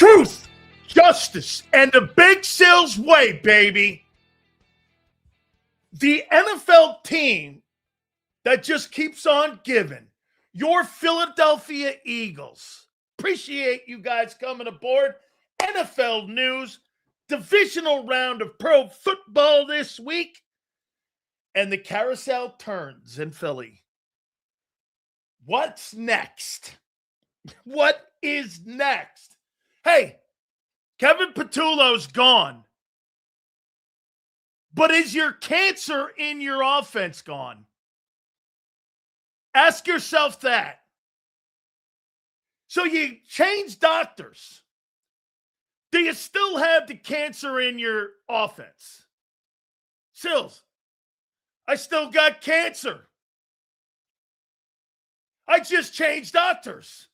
Truth, justice, and the Big Sil's way, baby. The NFL team that just keeps on giving. Your Philadelphia Eagles. Appreciate you guys coming aboard. NFL news, divisional round of pro football this week, and the carousel turns in Philly. What's next? What is next? Hey, Kevin Patullo's gone. But is your cancer in your offense gone? Ask yourself that. So you change doctors. Do you still have the cancer in your offense? Sills, I still got cancer. I just changed doctors.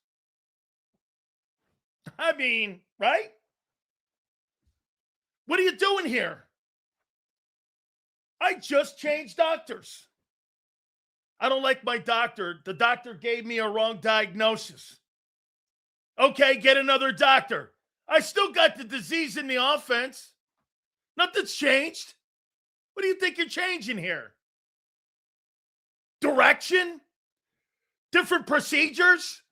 I mean, right? What are you doing here? I just changed doctors. I don't like my doctor. The doctor gave me a wrong diagnosis. Okay, get another doctor. I still got the disease in the offense. Nothing's changed. What do you think you're changing here? Direction? Different procedures?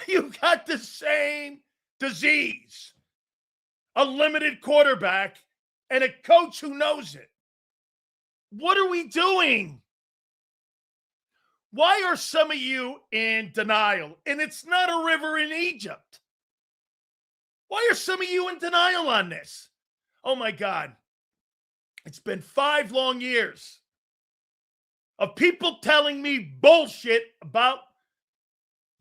You got the same disease. A limited quarterback and a coach who knows it. What are we doing? Why are some of you in denial? And it's not a river in Egypt. Why are some of you in denial on this? Oh my God. It's been 5 long years of people telling me bullshit about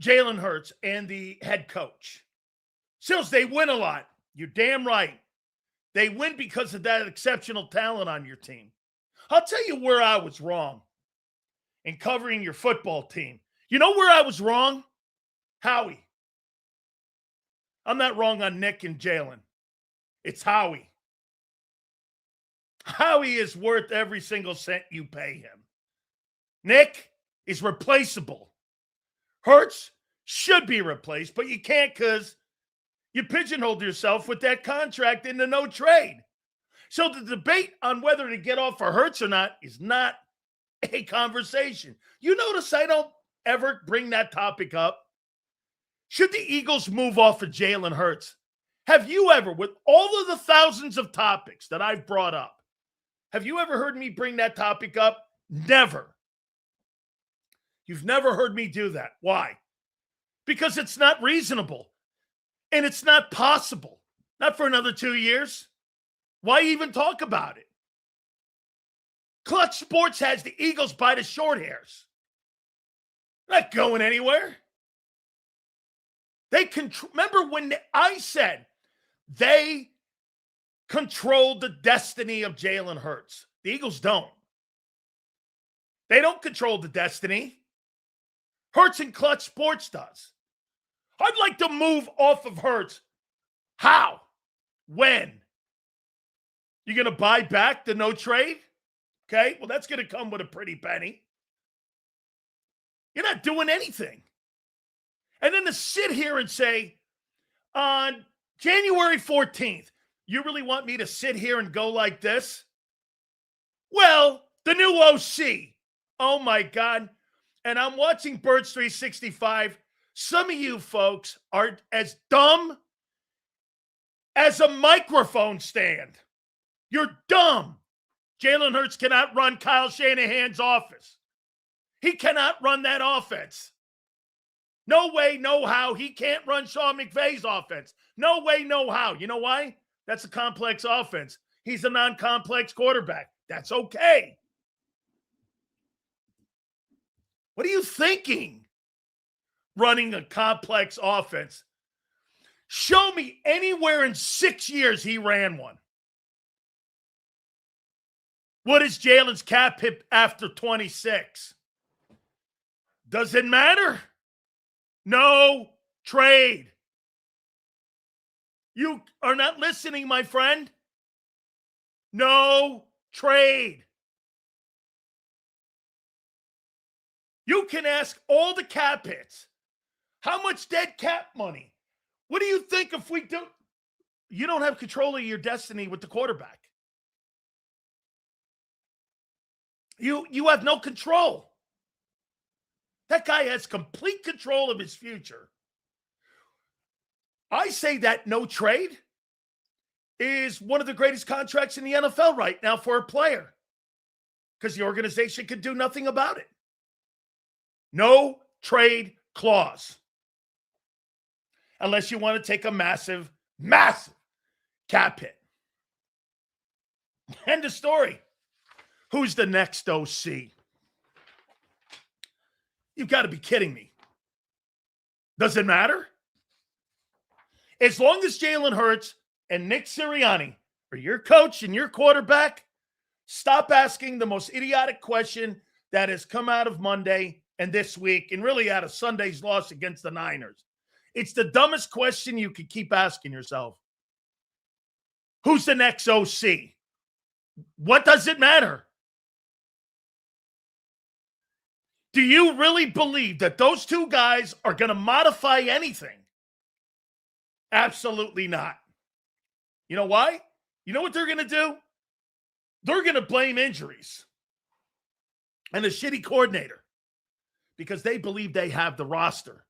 Jalen Hurts and the head coach. Sills, they win a lot. You're damn right. They win because of that exceptional talent on your team. I'll tell you where I was wrong in covering your football team. You know where I was wrong? Howie. I'm not wrong on Nick and Jalen. It's Howie. Howie is worth every single cent you pay him. Nick is replaceable. Hurts should be replaced, but you can't because you pigeonholed yourself with that contract into no trade. So the debate on whether to get off for Hurts or not is not a conversation. You notice I don't ever bring that topic up. Should the Eagles move off of Jalen Hurts? Have you ever, with all of the thousands of topics that I've brought up, have you ever heard me bring that topic up? Never. You've never heard me do that. Why? Because it's not reasonable. And it's not possible. Not for another 2 years. Why even talk about it? Clutch Sports has the Eagles by the short hairs. Not going anywhere. They remember when I said they controlled the destiny of Jalen Hurts. The Eagles don't. They don't control the destiny. Hurts and Clutch Sports does. I'd like to move off of Hurts. How? When? You going to buy back the no trade? Okay, well, that's going to come with a pretty penny. You're not doing anything. And then to sit here and say, on January 14th, you really want me to sit here and go like this? Well, the new OC. Oh, my God. And I'm watching Birds 365. Some of you folks are as dumb as a microphone stand. You're dumb. Jalen Hurts cannot run Kyle Shanahan's office. He cannot run that offense. No way, no how. He can't run Sean McVay's offense. No way, no how. You know why? That's a complex offense. He's a non-complex quarterback. That's okay. What are you thinking? Running a complex offense. Show me anywhere in 6 years he ran one. What is Jalen's cap hit after 26? Does it matter? No trade. You are not listening, my friend. No trade. You can ask all the cap hits. How much dead cap money? What do you think if we do? You don't have control of your destiny with the quarterback. You have no control. That guy has complete control of his future. I say that no trade is one of the greatest contracts in the NFL right now for a player because the organization could do nothing about it. No trade clause. Unless you want to take a massive, massive cap hit. End of story. Who's the next OC? You've got to be kidding me. Does it matter? As long as Jalen Hurts and Nick Sirianni are your coach and your quarterback, stop asking the most idiotic question that has come out of Monday and this week and really out of Sunday's loss against the Niners. It's the dumbest question you could keep asking yourself. Who's the next OC? What does it matter? Do you really believe that those two guys are going to modify anything? Absolutely not. You know why? You know what they're going to do? They're going to blame injuries and a shitty coordinator because they believe they have the roster.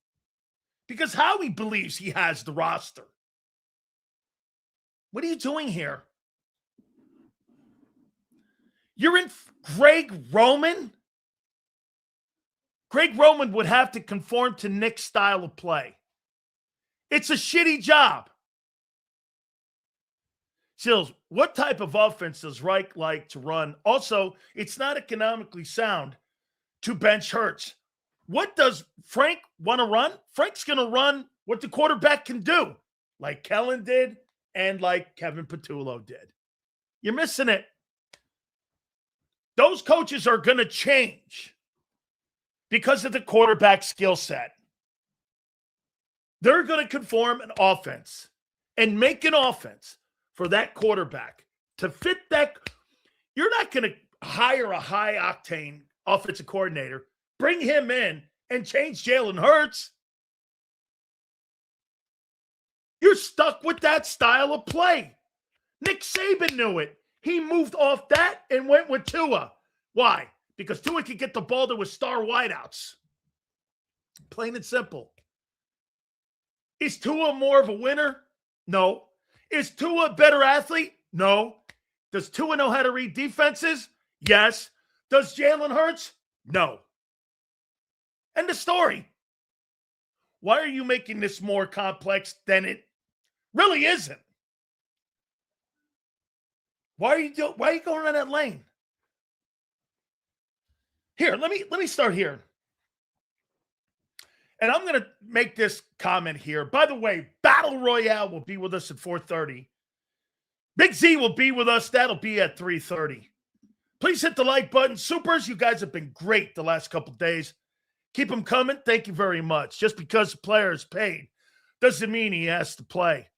Because Howie believes he has the roster. What are you doing here? You're in Greg Roman? Greg Roman would have to conform to Nick's style of play. It's a shitty job. Sills, what type of offense does Reich like to run? Also, it's not economically sound to bench Hurts. What does Frank want to run? Frank's going to run what the quarterback can do, like Kellen did and like Kevin Patullo did. You're missing it. Those coaches are going to change because of the quarterback skill set. They're going to conform an offense and make an offense for that quarterback to fit that. You're not going to hire a high-octane offensive coordinator, bring him in, and change Jalen Hurts. You're stuck with that style of play. Nick Saban knew it. He moved off that and went with Tua. Why? Because Tua could get the ball to his star wideouts. Plain and simple. Is Tua more of a winner? No. Is Tua a better athlete? No. Does Tua know how to read defenses? Yes. Does Jalen Hurts? No. End of story. Why are you making this more complex than it really isn't? Why are you going on that lane? Here, let me start here. And I'm going to make this comment here. By the way, Battle Royale will be with us at 4:30. Big Z will be with us. That'll be at 3:30. Please hit the like button. Supers, you guys have been great the last couple days. Keep them coming. Thank you very much. Just because the player is paid doesn't mean he has to play.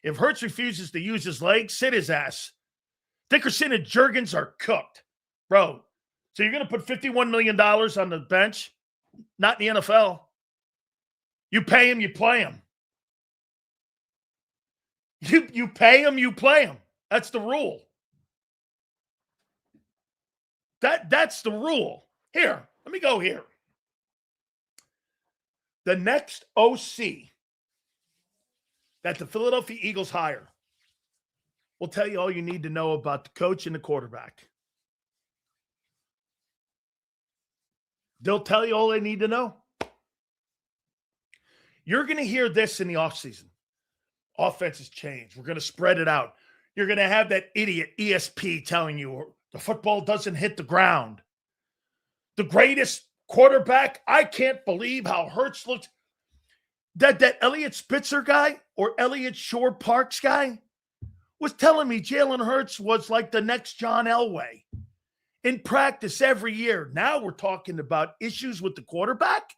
If Hurts refuses to use his legs, sit his ass. Dickerson and Juergens are cooked. Bro, so you're going to put $51 million on the bench? Not in the NFL. You pay him, you play him. You pay him, you play him. That's the rule. That's the rule. Here, let me go here. The next OC that the Philadelphia Eagles hire will tell you all you need to know about the coach and the quarterback. They'll tell you all they need to know. You're going to hear this in the offseason. Offense has changed. We're going to spread it out. You're going to have that idiot ESP telling you the football doesn't hit the ground. The greatest quarterback, I can't believe how Hurts looks. That Elliot Spitzer guy or Elliot Shore Parks guy was telling me Jalen Hurts was like the next John Elway in practice every year. Now we're talking about issues with the quarterback.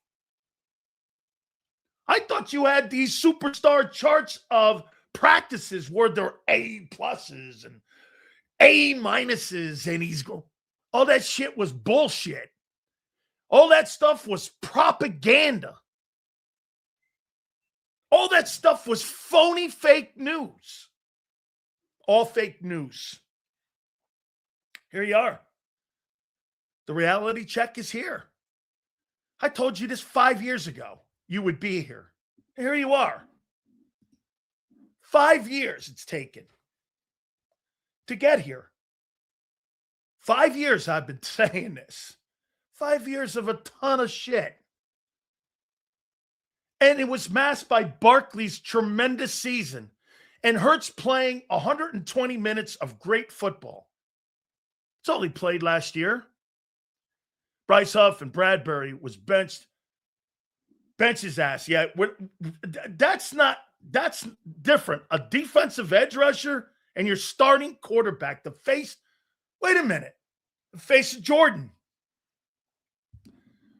I thought you had these superstar charts of practices where they're A pluses and A minuses, and he's going, all that shit was bullshit. All that stuff was propaganda. All that stuff was phony fake news. All fake news. Here you are. The reality check is here. I told you this 5 years ago. You would be here. Here you are. 5 years it's taken to get here. 5 years I've been saying this. 5 years of a ton of shit. And it was masked by Barkley's tremendous season and Hurts playing 120 minutes of great football. That's all he played last year. Bryce Huff and Bradbury was benched. Bench his ass. Yeah, that's different. A defensive edge rusher and your starting quarterback, the face of Jordan.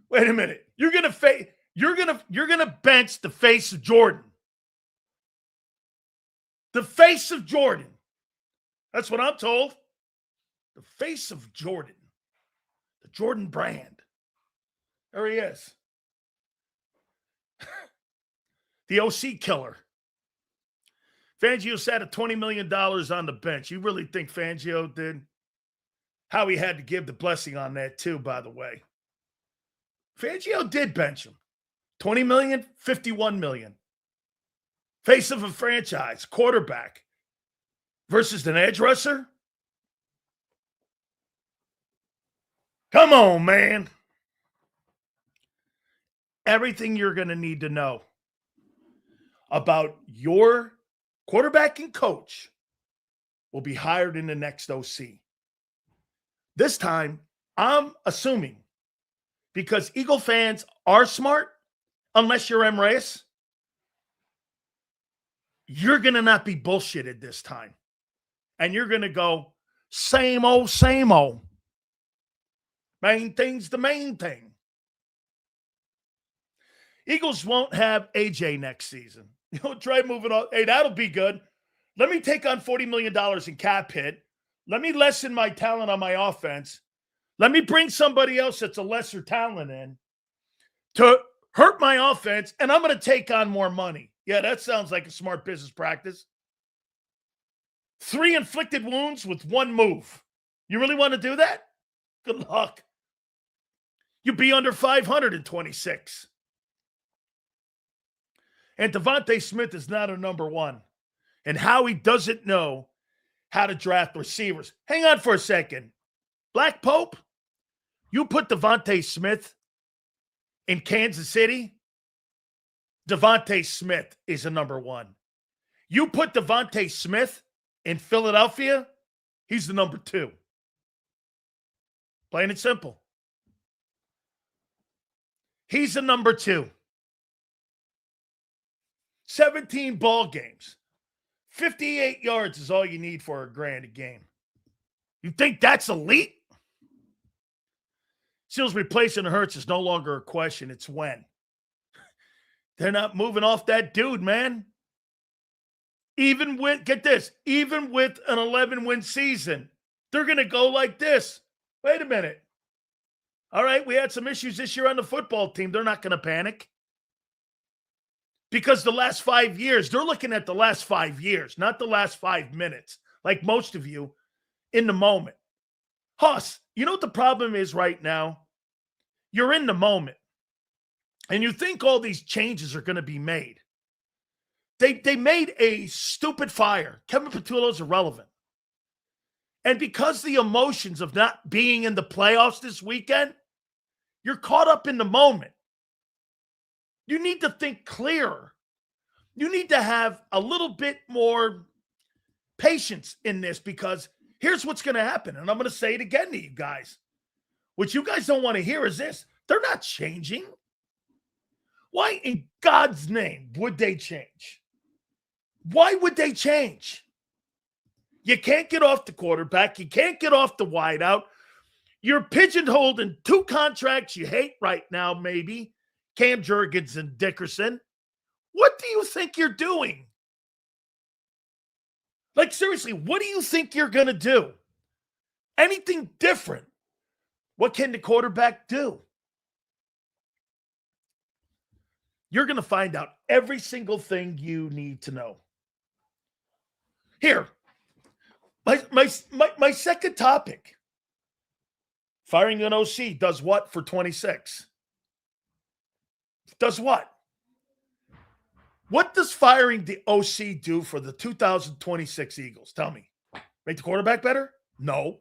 Wait a minute. You're gonna bench the face of Jordan. The face of Jordan. That's what I'm told. The face of Jordan. The Jordan brand. There he is. The OC killer. Fangio sat at $20 million on the bench. You really think Fangio did? Howie had to give the blessing on that too, by the way. Fangio did bench him. $20 million, $51 million. Face of a franchise, quarterback versus an edge rusher? Come on, man. Everything you're going to need to know about your quarterbacking coach will be hired in the next OC. This time, I'm assuming, because Eagle fans are smart, unless you're M. Reyes, you're going to not be bullshitted this time. And you're going to go, same old, same old. Main thing's the main thing. Eagles won't have AJ next season. Try moving on. Hey, that'll be good. Let me take on $40 million in cap hit. Let me lessen my talent on my offense. Let me bring somebody else that's a lesser talent in to hurt my offense, and I'm going to take on more money. Yeah, that sounds like a smart business practice. 3 inflicted wounds with 1 move. You really want to do that? Good luck. You'd be under 526. And Devontae Smith is not a number 1. And Howie doesn't know how to draft receivers. Hang on for a second. Black Pope, you put Devontae Smith in Kansas City, Devontae Smith is a number 1. You put Devontae Smith in Philadelphia, he's the number 2. Plain and simple. He's the number 2. 17 ball games. 58 yards is all you need for $1,000 a game. You think that's elite? Seals replacing Hurts is no longer a question. It's when. They're not moving off that dude, man. Even with, get this, even with an 11-win season, they're going to go like this. Wait a minute. All right, we had some issues this year on the football team. They're not going to panic. Because the last 5 years, they're looking at the last 5 years, not the last 5 minutes, like most of you in the moment. Huss, you know what the problem is right now? You're in the moment, and you think all these changes are going to be made. They made a stupid fire. Kevin Patullo's irrelevant. And because the emotions of not being in the playoffs this weekend, you're caught up in the moment. You need to think clearer. You need to have a little bit more patience in this, because here's what's going to happen. And I'm going to say it again to you guys. What you guys don't want to hear is this. They're not changing. Why in God's name would they change? Why would they change? You can't get off the quarterback. You can't get off the wideout. You're pigeonholed in 2 contracts you hate right now, maybe. Cam Jurgens and Dickerson. What do you think you're doing? Like, seriously, what do you think you're going to do? Anything different? What can the quarterback do? You're going to find out every single thing you need to know. Here, my second topic. Firing an OC does what for 26? Does what? What does firing the OC do for the 2026 Eagles? Tell me. Make the quarterback better? No.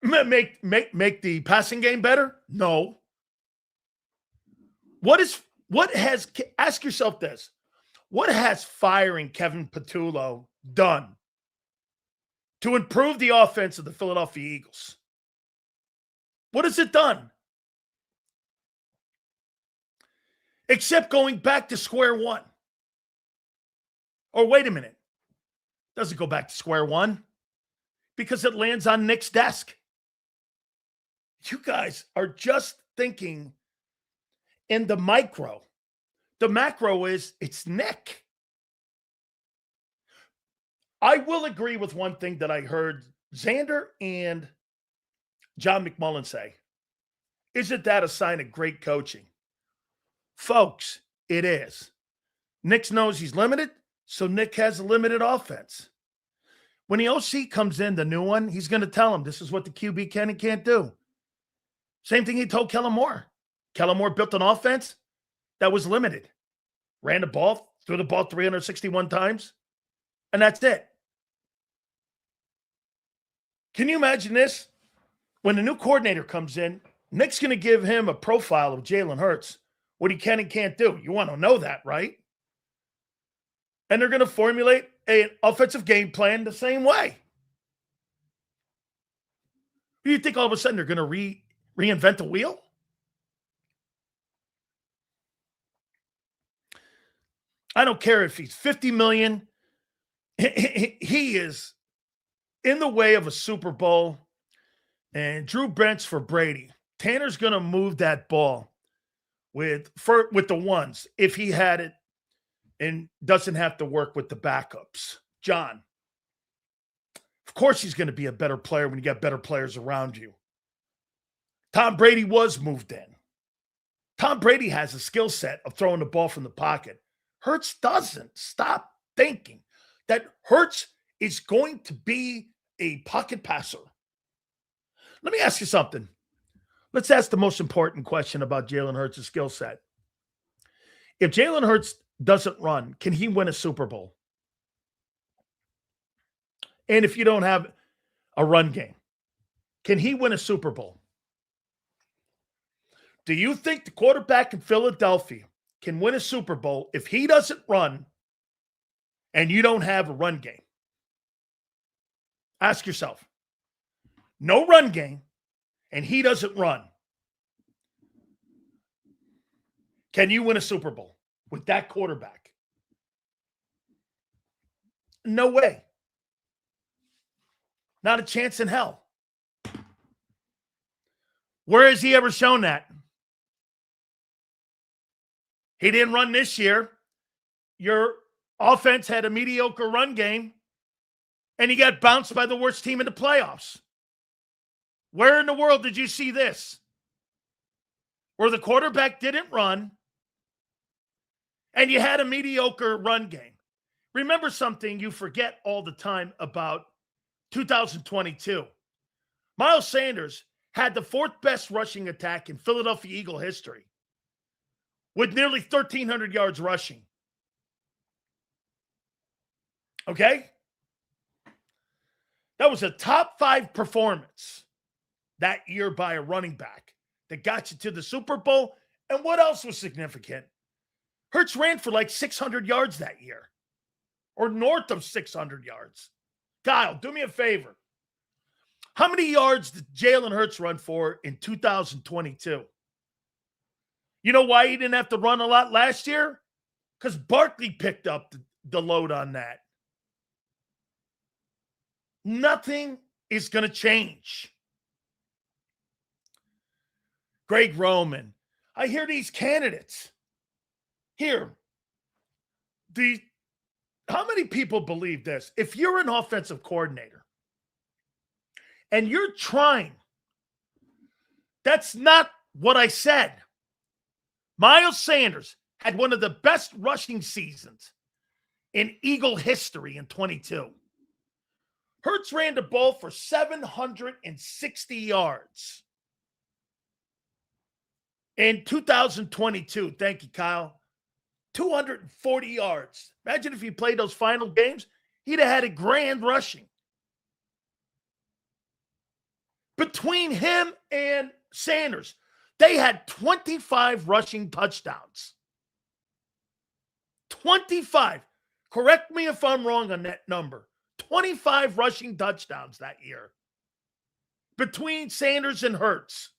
Make the passing game better? No. Ask yourself this. What has firing Kevin Patullo done to improve the offense of the Philadelphia Eagles? What has it done? Except going back to square one. Or wait a minute. Doesn't go back to square one because it lands on Nick's desk. You guys are just thinking in the micro. The macro is it's Nick. I will agree with one thing that I heard Xander and John McMullen say. Isn't that a sign of great coaching? Folks, it is. Nick knows he's limited, so Nick has a limited offense. When the OC comes in, the new one, he's going to tell him this is what the QB can and can't do. Same thing he told Kellen Moore. Kellen Moore built an offense that was limited. Ran the ball, threw the ball 361 times, and that's it. Can you imagine this? When the new coordinator comes in, Nick's going to give him a profile of Jalen Hurts, what he can and can't do. You want to know that, right? And they're going to formulate an offensive game plan the same way. Do you think all of a sudden they're going to reinvent the wheel? I don't care if he's $50 million. He is in the way of a Super Bowl. And Drew Brent's for Brady. Tanner's going to move that ball with the ones if he had it and doesn't have to work with the backups. John, of course he's going to be a better player when you got better players around you. Tom Brady was moved in. Tom Brady has a skill set of throwing the ball from the pocket. Hurts doesn't. Stop thinking that Hurts is going to be a pocket passer. Let me ask you something. Let's ask the most important question about Jalen Hurts' skill set. If Jalen Hurts doesn't run, can he win a Super Bowl? And if you don't have a run game, can he win a Super Bowl? Do you think the quarterback in Philadelphia can win a Super Bowl if he doesn't run and you don't have a run game? Ask yourself. No run game and he doesn't run. Can you win a Super Bowl with that quarterback? No way. Not a chance in hell. Where has he ever shown that? He didn't run this year. Your offense had a mediocre run game, and he got bounced by the worst team in the playoffs. Where in the world did you see this? Where the quarterback didn't run, and you had a mediocre run game. Remember something you forget all the time about 2022. Miles Sanders had the fourth best rushing attack in Philadelphia Eagle history with nearly 1,300 yards rushing. Okay? That was a top 5 performance that year by a running back that got you to the Super Bowl. And what else was significant? Hurts ran for like 600 yards that year, or north of 600 yards. Kyle, do me a favor. How many yards did Jalen Hurts run for in 2022? You know why he didn't have to run a lot last year? Because Barkley picked up the load on that. Nothing is going to change. Greg Roman. I hear these candidates. Here. How many people believe this? If you're an offensive coordinator and you're trying, that's not what I said. Miles Sanders had one of the best rushing seasons in Eagle history in 22. Hurts ran the ball for 760 yards. In 2022, thank you, Kyle, 240 yards. Imagine if he played those final games, he'd have had a grand rushing. Between him and Sanders, they had 25 rushing touchdowns. 25. Correct me if I'm wrong on that number. 25 rushing touchdowns that year. Between Sanders and Hurts.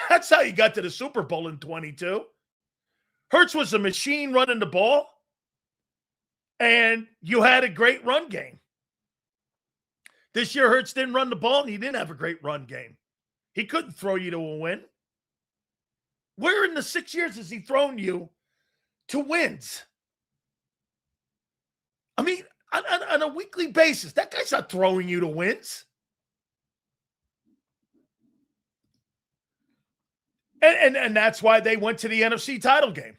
That's how you got to the Super Bowl in 22. Hurts was a machine running the ball, and you had a great run game. This year, Hurts didn't run the ball, and he didn't have a great run game. He couldn't throw you to a win. Where in the 6 years has he thrown you to wins? I mean, on a weekly basis, that guy's not throwing you to wins. And that's why they went to the NFC title game.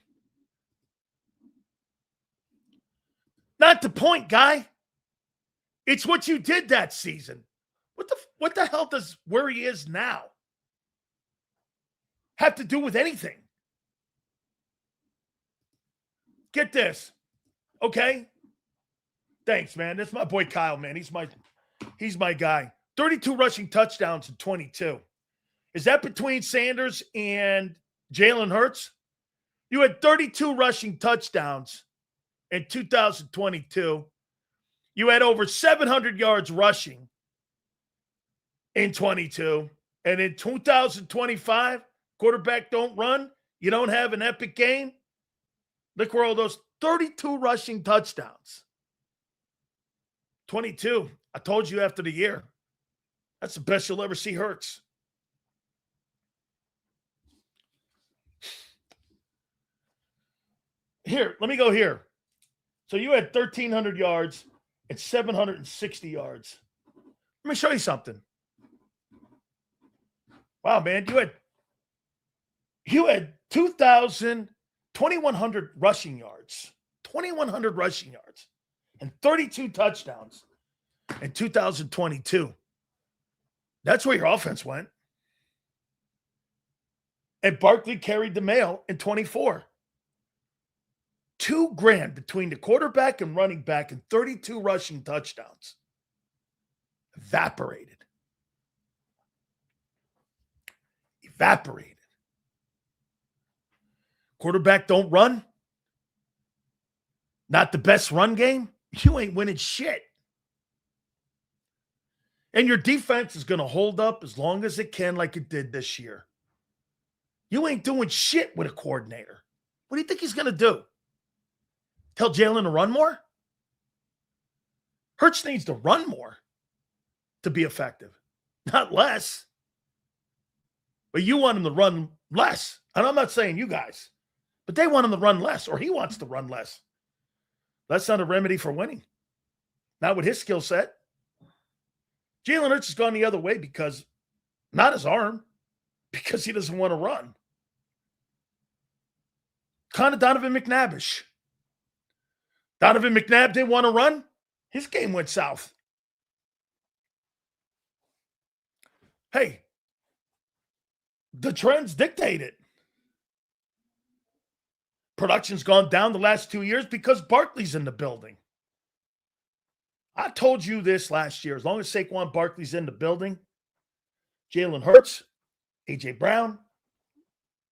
Not the point, guy. It's what you did that season. What the hell does where he is now have to do with anything? Get this. Okay? Thanks, man. That's my boy Kyle, man. He's my guy. 32 rushing touchdowns in 22. Is that between Sanders and Jalen Hurts? You had 32 rushing touchdowns in 2022. You had over 700 yards rushing in 22. And in 2025, quarterback don't run. You don't have an epic game. Look where all those 32 rushing touchdowns. 22. I told you after the year. That's the best you'll ever see Hurts. Here, let me go here. So you had 1,300 yards and 760 yards. Let me show you something. Wow, man, you had 2,100 rushing yards. 2,100 rushing yards and 32 touchdowns in 2022. That's where your offense went. And Barkley carried the mail in 24. $2,000 between the quarterback and running back and 32 rushing touchdowns. Evaporated. Quarterback don't run. Not the best run game. You ain't winning shit. And your defense is going to hold up as long as it can like it did this year. You ain't doing shit with a coordinator. What do you think he's going to do? Tell Jalen to run more? Hurts needs to run more to be effective, not less. But you want him to run less. And I'm not saying you guys, but they want him to run less, or he wants to run less. That's not a remedy for winning. Not with his skill set. Jalen Hurts has gone the other way because, not his arm, because he doesn't want to run. Kind of Donovan McNabbish. Donovan McNabb didn't want to run. His game went south. Hey, the trends dictate it. Production's gone down the last 2 years because Barkley's in the building. I told you this last year. As long as Saquon Barkley's in the building, Jalen Hurts, A.J. Brown,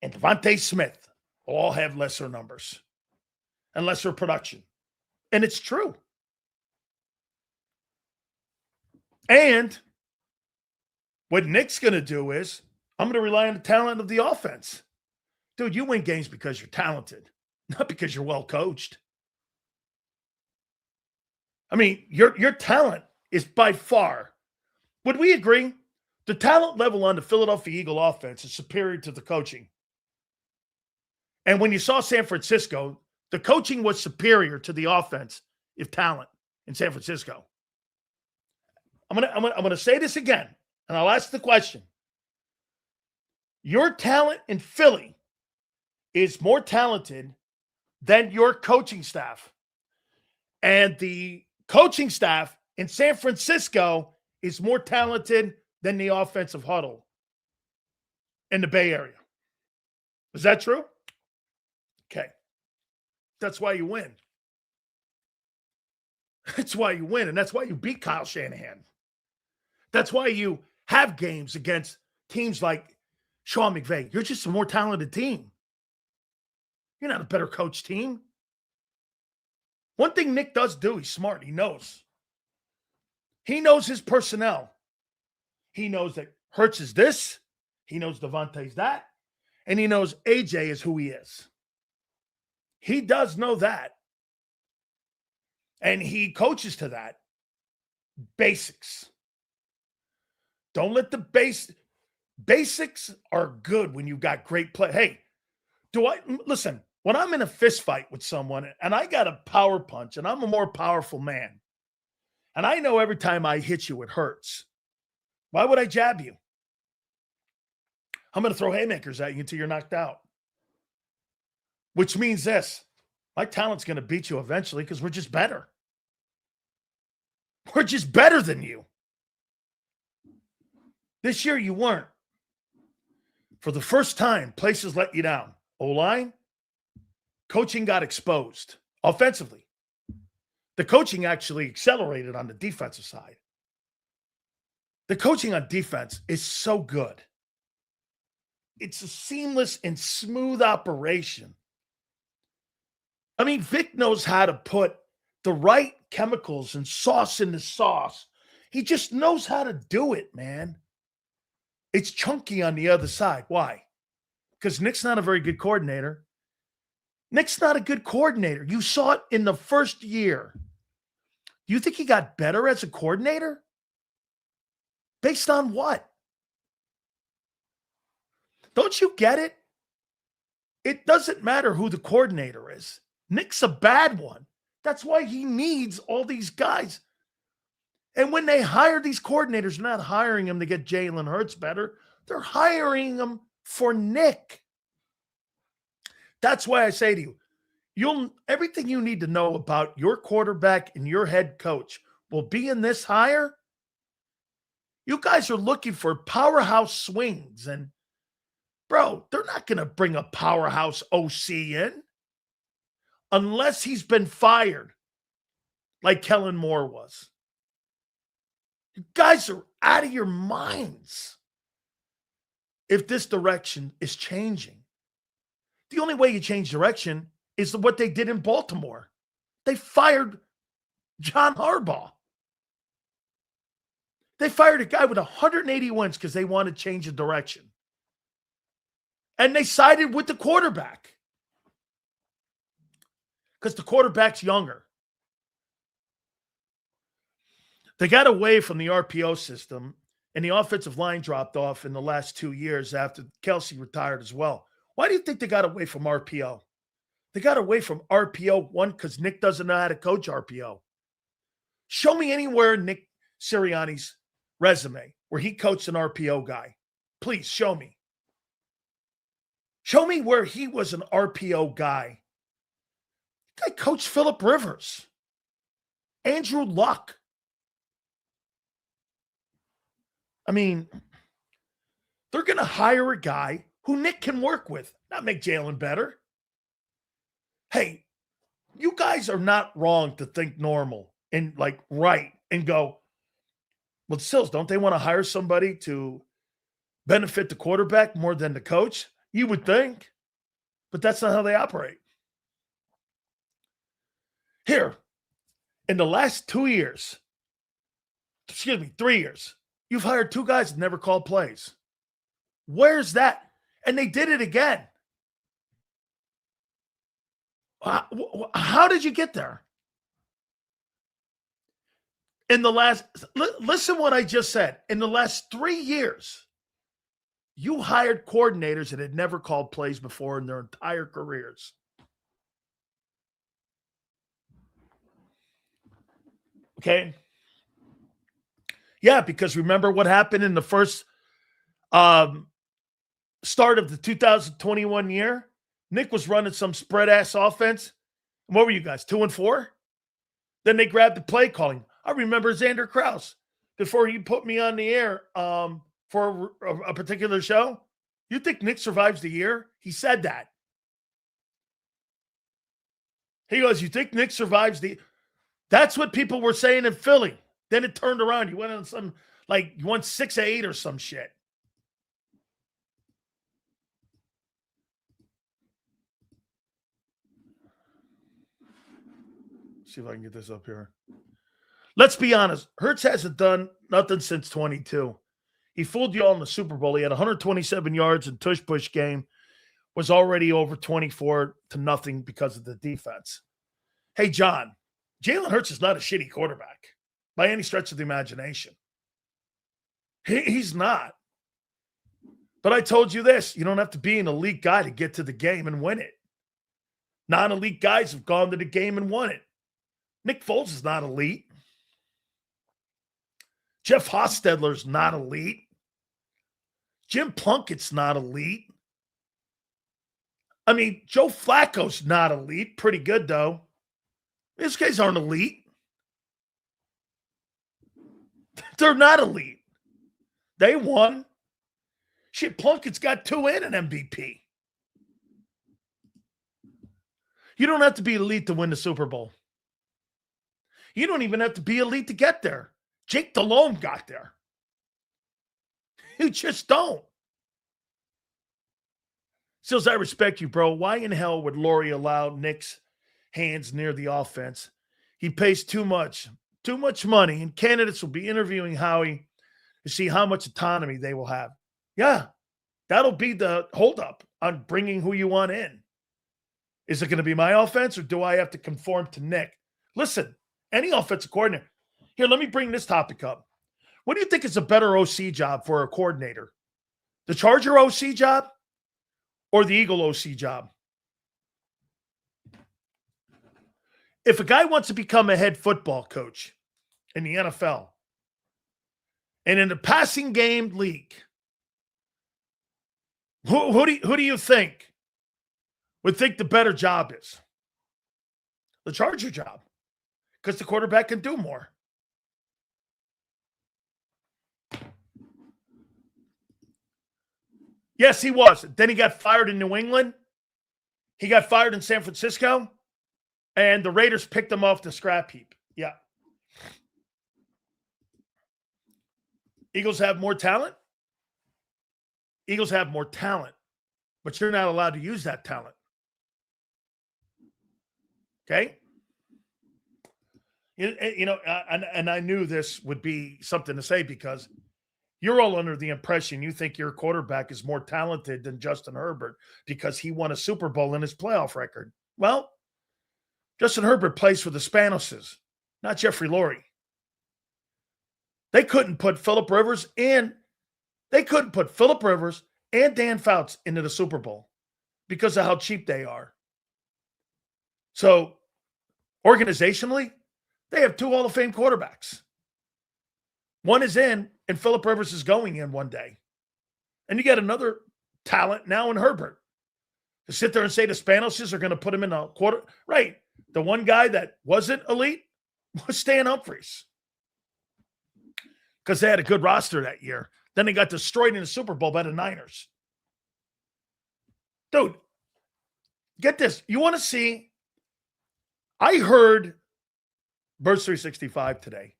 and Devontae Smith will all have lesser numbers and lesser production. And it's true. And what Nick's going to do is, I'm going to rely on the talent of the offense. Dude, you win games because you're talented, not because you're well coached. I mean, your talent is by far, would we agree? The talent level on the Philadelphia Eagle offense is superior to the coaching. And when you saw San Francisco, the coaching was superior to the offense if talent in San Francisco. I'm gonna say this again, and I'll ask the question. Your talent in Philly is more talented than your coaching staff. And the coaching staff in San Francisco is more talented than the offensive huddle in the Bay Area. Is that true? Okay. That's why you win. That's why you win, and that's why you beat Kyle Shanahan. That's why you have games against teams like Sean McVay. You're just a more talented team. You're not a better coach team. One thing Nick does do, he's smart. He knows. He knows his personnel. He knows that Hurts is this. He knows Devontae's that. And he knows AJ is who he is. He does know that. And he coaches to that. Basics. Don't let the basics are good when you got great play. Hey, listen, when I'm in a fist fight with someone and I got a power punch and I'm a more powerful man, and I know every time I hit you, it hurts. Why would I jab you? I'm going to throw haymakers at you until you're knocked out. Which means this. My talent's going to beat you eventually because we're just better. We're just better than you. This year you weren't. For the first time, places let you down. O-line, coaching got exposed offensively. The coaching actually accelerated on the defensive side. The coaching on defense is so good. It's a seamless and smooth operation. I mean, Vic knows how to put the right chemicals and sauce in the sauce. He just knows how to do it, man. It's chunky on the other side. Why? Because Nick's not a very good coordinator. Nick's not a good coordinator. You saw it in the first year. You think he got better as a coordinator? Based on what? Don't you get it? It doesn't matter who the coordinator is. Nick's a bad one. That's why he needs all these guys. And when they hire these coordinators, they're not hiring them to get Jalen Hurts better. They're hiring them for Nick. That's why I say to you, everything you need to know about your quarterback and your head coach will be in this hire. You guys are looking for powerhouse swings. And, bro, they're not going to bring a powerhouse OC in unless he's been fired like Kellen Moore was. You guys are out of your minds if this direction is changing. The only way you change direction is what they did in Baltimore. They fired John Harbaugh. They fired a guy with 180 wins because they wanted to change the direction. And they sided with the quarterback because the quarterback's younger. They got away from the RPO system, and the offensive line dropped off in the last 2 years after Kelsey retired as well. Why do you think they got away from RPO? They got away from RPO, one, because Nick doesn't know how to coach RPO. Show me anywhere in Nick Sirianni's resume where he coached an RPO guy. Please show me. Show me where he was an RPO guy. The guy coached Phillip Rivers, Andrew Luck. I mean, they're going to hire a guy who Nick can work with, not make Jalen better. Hey, you guys are not wrong to think normal and like right and go, well, Sills, don't they want to hire somebody to benefit the quarterback more than the coach? You would think, but that's not how they operate. Here, in the last 3 years, you've hired two guys that never called plays. Where's that? And they did it again. How did you get there? Listen what I just said. In the last 3 years, you hired coordinators that had never called plays before in their entire careers. Okay? Yeah, because remember what happened in the first start of the 2021 year? Nick was running some spread-ass offense. What were you guys, 2-4? Then they grabbed the play calling. I remember Xander Krause, before he put me on the air for a particular show. You think Nick survives the year? He said that. He goes, you think Nick survives the... That's what people were saying in Philly. Then it turned around. You went on some, you won 6-8 or some shit. See if I can get this up here. Let's be honest. Hurts hasn't done nothing since 22. He fooled you all in the Super Bowl. He had 127 yards in tush-push game. Was already over 24-0 because of the defense. Hey, John, Jalen Hurts is not a shitty quarterback by any stretch of the imagination. He's not. But I told you this. You don't have to be an elite guy to get to the game and win it. Non-elite guys have gone to the game and won it. Nick Foles is not elite. Jeff Hostetler's not elite. Jim Plunkett's not elite. I mean, Joe Flacco's not elite. Pretty good, though. These guys aren't elite. They're not elite. They won. Shit, Plunkett's got 2 and an MVP. You don't have to be elite to win the Super Bowl. You don't even have to be elite to get there. Jake Delhomme got there. You just don't. Sills, I respect you, bro. Why in hell would Laurie allow Nick's hands near the offense? He pays too much money, and candidates will be interviewing Howie to see how much autonomy they will have. Yeah, that'll be the holdup on bringing who you want in. Is it going to be my offense, or do I have to conform to Nick? Listen, any offensive coordinator. Here, let me bring this topic up. What do you think is a better OC job for a coordinator? The Charger OC job or the Eagle OC job? If a guy wants to become a head football coach in the NFL and in the passing game league, who do you think would think the better job is? The Charger job, because the quarterback can do more. Yes, he was. Then he got fired in New England. He got fired in San Francisco. And the Raiders picked him off the scrap heap. Yeah. Eagles have more talent. Eagles have more talent. But you're not allowed to use that talent. Okay? You know, and I knew this would be something to say because you're all under the impression you think your quarterback is more talented than Justin Herbert because he won a Super Bowl in his playoff record. Well, Justin Herbert plays for the Spanoses, not Jeffrey Lurie. They couldn't put Phillip Rivers and Dan Fouts into the Super Bowl because of how cheap they are. So, organizationally, they have 2 Hall of Fame quarterbacks. One is in, and Phillip Rivers is going in one day. And you got another talent now in Herbert. To sit there and say the Spanoses are going to put him in a quarter. Right. The one guy that wasn't elite was Stan Humphries. Because they had a good roster that year. Then they got destroyed in the Super Bowl by the Niners. Dude, get this. You want to see? I heard Birds 365 today.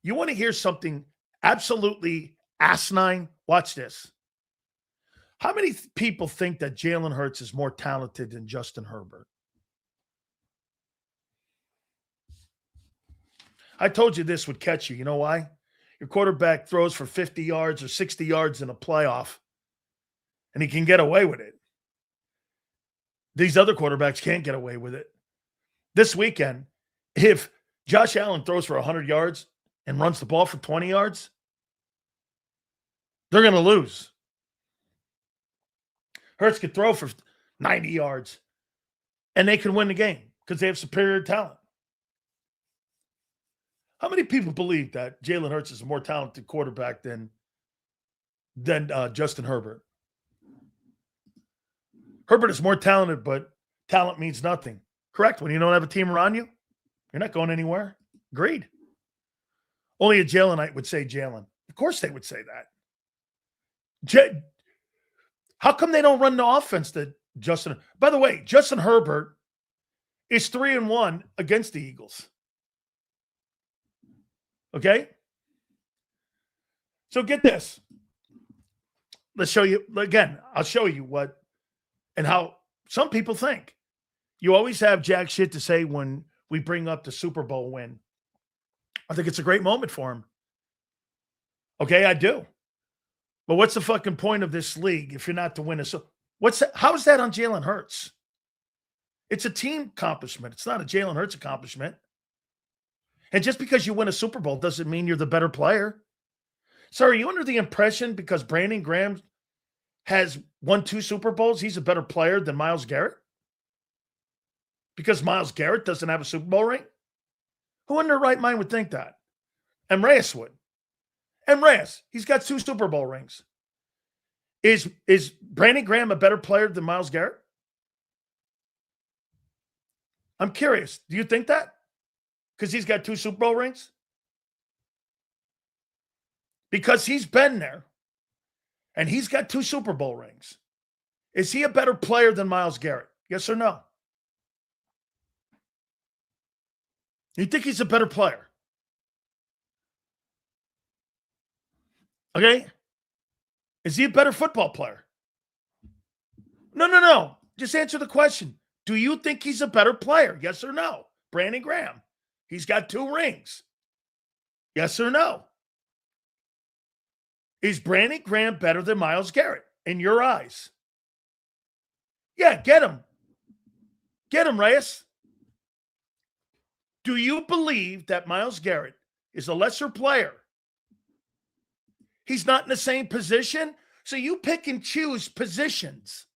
You want to hear something absolutely asinine? Watch this. How many people think that Jalen Hurts is more talented than Justin Herbert? I told you this would catch you. You know why? Your quarterback throws for 50 yards or 60 yards in a playoff, and he can get away with it. These other quarterbacks can't get away with it. This weekend, if Josh Allen throws for 100 yards and runs the ball for 20 yards, they're going to lose. Hurts could throw for 90 yards, and they can win the game because they have superior talent. How many people believe that Jalen Hurts is a more talented quarterback than Justin Herbert? Herbert is more talented, but talent means nothing. Correct. When you don't have a team around you, you're not going anywhere. Agreed. Only a Jalenite would say Jalen. Of course they would say that. How come they don't run the offense that Justin? By the way, Justin Herbert is 3-1 against the Eagles. Okay? So get this. Let's show you, again, I'll show you what and how some people think. You always have jack shit to say when we bring up the Super Bowl win. I think it's a great moment for him. Okay, I do. But what's the fucking point of this league if you're not to win how's that on Jalen Hurts? It's a team accomplishment. It's not a Jalen Hurts accomplishment. And just because you win a Super Bowl doesn't mean you're the better player. So are you under the impression because Brandon Graham has won 2 Super Bowls, he's a better player than Myles Garrett? Because Myles Garrett doesn't have a Super Bowl ring? Who in their right mind would think that? And Reyes would. And Reyes, he's got 2 Super Bowl rings. Is Brandon Graham a better player than Myles Garrett? I'm curious. Do you think that? Because he's got 2 Super Bowl rings? Because he's been there and he's got 2 Super Bowl rings. Is he a better player than Myles Garrett? Yes or no? You think he's a better player? Okay? Is he a better football player? No. Just answer the question. Do you think he's a better player? Yes or no? Brandon Graham. He's got 2 rings. Yes or no? Is Brandon Graham better than Myles Garrett in your eyes? Yeah, get him. Get him, Reyes. Do you believe that Myles Garrett is a lesser player? He's not in the same position? So you pick and choose positions.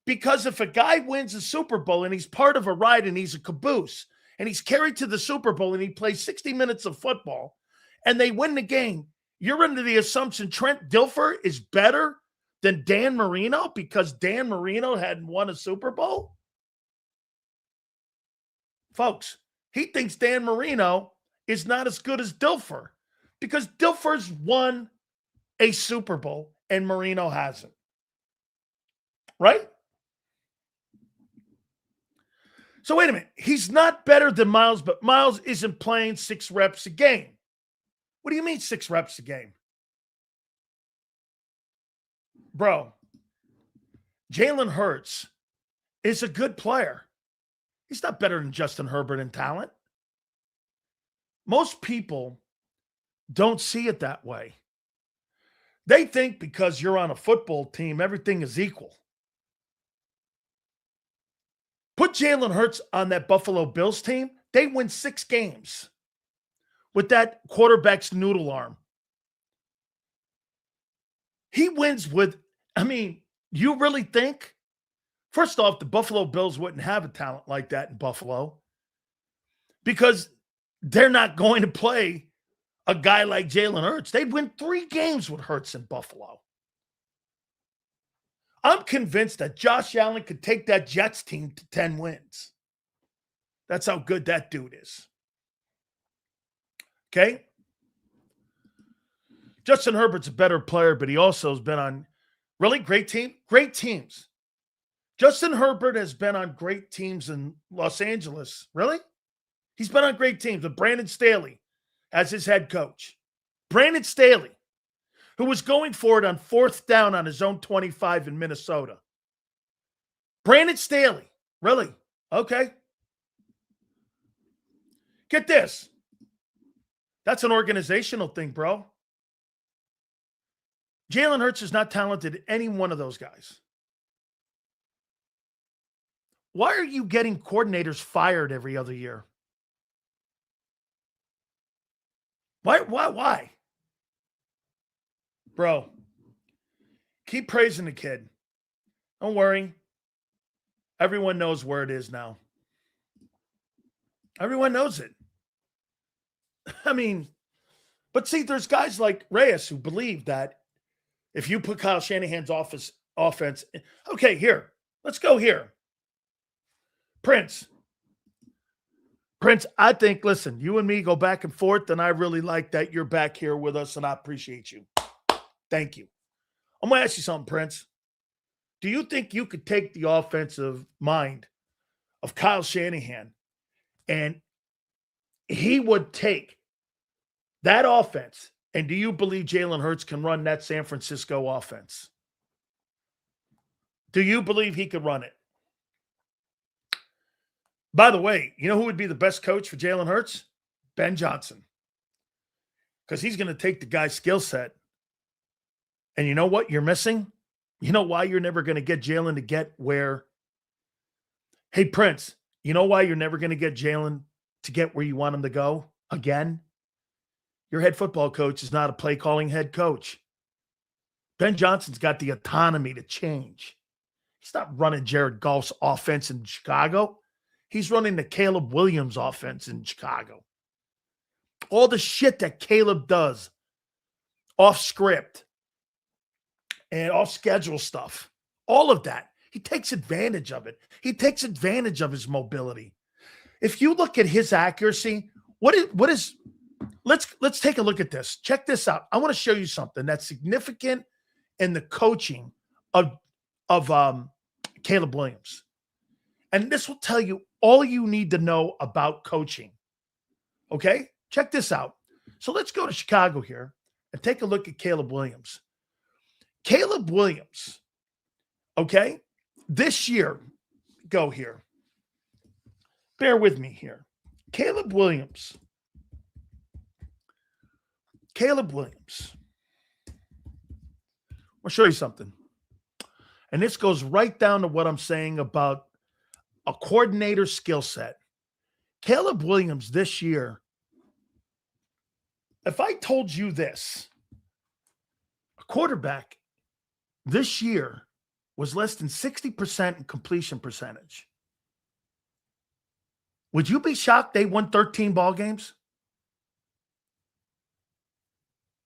Because if a guy wins a Super Bowl and he's part of a ride and he's a caboose and he's carried to the Super Bowl and he plays 60 minutes of football and they win the game, you're under the assumption Trent Dilfer is better than Dan Marino because Dan Marino hadn't won a Super Bowl? Folks, he thinks Dan Marino is not as good as Dilfer because Dilfer's won a Super Bowl and Marino hasn't. Right? So wait a minute. He's not better than Myles, but Myles isn't playing 6 reps a game. What do you mean 6 reps a game? Bro, Jalen Hurts is a good player. He's not better than Justin Herbert in talent. Most people don't see it that way. They think because you're on a football team, everything is equal. Put Jalen Hurts on that Buffalo Bills team, they win 6 games with that quarterback's noodle arm. He wins with, you really think? First off, the Buffalo Bills wouldn't have a talent like that in Buffalo because they're not going to play a guy like Jalen Hurts. They'd win 3 games with Hurts in Buffalo. I'm convinced that Josh Allen could take that Jets team to 10 wins. That's how good that dude is. Okay? Justin Herbert's a better player, but he also has been on really great teams. Justin Herbert has been on great teams in Los Angeles. Really? He's been on great teams with Brandon Staley as his head coach. Brandon Staley, who was going for it on 4th down on his own 25 in Minnesota. Brandon Staley. Really? Okay. Get this. That's an organizational thing, bro. Jalen Hurts is not talented, any one of those guys. Why are you getting coordinators fired every other year? Why? Bro, keep praising the kid. Don't worry. Everyone knows where it is now. Everyone knows it. But see, there's guys like Reyes who believe that if you put Kyle Shanahan's offense, okay, here. Let's go here. Prince, I think, listen, you and me go back and forth, and I really like that you're back here with us, and I appreciate you. Thank you. I'm going to ask you something, Prince. Do you think you could take the offensive mind of Kyle Shanahan and he would take that offense, and do you believe Jalen Hurts can run that San Francisco offense? Do you believe he could run it? By the way, you know who would be the best coach for Jalen Hurts? Ben Johnson. Because he's going to take the guy's skill set. And you know what you're missing? You know why you're never going to get Jalen to get where? Hey, Prince, you know why you're never going to get Jalen to get where you want him to go again? Your head football coach is not a play-calling head coach. Ben Johnson's got the autonomy to change. He's not running Jared Goff's offense in Chicago. He's running the Caleb Williams offense in Chicago. All the shit that Caleb does off script and off schedule stuff, all of that, he takes advantage of it. He takes advantage of his mobility. If you look at his accuracy, let's take a look at this. Check this out. I want to show you something that's significant in the coaching of Caleb Williams. And this will tell you all you need to know about coaching. Okay? Check this out. So let's go to Chicago here and take a look at Caleb Williams. Caleb Williams, okay? This year, go here. Bear with me here. Caleb Williams. I'll show you something. And this goes right down to what I'm saying about a coordinator skill set. Caleb Williams this year, if I told you this, a quarterback this year was less than 60% in completion percentage, would you be shocked they won 13 ball games?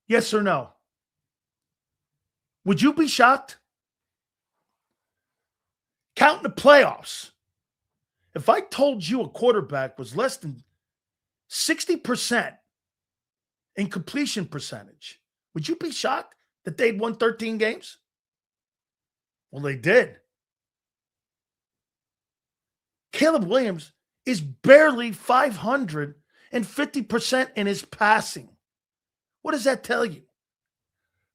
Yes or no? Would you be shocked? Counting the playoffs. If I told you a quarterback was less than 60% in completion percentage, would you be shocked that they'd won 13 games? Well, they did. Caleb Williams is barely 550% in his passing. What does that tell you?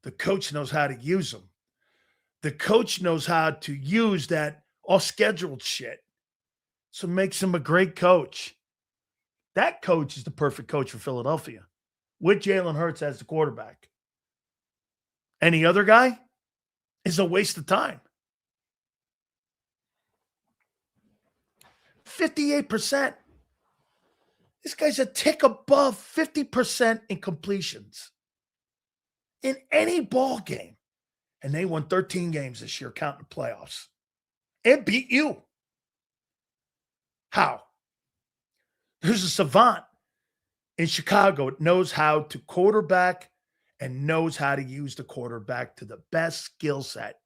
The coach knows how to use them. The coach knows how to use that off-scheduled shit. So it makes him a great coach. That coach is the perfect coach for Philadelphia with Jalen Hurts as the quarterback. Any other guy is a waste of time. 58%. This guy's a tick above 50% in completions in any ball game. And they won 13 games this year, counting the playoffs, and beat you. How? There's a savant in Chicago that knows how to quarterback and knows how to use the quarterback to the best skill set.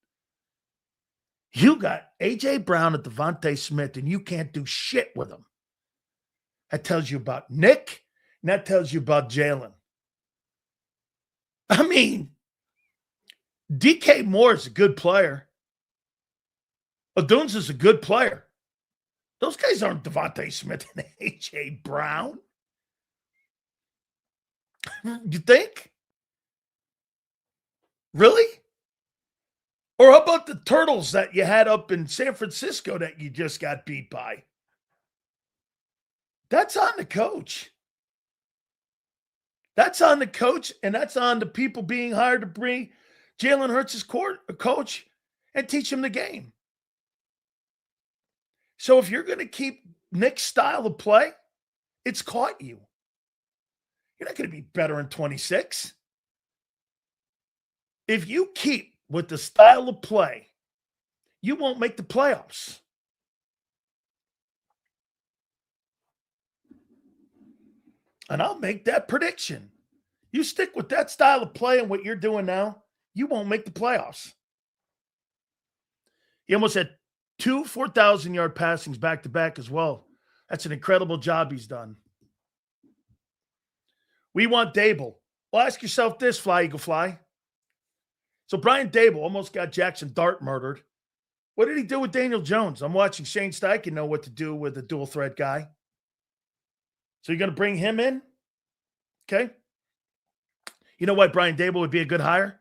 You got A.J. Brown and Devontae Smith, and you can't do shit with them. That tells you about Nick, and that tells you about Jalen. I mean, DK Moore is a good player. Odunze is a good player. Those guys aren't Devontae Smith and A.J. Brown. You think? Really? Or how about the Turtles that you had up in San Francisco that you just got beat by? That's on the coach. That's on the coach, and that's on the people being hired to bring Jalen Hurts as coach and teach him the game. So if you're going to keep Nick's style of play, it's caught you. You're not going to be better in 26. If you keep with the style of play, you won't make the playoffs. And I'll make that prediction. You stick with that style of play and what you're doing now, you won't make the playoffs. He almost had 2 4,000-yard passings back-to-back as well. That's an incredible job he's done. We want Dable. Well, ask yourself this, Fly Eagle Fly. So Brian Dable almost got Jackson Dart murdered. What did he do with Daniel Jones? I'm watching Shane Steichen know what to do with a dual threat guy. So you're going to bring him in? Okay. You know why Brian Dable would be a good hire?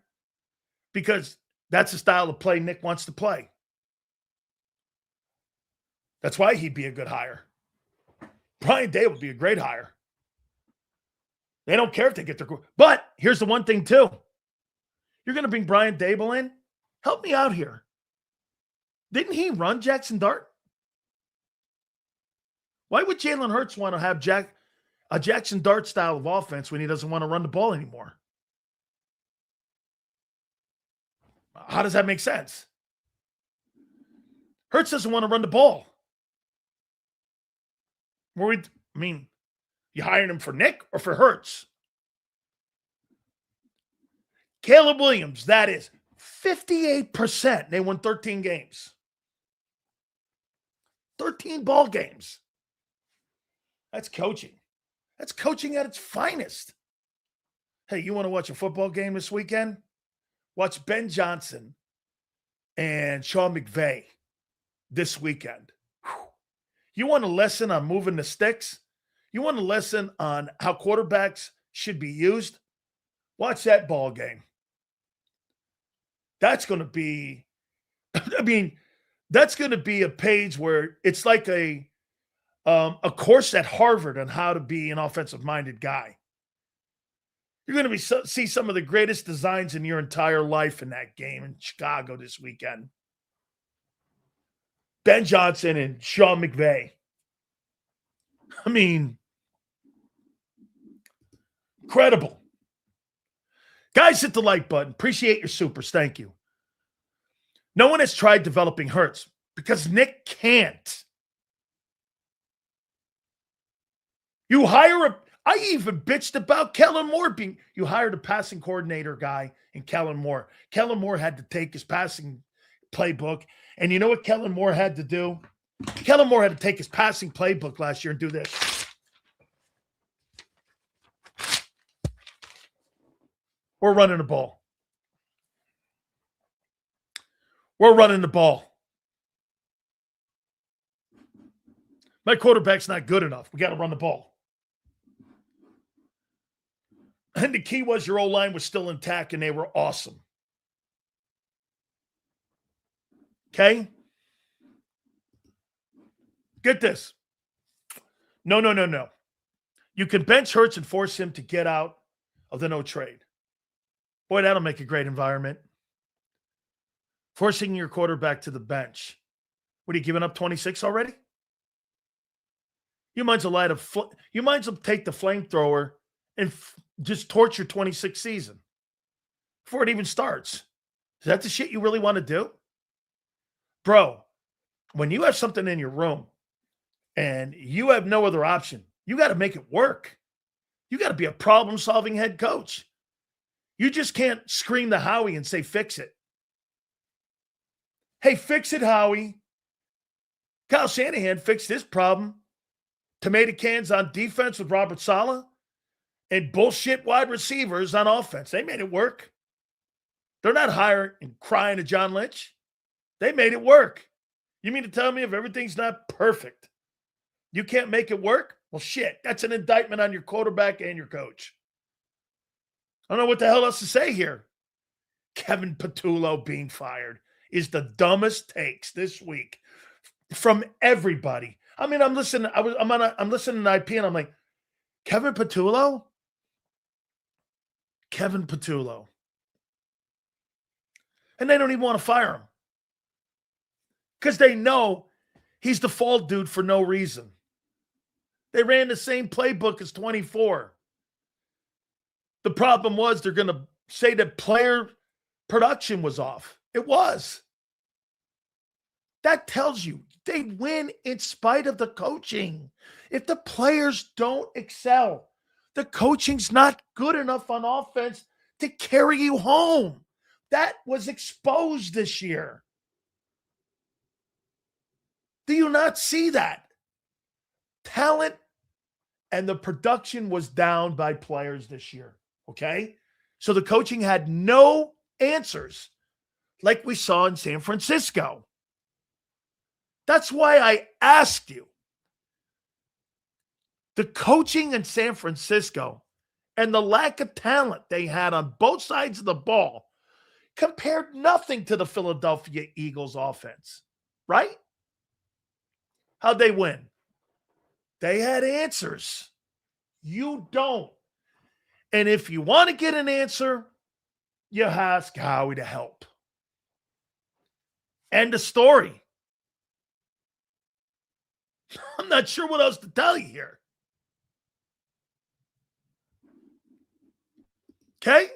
Because that's the style of play Nick wants to play. That's why he'd be a good hire. Brian Dable would be a great hire. They don't care if they get their... But here's the one thing, too. You're going to bring Brian Dable in? Help me out here. Didn't he run Jackson Dart? Why would Jalen Hurts want to have a Jackson Dart style of offense when he doesn't want to run the ball anymore? How does that make sense? Hurts doesn't want to run the ball. You hiring him for Nick or for Hurts? Caleb Williams, that is 58%. They won 13 games. 13 ball games. That's coaching. That's coaching at its finest. Hey, you want to watch a football game this weekend? Watch Ben Johnson and Sean McVay this weekend. Whew. You want a lesson on moving the sticks? You want a lesson on how quarterbacks should be used? Watch that ball game. That's going to be, that's going to be a page where it's like a course at Harvard on how to be an offensive-minded guy. You're going to see some of the greatest designs in your entire life in that game in Chicago this weekend. Ben Johnson and Sean McVay. Incredible. Guys, hit the like button. Appreciate your supers. Thank you. No one has tried developing Hurts because Nick can't. You hire I even bitched about Kellen Moore you hired a passing coordinator guy in Kellen Moore. Kellen Moore had to take his passing playbook. And you know what Kellen Moore had to do? Kellen Moore had to take his passing playbook last year and do this. We're running the ball. We're running the ball. My quarterback's not good enough. We got to run the ball. And the key was your O-line was still intact and they were awesome. Okay? Get this. No. You can bench Hurts and force him to get out of the no trade. Boy, that'll make a great environment. Forcing your quarterback to the bench. What are you giving up 26 already? You might as well take the flamethrower and just torture 26 season before it even starts. Is that the shit you really want to do? Bro, when you have something in your room and you have no other option, you got to make it work. You got to be a problem-solving head coach. You just can't scream to Howie and say, fix it. Hey, fix it, Howie. Kyle Shanahan fixed this problem. Tomato cans on defense with Robert Saleh and bullshit wide receivers on offense. They made it work. They're not hiring and crying to John Lynch. They made it work. You mean to tell me if everything's not perfect, you can't make it work? Well, shit, that's an indictment on your quarterback and your coach. I don't know what the hell else to say here. Kevin Patullo being fired is the dumbest takes this week from everybody. I'm listening. I'm listening to IP, and I'm like, Kevin Patullo. And they don't even want to fire him because they know he's the fall dude for no reason. They ran the same playbook as 24. The problem was they're going to say that player production was off. It was. That tells you they win in spite of the coaching. If the players don't excel, the coaching's not good enough on offense to carry you home. That was exposed this year. Do you not see that? Talent and the production was down by players this year. Okay. So the coaching had no answers like we saw in San Francisco. That's why I asked you. The coaching in San Francisco and the lack of talent they had on both sides of the ball compared nothing to the Philadelphia Eagles offense, right? How'd they win? They had answers. You don't. And if you want to get an answer, you ask Howie to help. End of story. I'm not sure what else to tell you here. Okay?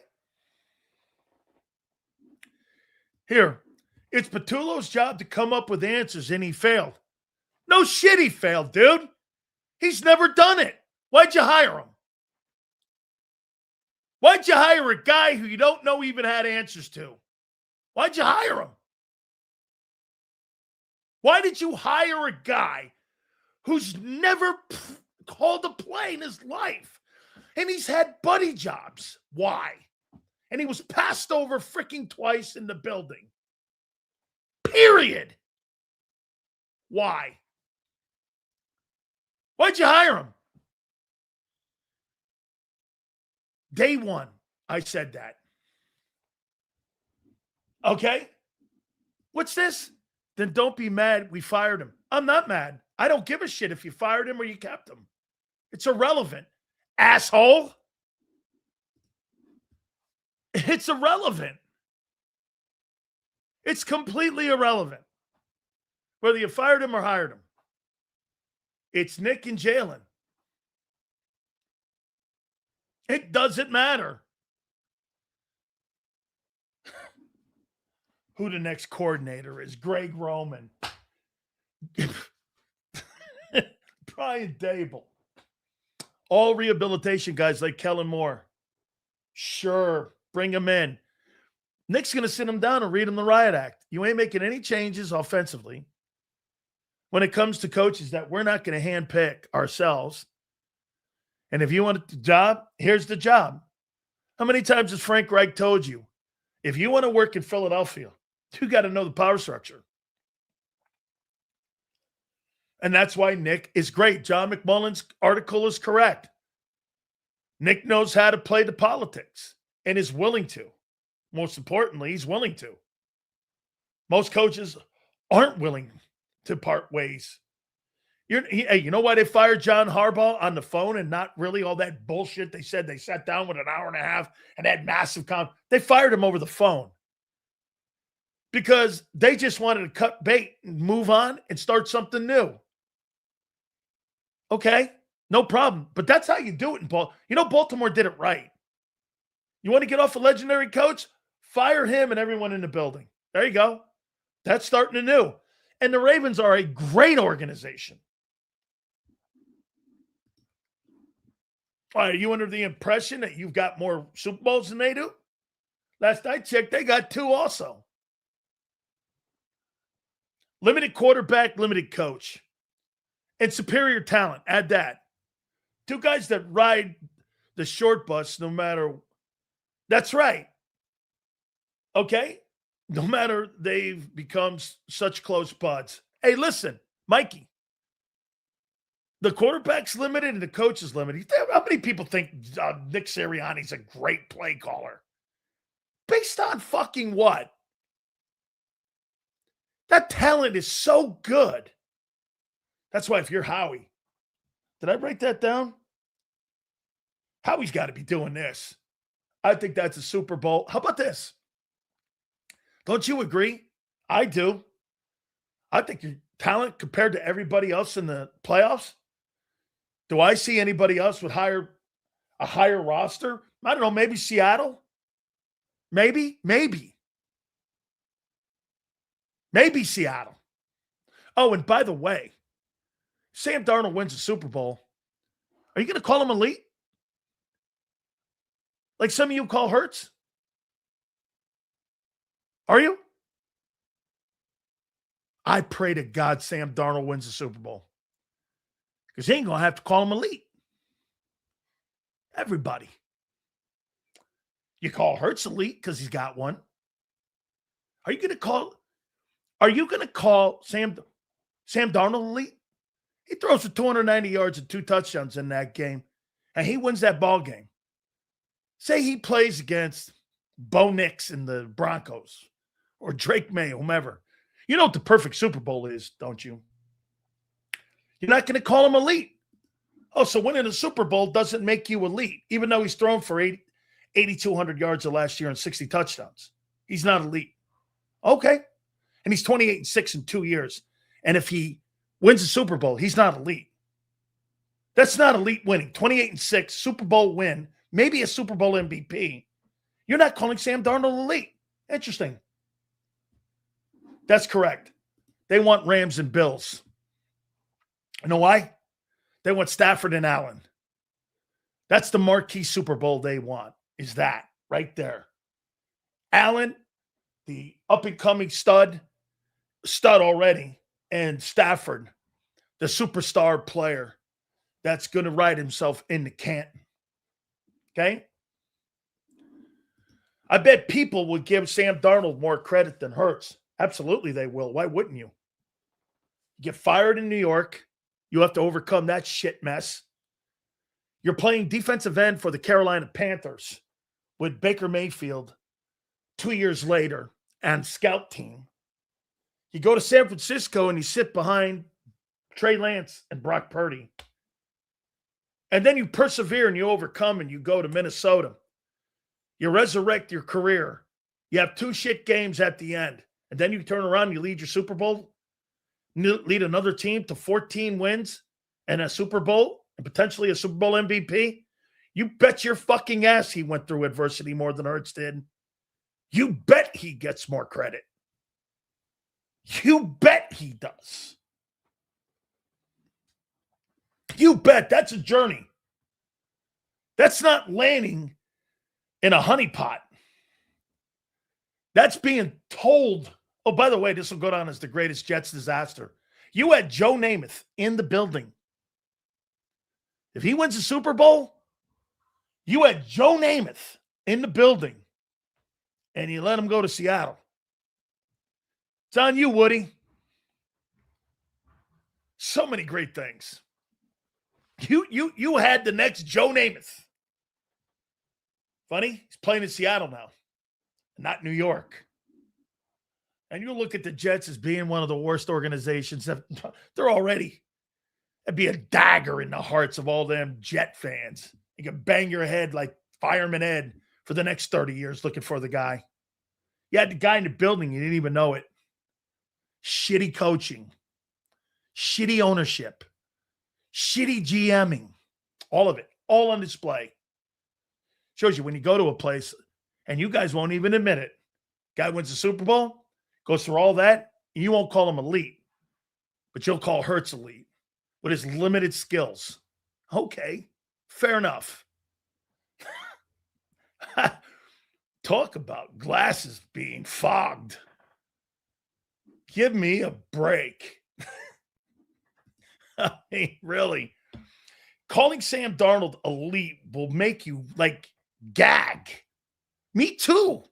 Here, it's Patullo's job to come up with answers, and he failed. No shit, he failed, dude. He's never done it. Why'd you hire him? Why'd you hire a guy who you don't know even had answers to? Why'd you hire him? Why did you hire a guy who's never called a play in his life? And he's had buddy jobs. Why? And he was passed over freaking twice in the building. Period. Why? Why'd you hire him? Day one, I said that. Okay? What's this? Then don't be mad we fired him. I'm not mad. I don't give a shit if you fired him or you kept him. It's irrelevant. Asshole. It's irrelevant. It's completely irrelevant. Whether you fired him or hired him. It's Nick and Jalen. It doesn't matter who the next coordinator is. Greg Roman. Brian Dable. All rehabilitation guys like Kellen Moore. Sure, bring him in. Nick's going to sit him down and read him the riot act. You ain't making any changes offensively. When it comes to coaches that we're not going to handpick ourselves. And if you want the job, here's the job. How many times has Frank Reich told you, if you want to work in Philadelphia, you got to know the power structure. And that's why Nick is great. John McMullen's article is correct. Nick knows how to play the politics and is willing to. Most importantly, he's willing to. Most coaches aren't willing to part ways. Hey, you know why they fired John Harbaugh on the phone and not really all that bullshit they said? They sat down with an hour and a half and had massive They fired him over the phone because they just wanted to cut bait and move on and start something new. Okay, no problem. But that's how you do it in Baltimore. You know, Baltimore did it right. You want to get off a legendary coach? Fire him and everyone in the building. There you go. That's starting anew. And the Ravens are a great organization. Are you under the impression that you've got more Super Bowls than they do? Last I checked, they got 2 also. Limited quarterback, limited coach. And superior talent. Add that. 2 guys that ride the short bus no matter. That's right. Okay? No matter they've become such close buds. Hey, listen, Mikey. The quarterback's limited and the coach is limited. How many people think Nick Sirianni's a great play caller? Based on fucking what? That talent is so good. That's why if you're Howie, did I write that down? Howie's got to be doing this. I think that's a Super Bowl. How about this? Don't you agree? I do. I think your talent compared to everybody else in the playoffs. Do I see anybody else with a higher roster? I don't know, maybe Seattle? Maybe Seattle. Oh, and by the way, Sam Darnold wins a Super Bowl. Are you going to call him elite? Like some of you call Hurts? Are you? I pray to God Sam Darnold wins the Super Bowl. Because he ain't going to have to call him elite. Everybody. You call Hurts elite because he's got one. Are you going to call Sam Darnold elite? He throws for 290 yards and 2 touchdowns in that game, and he wins that ball game. Say he plays against Bo Nix in the Broncos or Drake May, whomever. You know what the perfect Super Bowl is, don't you? You're not going to call him elite. Oh, so winning a Super Bowl doesn't make you elite, even though he's thrown for 8,200 yards the last year and 60 touchdowns. He's not elite. Okay. And he's 28-6 in 2 years. And if he wins a Super Bowl, he's not elite. That's not elite winning. 28-6, Super Bowl win, maybe a Super Bowl MVP. You're not calling Sam Darnold elite. Interesting. That's correct. They want Rams and Bills. You know why? They want Stafford and Allen. That's the marquee Super Bowl they want, is that right there. Allen, the up-and-coming stud already, and Stafford, the superstar player that's going to ride himself into Canton. Okay? I bet people would give Sam Darnold more credit than Hurts. Absolutely they will. Why wouldn't you? You get fired in New York. You have to overcome that shit mess. You're playing defensive end for the Carolina Panthers with Baker Mayfield 2 years later and scout team. You go to San Francisco and you sit behind Trey Lance and Brock Purdy. And then you persevere and you overcome and you go to Minnesota. You resurrect your career. You have 2 shit games at the end. And then you turn around and you lead your Super Bowl, lead another team to 14 wins and a Super Bowl and potentially a Super Bowl MVP. You bet your fucking ass he went through adversity more than Hurts did. You bet he gets more credit. You bet he does. You bet. That's a journey. That's not landing in a honeypot. That's being told. Oh, by the way, this will go down as the greatest Jets disaster. You had Joe Namath in the building. If he wins the Super Bowl, you had Joe Namath in the building, and you let him go to Seattle. It's on you, Woody. So many great things. You had the next Joe Namath. Funny, he's playing in Seattle now, not New York. And you look at the Jets as being one of the worst organizations. They're already. That'd be a dagger in the hearts of all them Jet fans. You can bang your head like Fireman Ed for the next 30 years looking for the guy. You had the guy in the building, you didn't even know it. Shitty coaching, shitty ownership, shitty GMing, all of it, all on display. Shows you when you go to a place, and you guys won't even admit it. Guy wins the Super Bowl, goes through all that, and you won't call him elite, but you'll call Hurts elite with his limited skills. Okay, fair enough. Talk about glasses being fogged. Give me a break. I mean, really. Calling Sam Darnold elite will make you, like, gag. Me too.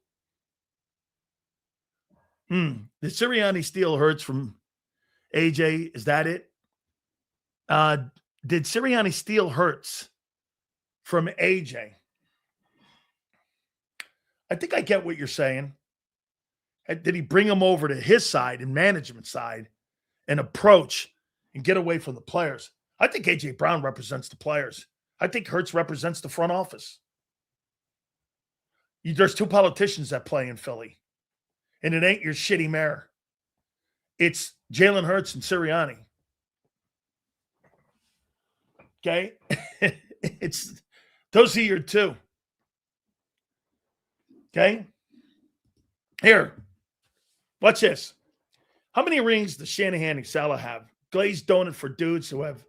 Did Sirianni steal Hurts from AJ? Is that it? Did Sirianni steal Hurts from AJ? I think I get what you're saying. Did he bring him over to his side and management side and approach and get away from the players? I think A.J. Brown represents the players. I think Hurts represents the front office. There's 2 politicians that play in Philly, and it ain't your shitty mayor. It's Jalen Hurts and Sirianni. Okay? Those are your 2. Okay? Here. Watch this. How many rings does Shanahan and Salah have? Glazed donut for dudes who have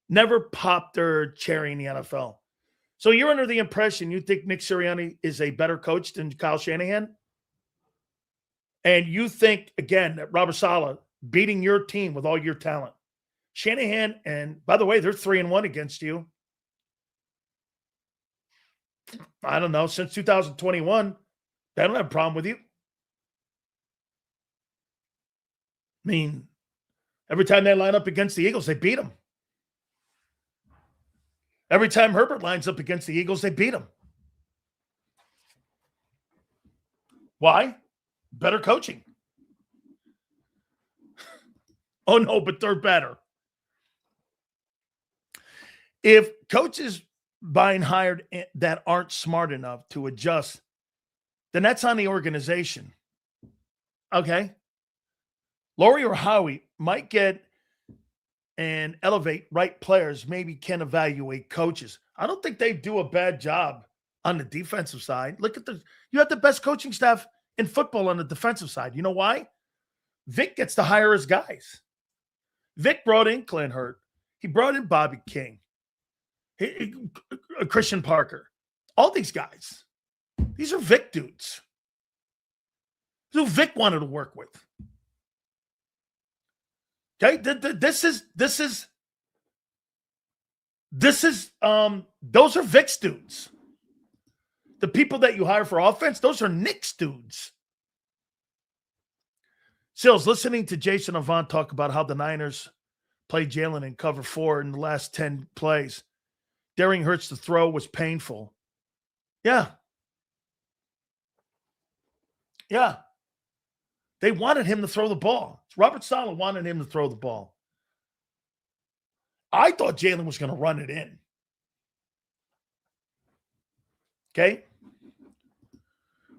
never popped their cherry in the NFL. So you're under the impression you think Nick Sirianni is a better coach than Kyle Shanahan? And you think, again, that Robert Saleh beating your team with all your talent. Shanahan, and by the way, they're 3-1 against you. I don't know, since 2021, they don't have a problem with you. I mean, every time they line up against the Eagles, they beat them. Every time Herbert lines up against the Eagles, they beat them. Why? Better coaching. Oh, no, but they're better. If coaches buying hired that aren't smart enough to adjust, then that's on the organization. Okay? Laurie or Howie might get and elevate right players, maybe can evaluate coaches. I don't think they do a bad job on the defensive side. You have the best coaching staff in football on the defensive side. You know why? Vic gets to hire his guys. Vic brought in Clint Hurt. He brought in Bobby King, Christian Parker. All these guys. These are Vic dudes. Who Vic wanted to work with. Okay, those are Vic's dudes. The people that you hire for offense, those are Nick's dudes. Sills, listening to Jason Avant talk about how the Niners played Jalen in cover 4 in the last 10 plays. Daring Hurts to throw was painful. Yeah. They wanted him to throw the ball. Robert Saleh wanted him to throw the ball. I thought Jalen was going to run it in. Okay?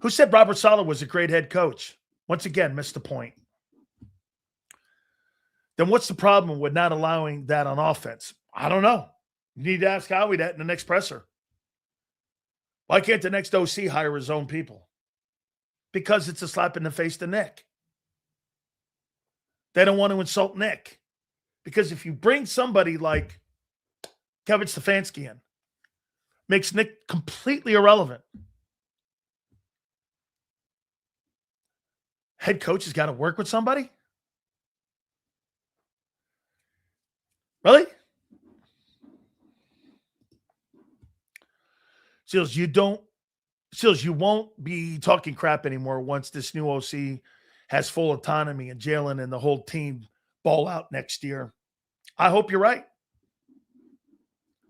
Who said Robert Saleh was a great head coach? Once again, missed the point. Then what's the problem with not allowing that on offense? I don't know. You need to ask Howie that in the next presser. Why can't the next OC hire his own people? Because it's a slap in the face to Nick. They don't want to insult Nick. Because if you bring somebody like Kevin Stefanski in, makes Nick completely irrelevant. Head coach has got to work with somebody? Really? Seals, you won't be talking crap anymore once this new OC has full autonomy and Jalen and the whole team ball out next year. I hope you're right.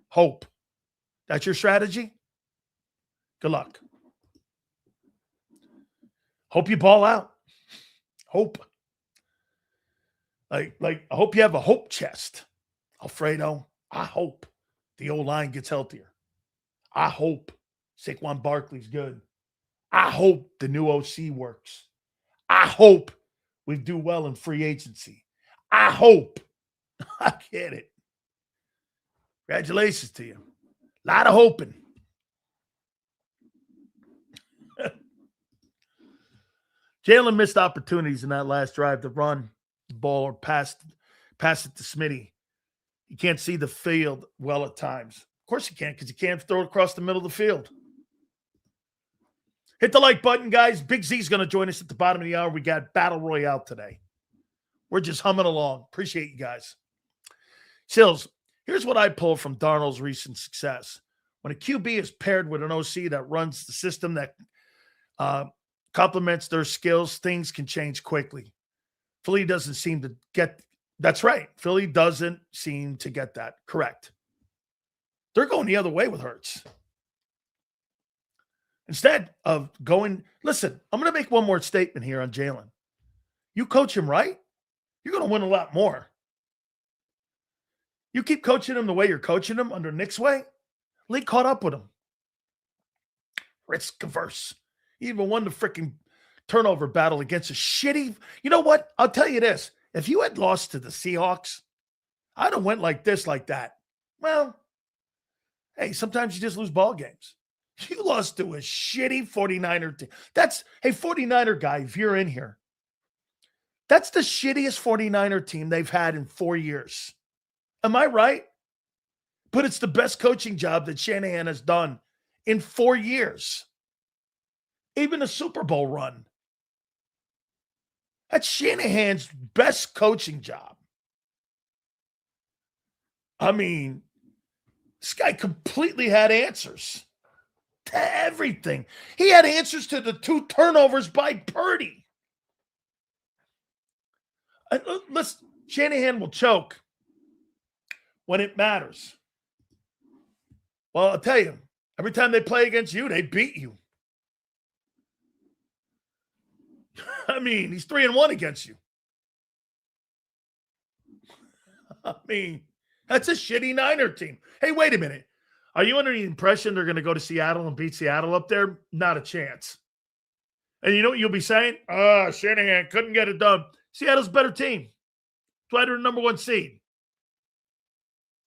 Hope. That's your strategy? Good luck. Hope you ball out. Hope. Like I hope you have a hope chest. Alfredo, I hope the O-line gets healthier. I hope Saquon Barkley's good. I hope the new OC works. I hope we do well in free agency. I hope. I get it. Congratulations to you. A lot of hoping. Jalen missed opportunities in that last drive to run the ball or pass it to Smitty. You can't see the field well at times. Of course you can't, because you can't throw it across the middle of the field. Hit the like button, guys. Big Z's going to join us at the bottom of the hour. We got Battle Royale today. We're just humming along. Appreciate you guys. Sills, here's what I pull from Darnold's recent success. When a QB is paired with an OC that runs the system that complements their skills, things can change quickly. Philly doesn't seem to get – that's right. Philly doesn't seem to get that. Correct. They're going the other way with Hurts. Instead of going – listen, I'm going to make one more statement here on Jalen. You coach him right, you're going to win a lot more. You keep coaching him the way you're coaching him under Nick's way, Lee caught up with him. Risk averse. He even won the freaking turnover battle against a shitty – you know what? I'll tell you this. If you had lost to the Seahawks, I'd have went like this, like that. Well, hey, sometimes you just lose ball games. You lost to a shitty 49er team. Hey, 49er guy, if you're in here, that's the shittiest 49er team they've had in 4 years. Am I right? But it's the best coaching job that Shanahan has done in 4 years. Even a Super Bowl run. That's Shanahan's best coaching job. I mean, this guy completely had answers to everything. He had answers to the 2 turnovers by Purdy. Listen, Shanahan will choke when it matters. Well, I'll tell you, every time they play against you, they beat you. I mean, he's 3-1 against you. I mean, that's a shitty Niner team. Hey, wait a minute. Are you under the impression they're going to go to Seattle and beat Seattle up there? Not a chance. And you know what you'll be saying? Shanahan couldn't get it done. Seattle's a better team. That's why they're the number 1 seed.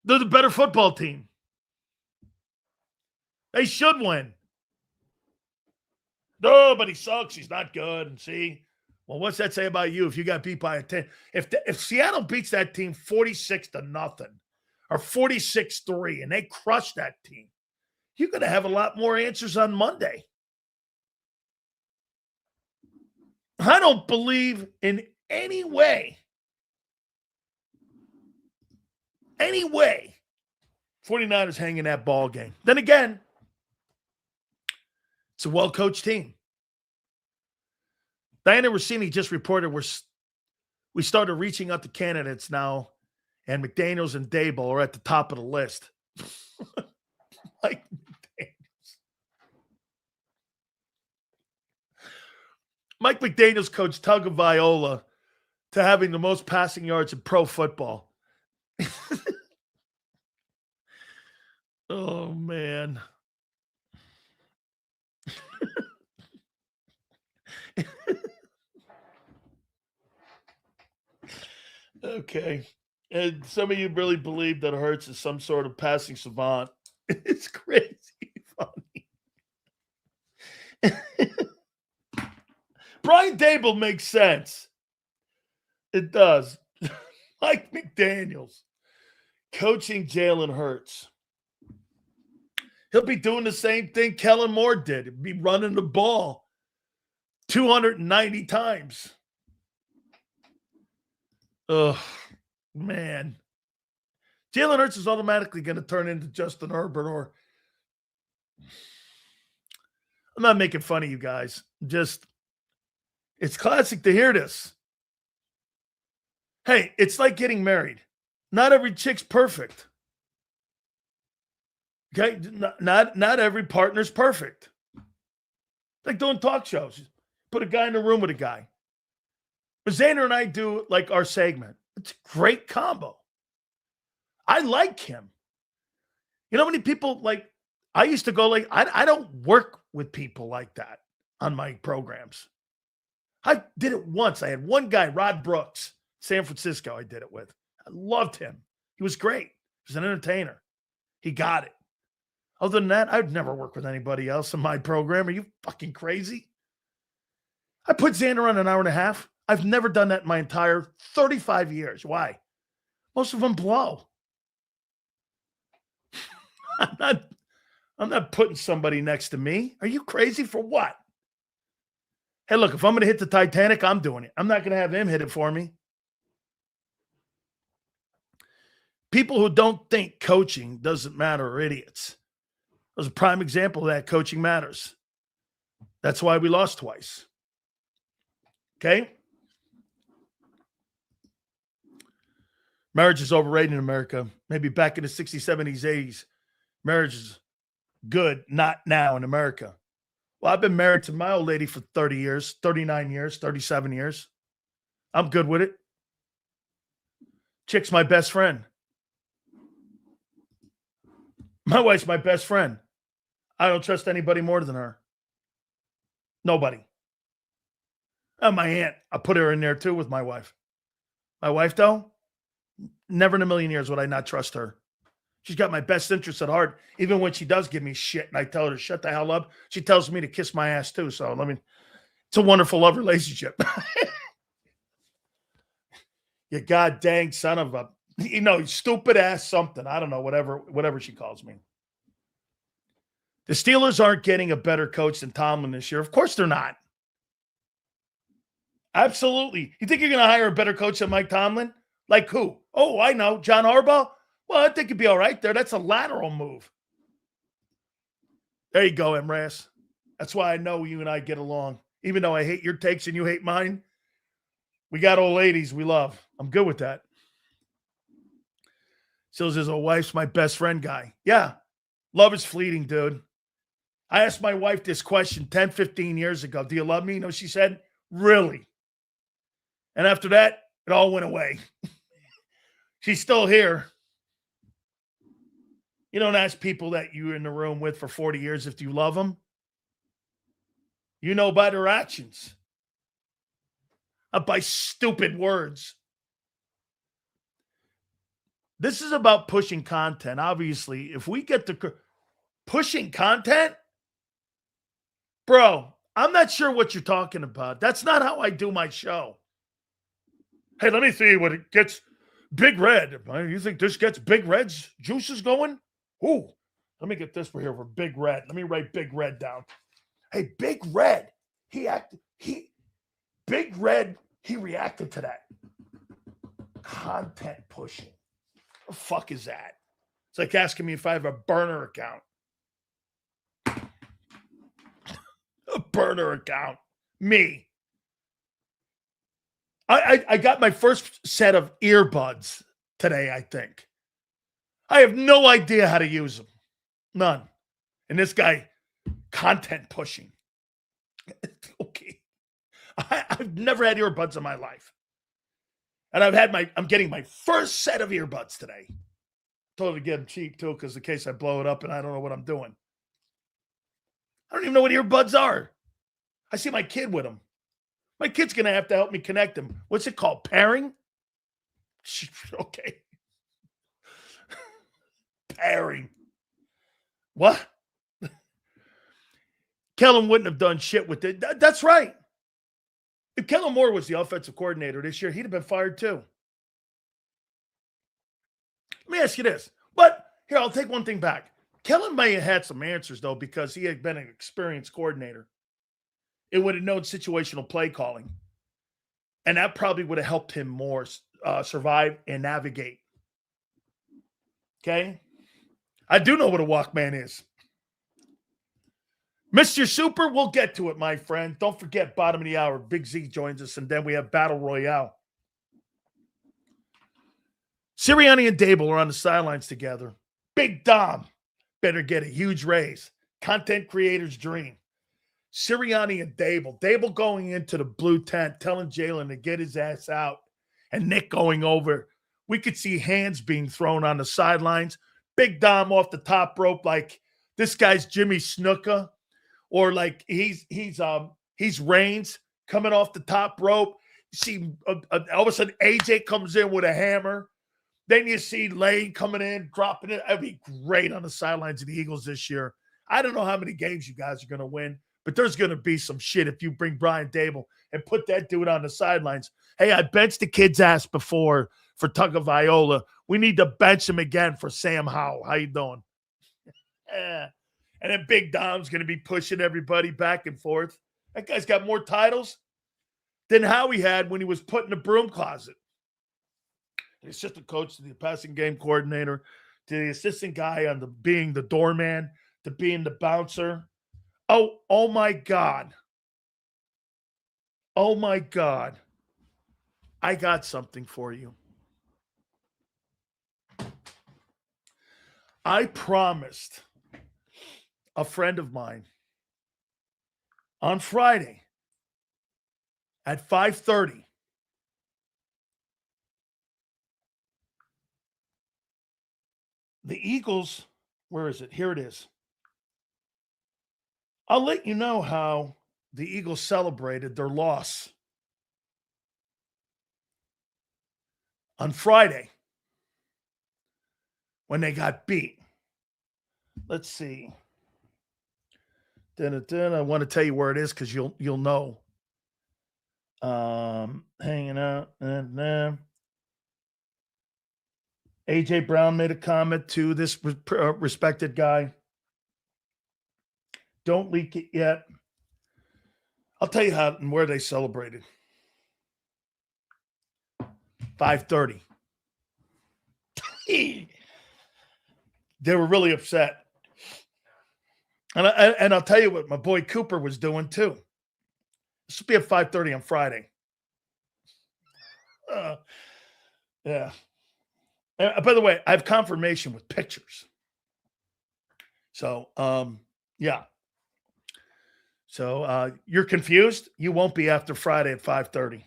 They're the better football team. They should win. No, but he sucks. He's not good. And see, well, what's that say about you if you got beat by a 10? If Seattle beats that team 46-0 or 46-3 and they crush that team, you're going to have a lot more answers on Monday. I don't believe in any way 49ers hanging that ball game. Then again, it's a well-coached team. Diana Rossini just reported we started reaching out to candidates now, and McDaniels and Dable are at the top of the list. Like McDaniels. Mike McDaniels coached Tagovailoa to having the most passing yards in pro football. Oh, man. Okay. And some of you really believe that Hurts is some sort of passing savant. It's crazy funny. Brian Dable makes sense. It does. Mike McDaniels coaching Jalen Hurts. He'll be doing the same thing Kellen Moore did. He'll be running the ball 290 times. Oh, man. Jalen Hurts is automatically going to turn into Justin Herbert, or I'm not making fun of you guys. Just, it's classic to hear this. Hey, it's like getting married. Not every chick's perfect. Okay? Not every partner's perfect. Like doing talk shows. Put a guy in a room with a guy. Zaner and I do like our segment. It's a great combo. I like him. You know how many people like, I used to go like, I don't work with people like that on my programs. I did it once. I had one guy, Rod Brooks, San Francisco, I did it with. I loved him. He was great. He was an entertainer. He got it. Other than that, I'd never work with anybody else in my program. Are you fucking crazy? I put Xander on an hour and a half. I've never done that in my entire 35 years. Why? Most of them blow. I'm not putting somebody next to me. Are you crazy for what? Hey, look, if I'm going to hit the Titanic, I'm doing it. I'm not going to have him hit it for me. People who don't think coaching doesn't matter are idiots. There's a prime example of that. Coaching matters. That's why we lost twice. Okay? Marriage is overrated in America. Maybe back in the 60s, 70s, 80s. Marriage is good, not now in America. Well, I've been married to my old lady for 30 years, 39 years, 37 years. I'm good with it. Chick's my best friend. My wife's my best friend. I don't trust anybody more than her. Nobody. And my aunt, I put her in there too with my wife. My wife, though, never in a million years would I not trust her. She's got my best interests at heart. Even when she does give me shit and I tell her to shut the hell up, she tells me to kiss my ass too. So, it's a wonderful love relationship. You god dang son of a, stupid ass something. I don't know, whatever she calls me. The Steelers aren't getting a better coach than Tomlin this year. Of course they're not. Absolutely. You think you're going to hire a better coach than Mike Tomlin? Like who? Oh, I know. John Harbaugh? Well, I think he'd be all right there. That's a lateral move. There you go, Emras. That's why I know you and I get along. Even though I hate your takes and you hate mine, we got old ladies we love. I'm good with that. Still says, "Oh, wife's my best friend guy." Yeah. Love is fleeting, dude. I asked my wife this question 10, 15 years ago. Do you love me? You know, she said, really? And after that, it all went away. She's still here. You don't ask people that you're in the room with for 40 years if you love them. You know by their actions, not by stupid words. This is about pushing content. Obviously, if we get to pushing content, bro, I'm not sure what you're talking about. That's not how I do my show. Hey, let me see what it gets. Big Red. You think this gets Big Red's juices going? Ooh, let me get this for here for Big Red. Let me write Big Red down. Hey, Big Red. Big Red, he reacted to that. Content pushing. What the fuck is that? It's like asking me if I have a burner account. A burner account. Me. I got my first set of earbuds today, I think. I have no idea how to use them. None. And this guy, content pushing. Okay. I've never had earbuds in my life. And I'm getting my first set of earbuds today. Totally get them cheap too, because in case I blow it up and I don't know what I'm doing. I don't even know what earbuds are. I see my kid with them. My kid's going to have to help me connect them. What's it called? Pairing? Okay. Pairing. What? Kellen wouldn't have done shit with it. That's right. If Kellen Moore was the offensive coordinator this year, he'd have been fired too. Let me ask you this. But here, I'll take one thing back. Kellen may have had some answers, though, because he had been an experienced coordinator. It would have known situational play calling. And that probably would have helped him more survive and navigate. Okay? I do know what a Walkman is. Mr. Super, we'll get to it, my friend. Don't forget, bottom of the hour, Big Z joins us, and then we have Battle Royale. Sirianni and Dable are on the sidelines together. Big Dom better get a huge raise. Content creator's dream. Sirianni and Dable. Dable going into the blue tent, telling Jalen to get his ass out, and Nick going over. We could see hands being thrown on the sidelines. Big Dom off the top rope like this guy's Jimmy Snuka, or like he's Reigns coming off the top rope. You see all of a sudden AJ comes in with a hammer. Then you see Lane coming in, dropping it. That'd be great on the sidelines of the Eagles this year. I don't know how many games you guys are going to win, but there's going to be some shit if you bring Brian Dable and put that dude on the sidelines. Hey, I benched the kid's ass before for Tagovailoa. We need to bench him again for Sam Howell. How you doing? And then Big Dom's going to be pushing everybody back and forth. That guy's got more titles than Howie had when he was put in the broom closet. The assistant coach to the passing game coordinator, to the assistant guy on being the doorman, to being the bouncer. Oh my God. Oh my God. I got something for you. I promised a friend of mine on Friday at 5:30 the Eagles, where is it? Here it is. I'll let you know how the Eagles celebrated their loss on Friday when they got beat. Let's see. I want to tell you where it is because you'll know. Hanging out. AJ Brown made a comment to this respected guy. Don't leak it yet. I'll tell you how and where they celebrated. 5:30. They were really upset. And I'll tell you what my boy Cooper was doing too. This will be at 5:30 on Friday. Yeah. By the way, I have confirmation with pictures. So, yeah. So you're confused? You won't be after Friday at 5:30.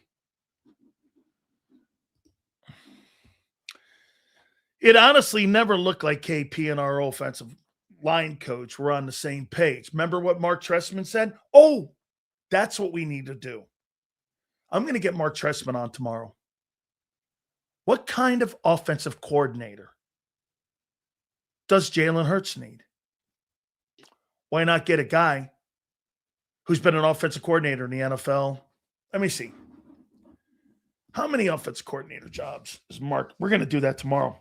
It honestly never looked like KP and our offensive line coach were on the same page. Remember what Mark Trestman said? Oh, that's what we need to do. I'm going to get Mark Trestman on tomorrow. What kind of offensive coordinator does Jalen Hurts need? Why not get a guy who's been an offensive coordinator in the NFL? Let me see. How many offensive coordinator jobs is Mark? We're going to do that tomorrow.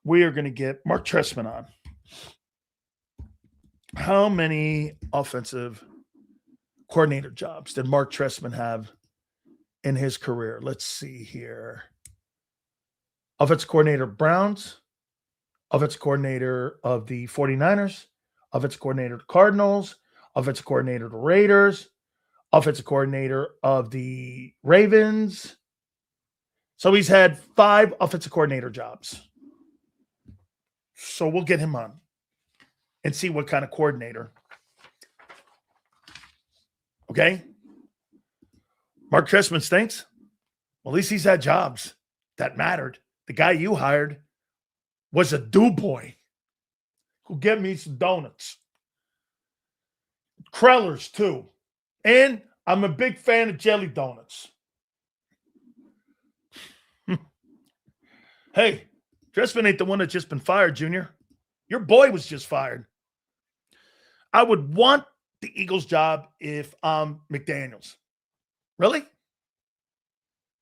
We are going to get Mark Trestman on. How many offensive coordinator jobs did Mark Trestman have in his career? Let's see here. Offensive coordinator Browns, offensive coordinator of the 49ers, offensive coordinator of the Cardinals, offensive coordinator of the Raiders, offensive coordinator of the Ravens. So he's had 5 offensive coordinator jobs. So we'll get him on and see what kind of coordinator. Okay? Mark Trestman stinks. Well, at least he's had jobs that mattered. The guy you hired was a do boy who get me some donuts. Krellers, too. And I'm a big fan of jelly donuts. Hey, Trestman ain't the one that's just been fired, Junior. Your boy was just fired. I would want the Eagles' job if I'm McDaniels. Really?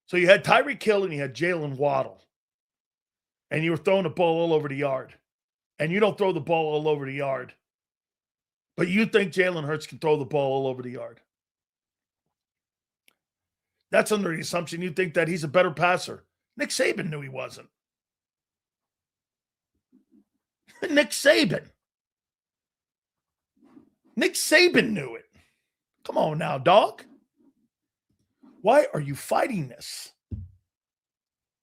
So you had Tyreek Hill and you had Jalen Waddle. And you were throwing the ball all over the yard. And you don't throw the ball all over the yard. But you think Jalen Hurts can throw the ball all over the yard. That's under the assumption you think that he's a better passer. Nick Saban knew he wasn't. Nick Saban. Nick Saban knew it. Come on now, dog. Why are you fighting this?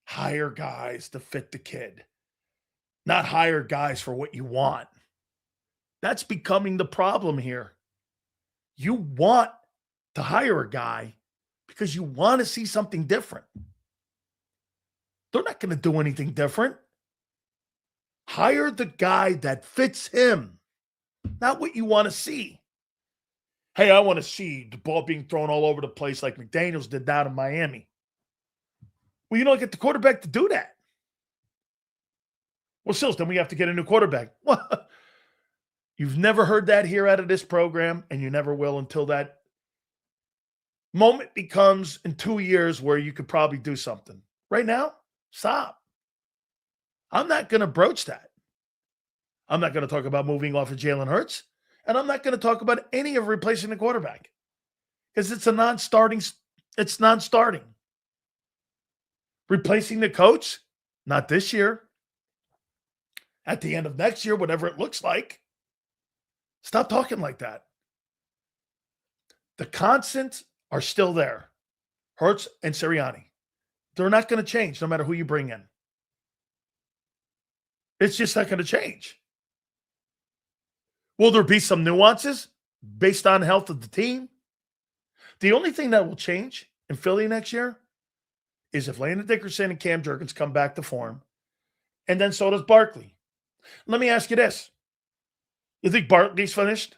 Hire guys to fit the kid, not hire guys for what you want. That's becoming the problem here. You want to hire a guy because you want to see something different. They're not going to do anything different. Hire the guy that fits him, not what you want to see. Hey, I want to see the ball being thrown all over the place like McDaniels did down in Miami. Well, you don't get the quarterback to do that. Well, Sills, then we have to get a new quarterback. Well, you've never heard that here out of this program, and you never will until that moment becomes in 2 years where you could probably do something. Right now, stop. I'm not going to broach that. I'm not going to talk about moving off of Jalen Hurts, and I'm not going to talk about any of replacing the quarterback because it's a non-starting. It's non-starting. Replacing the coach, not this year. At the end of next year, whatever it looks like. Stop talking like that. The constants are still there. Hurts and Sirianni. They're not going to change no matter who you bring in. It's just not going to change. Will there be some nuances based on health of the team? The only thing that will change in Philly next year is if Landon Dickerson and Cam Jurgens come back to form, and then so does Barkley. Let me ask you this. You think Barkley's finished?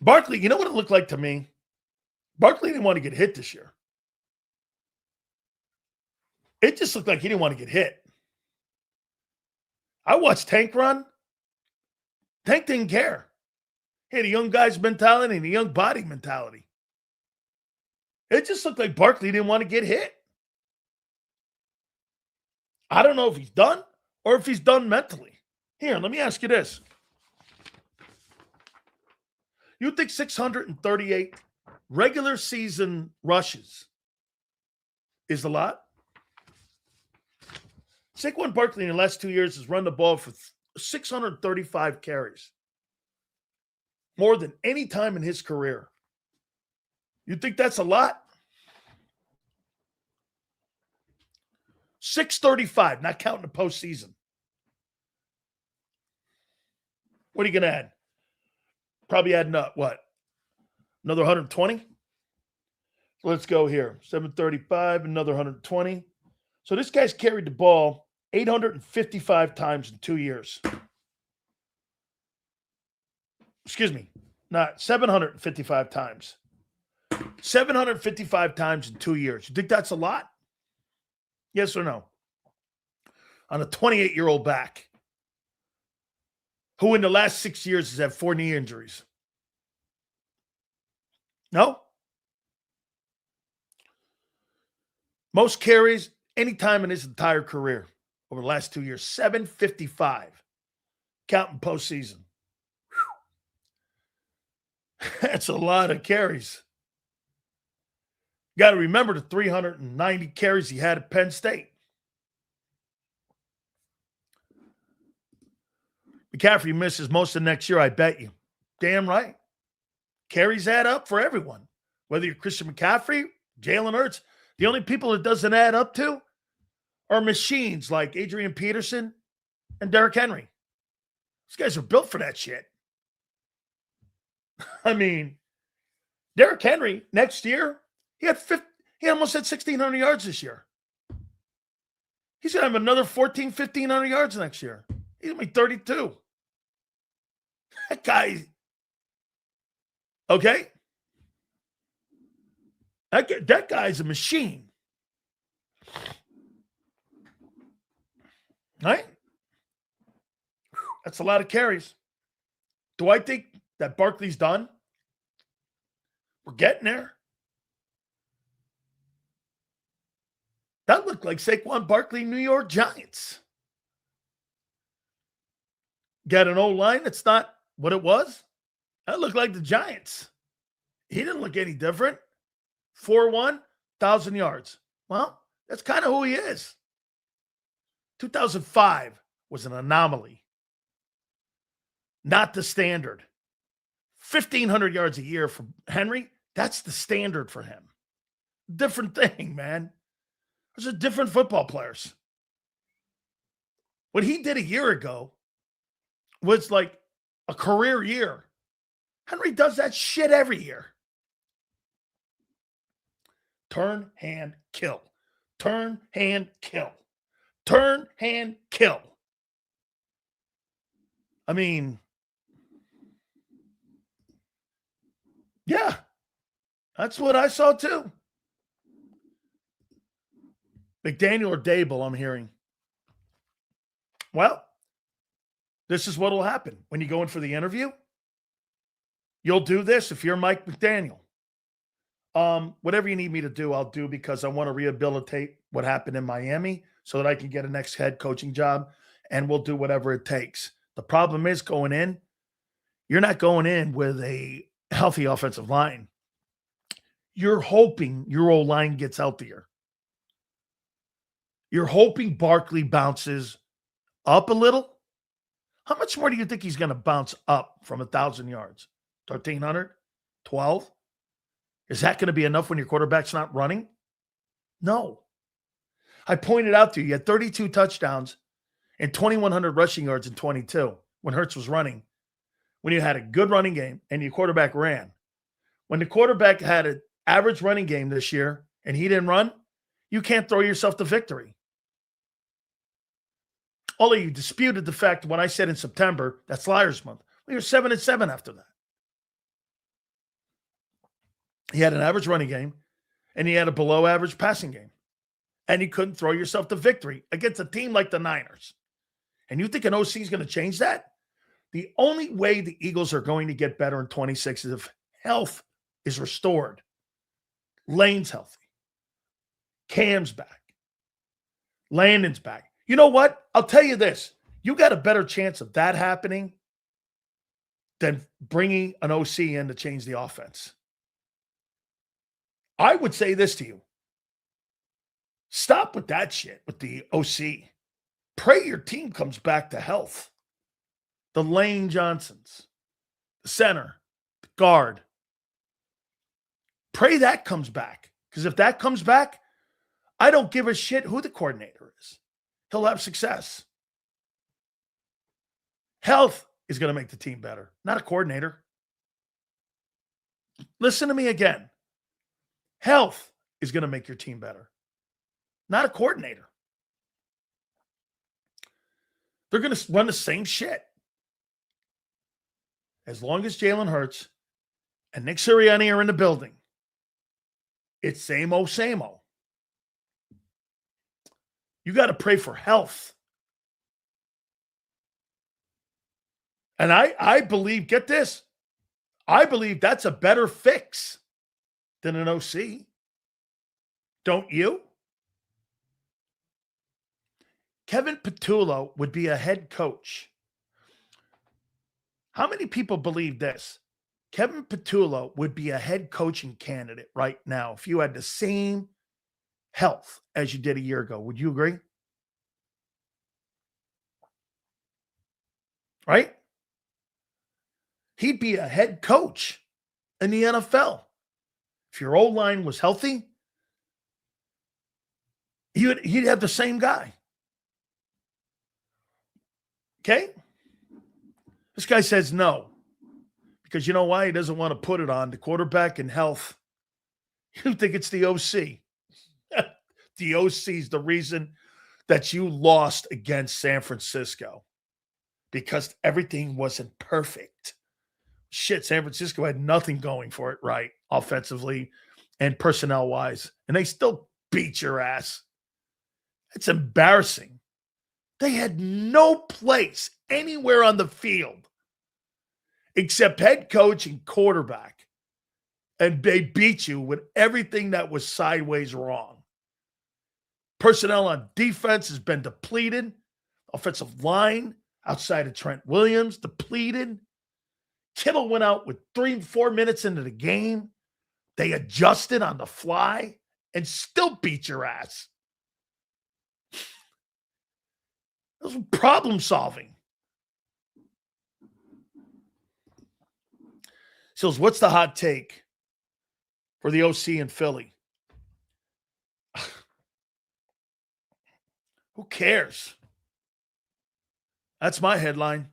Barkley, you know what it looked like to me? Barkley didn't want to get hit this year. It just looked like he didn't want to get hit. I watched Tank run. Tank didn't care. He had a young guy's mentality and a young body mentality. It just looked like Barkley didn't want to get hit. I don't know if he's done or if he's done mentally. Here, let me ask you this. You think 638 regular season rushes is a lot. Saquon Barkley in the last 2 years has run the ball for 635 carries. More than any time in his career. You think that's a lot? 635, not counting the postseason. What are you going to add? Probably adding up, what? Another 120? So let's go here. 735, another 120. So this guy's carried the ball 855 times in 2 years. Excuse me, not 755 times. 755 times in 2 years. You think that's a lot? Yes or no? On a 28-year-old back who in the last 6 years has had 4 knee injuries. No? Most carries anytime in his entire career over the last 2 years. 755. Counting postseason. That's a lot of carries. Got to remember the 390 carries he had at Penn State. McCaffrey misses most of next year, I bet you. Damn right. Carries add up for everyone. Whether you're Christian McCaffrey, Jalen Hurts, the only people it doesn't add up to are machines like Adrian Peterson and Derrick Henry. These guys are built for that shit. I mean, Derrick Henry next year, he almost had 1,600 yards this year. He's going to have another 1,500 yards next year. He's going to be 32. That guy, okay? That guy's a machine. Right? That's a lot of carries. Do I think that Barkley's done? We're getting there. That looked like Saquon Barkley, New York Giants. Got an O-line that's not what it was. That looked like the Giants. He didn't look any different. 4-1, 1,000 yards. Well, that's kind of who he is. 2005 was an anomaly. Not the standard. 1,500 yards a year from Henry, that's the standard for him. Different thing, man. Those are different football players. What he did a year ago was like a career year. Henry does that shit every year. Turn, hand, kill. Turn, hand, kill. Turn, hand, kill. I mean, yeah, that's what I saw too. McDaniel or Dable, I'm hearing. Well, this is what will happen. When you go in for the interview, you'll do this if you're Mike McDaniel. Whatever you need me to do, I'll do because I want to rehabilitate what happened in Miami so that I can get a next head coaching job, and we'll do whatever it takes. The problem is going in, you're not going in with a healthy offensive line. You're hoping your old line gets healthier. You're hoping Barkley bounces up a little. How much more do you think he's going to bounce up from 1,000 yards? 1,300? 12? Is that going to be enough when your quarterback's not running? No. I pointed out to you, you had 32 touchdowns and 2,100 rushing yards in 22 when Hurts was running. When you had a good running game and your quarterback ran. When the quarterback had an average running game this year and he didn't run, you can't throw yourself to victory. Although you disputed the fact when I said in September, that's Liars Month. Well, you're 7-7 after that. He had an average running game, and he had a below-average passing game. And you couldn't throw yourself to victory against a team like the Niners. And you think an OC is going to change that? The only way the Eagles are going to get better in 26 is if health is restored. Lane's healthy. Cam's back. Landon's back. You know what? I'll tell you this. You got a better chance of that happening than bringing an OC in to change the offense. I would say this to you. Stop with that shit with the OC. Pray your team comes back to health. The Lane Johnsons, the center, the guard. Pray that comes back. Because if that comes back, I don't give a shit who the coordinator is. He'll have success. Health is going to make the team better, not a coordinator. Listen to me again. Health is going to make your team better, not a coordinator. They're going to run the same shit. As long as Jalen Hurts and Nick Sirianni are in the building, it's same old, same old. You got to pray for health. And I believe, get this, I believe that's a better fix than an OC. Don't you? Kevin Patullo would be a head coach. How many people believe this? Kevin Patullo would be a head coaching candidate right now if you had the same health as you did a year ago. Would you agree? Right? He'd be a head coach in the NFL. If your O-line was healthy, he'd have the same guy. Okay? This guy says no. Because you know why? He doesn't want to put it on the quarterback and health. You think it's the OC. The OC is the reason that you lost against San Francisco. Because everything wasn't perfect. Shit, San Francisco had nothing going for it right, offensively and personnel-wise. And they still beat your ass. It's embarrassing. They had no place anywhere on the field except head coach and quarterback. And they beat you with everything that was sideways wrong. Personnel on defense has been depleted. Offensive line outside of Trent Williams, depleted. Kittle went out with 3-4 minutes into the game. They adjusted on the fly and still beat your ass. That was problem solving. Sills, what's the hot take for the OC in Philly? Who cares? That's my headline.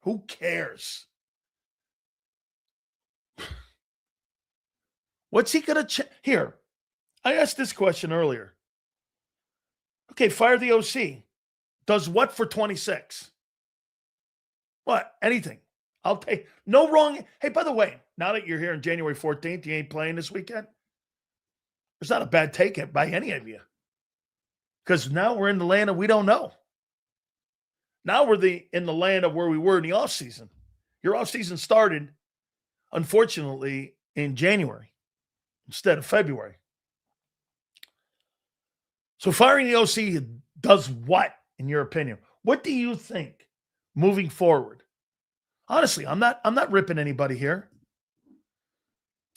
Who cares? What's he going to Here, I asked this question earlier. Okay, fire the OC. Does what for 26? What? Anything. I'll take. No wrong. Hey, by the way, now that you're here on January 14th, you ain't playing this weekend. There's not a bad take by any of you. Because now we're in the land of we don't know. Now we're in the land of where we were in the offseason. Your offseason started, unfortunately, in January instead of February. So firing the OC does what, in your opinion? What do you think moving forward? Honestly, I'm not ripping anybody here.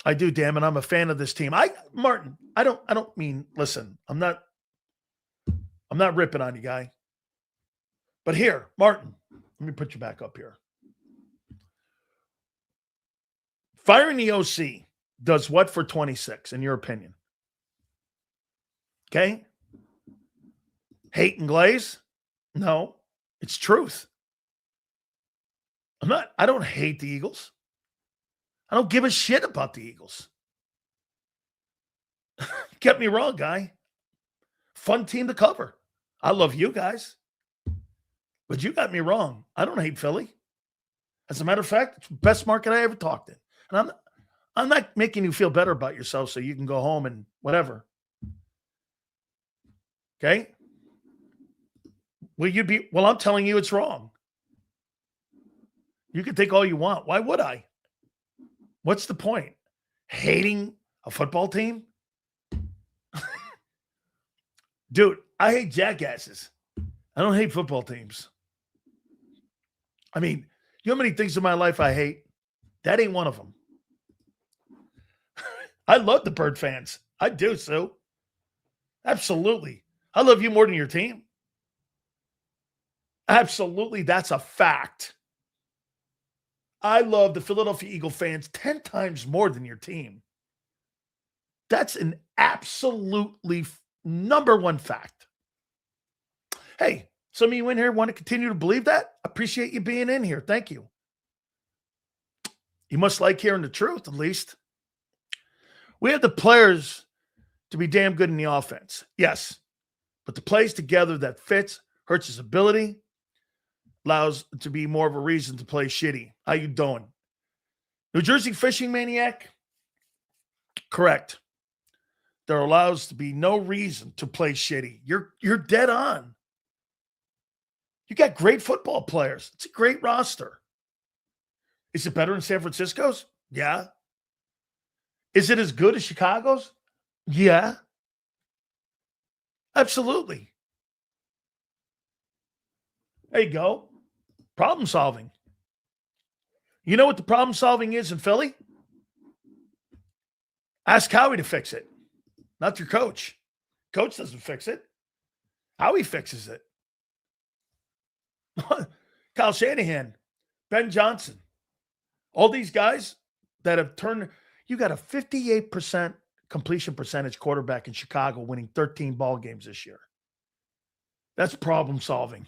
I do, damn it. I'm a fan of this team. Martin, I don't mean, listen, I'm not ripping on you, guy. But here, Martin, let me put you back up here. Firing the OC does what for 26, in your opinion? Okay? Hate and glaze? No, it's truth. I don't hate the Eagles. I don't give a shit about the Eagles. Get me wrong, guy. Fun team to cover. I love you guys. But you got me wrong. I don't hate Philly. As a matter of fact, it's the best market I ever talked in. And I'm not making you feel better about yourself so you can go home and whatever. Okay? Well, I'm telling you it's wrong. You can think all you want. Why would I? What's the point? Hating a football team? Dude, I hate jackasses. I don't hate football teams. I mean, you know how many things in my life I hate? That ain't one of them. I love the Bird fans. I do, Sue. Absolutely. I love you more than your team. Absolutely. That's a fact. I love the Philadelphia Eagle fans 10 times more than your team. That's an absolutely number one fact. Hey, some of you in here want to continue to believe that? Appreciate you being in here. Thank you. You must like hearing the truth, at least. We have the players to be damn good in the offense. Yes. But the plays together that fits, Hurts' ability, allows to be more of a reason to play shitty. How you doing? New Jersey Fishing Maniac? Correct. There allows to be no reason to play shitty. You're dead on. You got great football players. It's a great roster. Is it better than San Francisco's? Yeah. Is it as good as Chicago's? Yeah. Absolutely. There you go. Problem solving. You know what the problem solving is in Philly? Ask Howie to fix it, not your coach. Coach doesn't fix it. Howie fixes it. Kyle Shanahan, Ben Johnson, all these guys that have turned, you got a 58% completion percentage quarterback in Chicago winning 13 ball games this year. That's problem solving.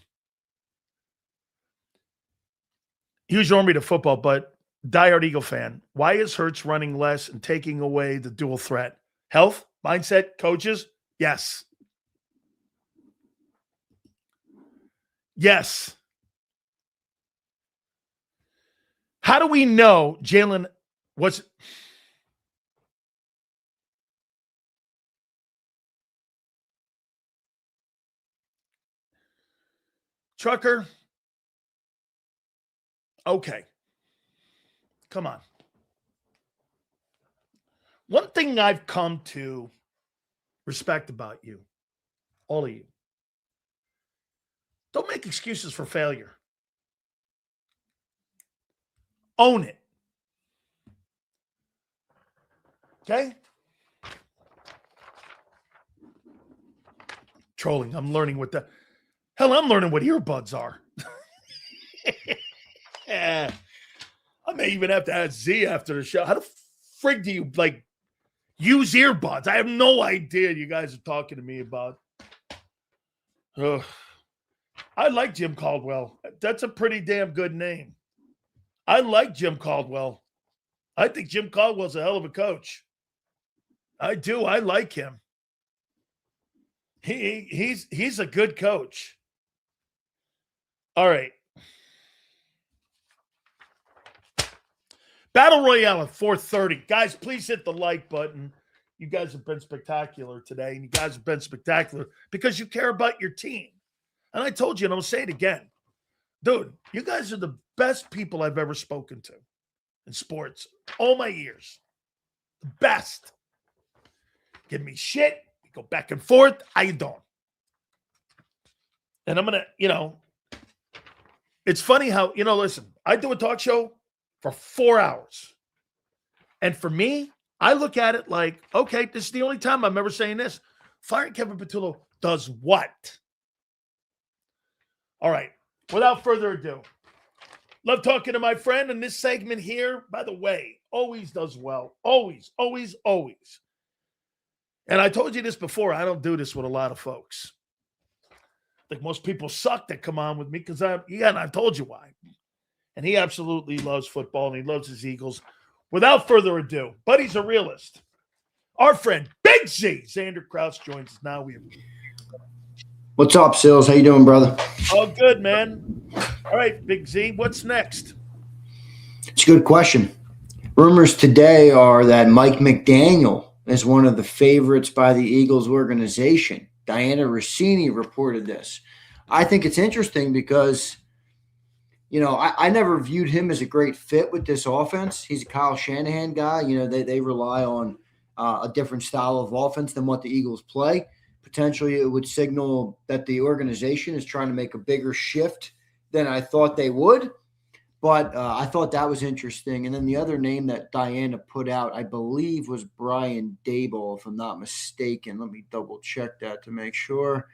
Huge army to football, but diehard Eagle fan. Why is Hurts running less and taking away the dual threat? Health, mindset, coaches? Yes. Yes. How do we know Jalen was... Trucker? Okay. Come on. One thing I've come to respect about you, all of you, don't make excuses for failure. Own it. Okay? Trolling. I'm learning what the hell, I'm learning what earbuds are. Yeah. I may even have to ask Z after the show. How the frig do you use earbuds? I have no idea you guys are talking to me about. Ugh. I like Jim Caldwell. That's a pretty damn good name. I like Jim Caldwell. I think Jim Caldwell's a hell of a coach. I do. I like him. He's a good coach. All right. Battle Royale at 4:30. Guys, please hit the like button. You guys have been spectacular today, and you guys have been spectacular because you care about your team. And I told you, and I'll say it again. Dude, you guys are the best people I've ever spoken to in sports all my years. The best. Give me shit. We go back and forth. How you doing? And I'm going to, it's funny how, listen, I do a talk show for 4 hours. And for me, I look at it like, okay, this is the only time I'm ever saying this. Firing Kevin Patullo does what? All right. Without further ado, love talking to my friend in this segment here. By the way, always does well. Always, always, always. And I told you this before. I don't do this with a lot of folks. I think most people suck that come on with me because I told you why. And he absolutely loves football and he loves his Eagles. Without further ado, but he's a realist. Our friend Big Z, Xander Krause, joins us now. What's up, Sills? How you doing, brother? All good, man. All right, Big Z, what's next? It's a good question. Rumors today are that Mike McDaniel is one of the favorites by the Eagles organization. Diana Rossini reported this. I think it's interesting because, I never viewed him as a great fit with this offense. He's a Kyle Shanahan guy. They rely on a different style of offense than what the Eagles play. Potentially, it would signal that the organization is trying to make a bigger shift than I thought they would. But I thought that was interesting. And then the other name that Diana put out, I believe, was Brian Dable, if I'm not mistaken. Let me double check that to make sure.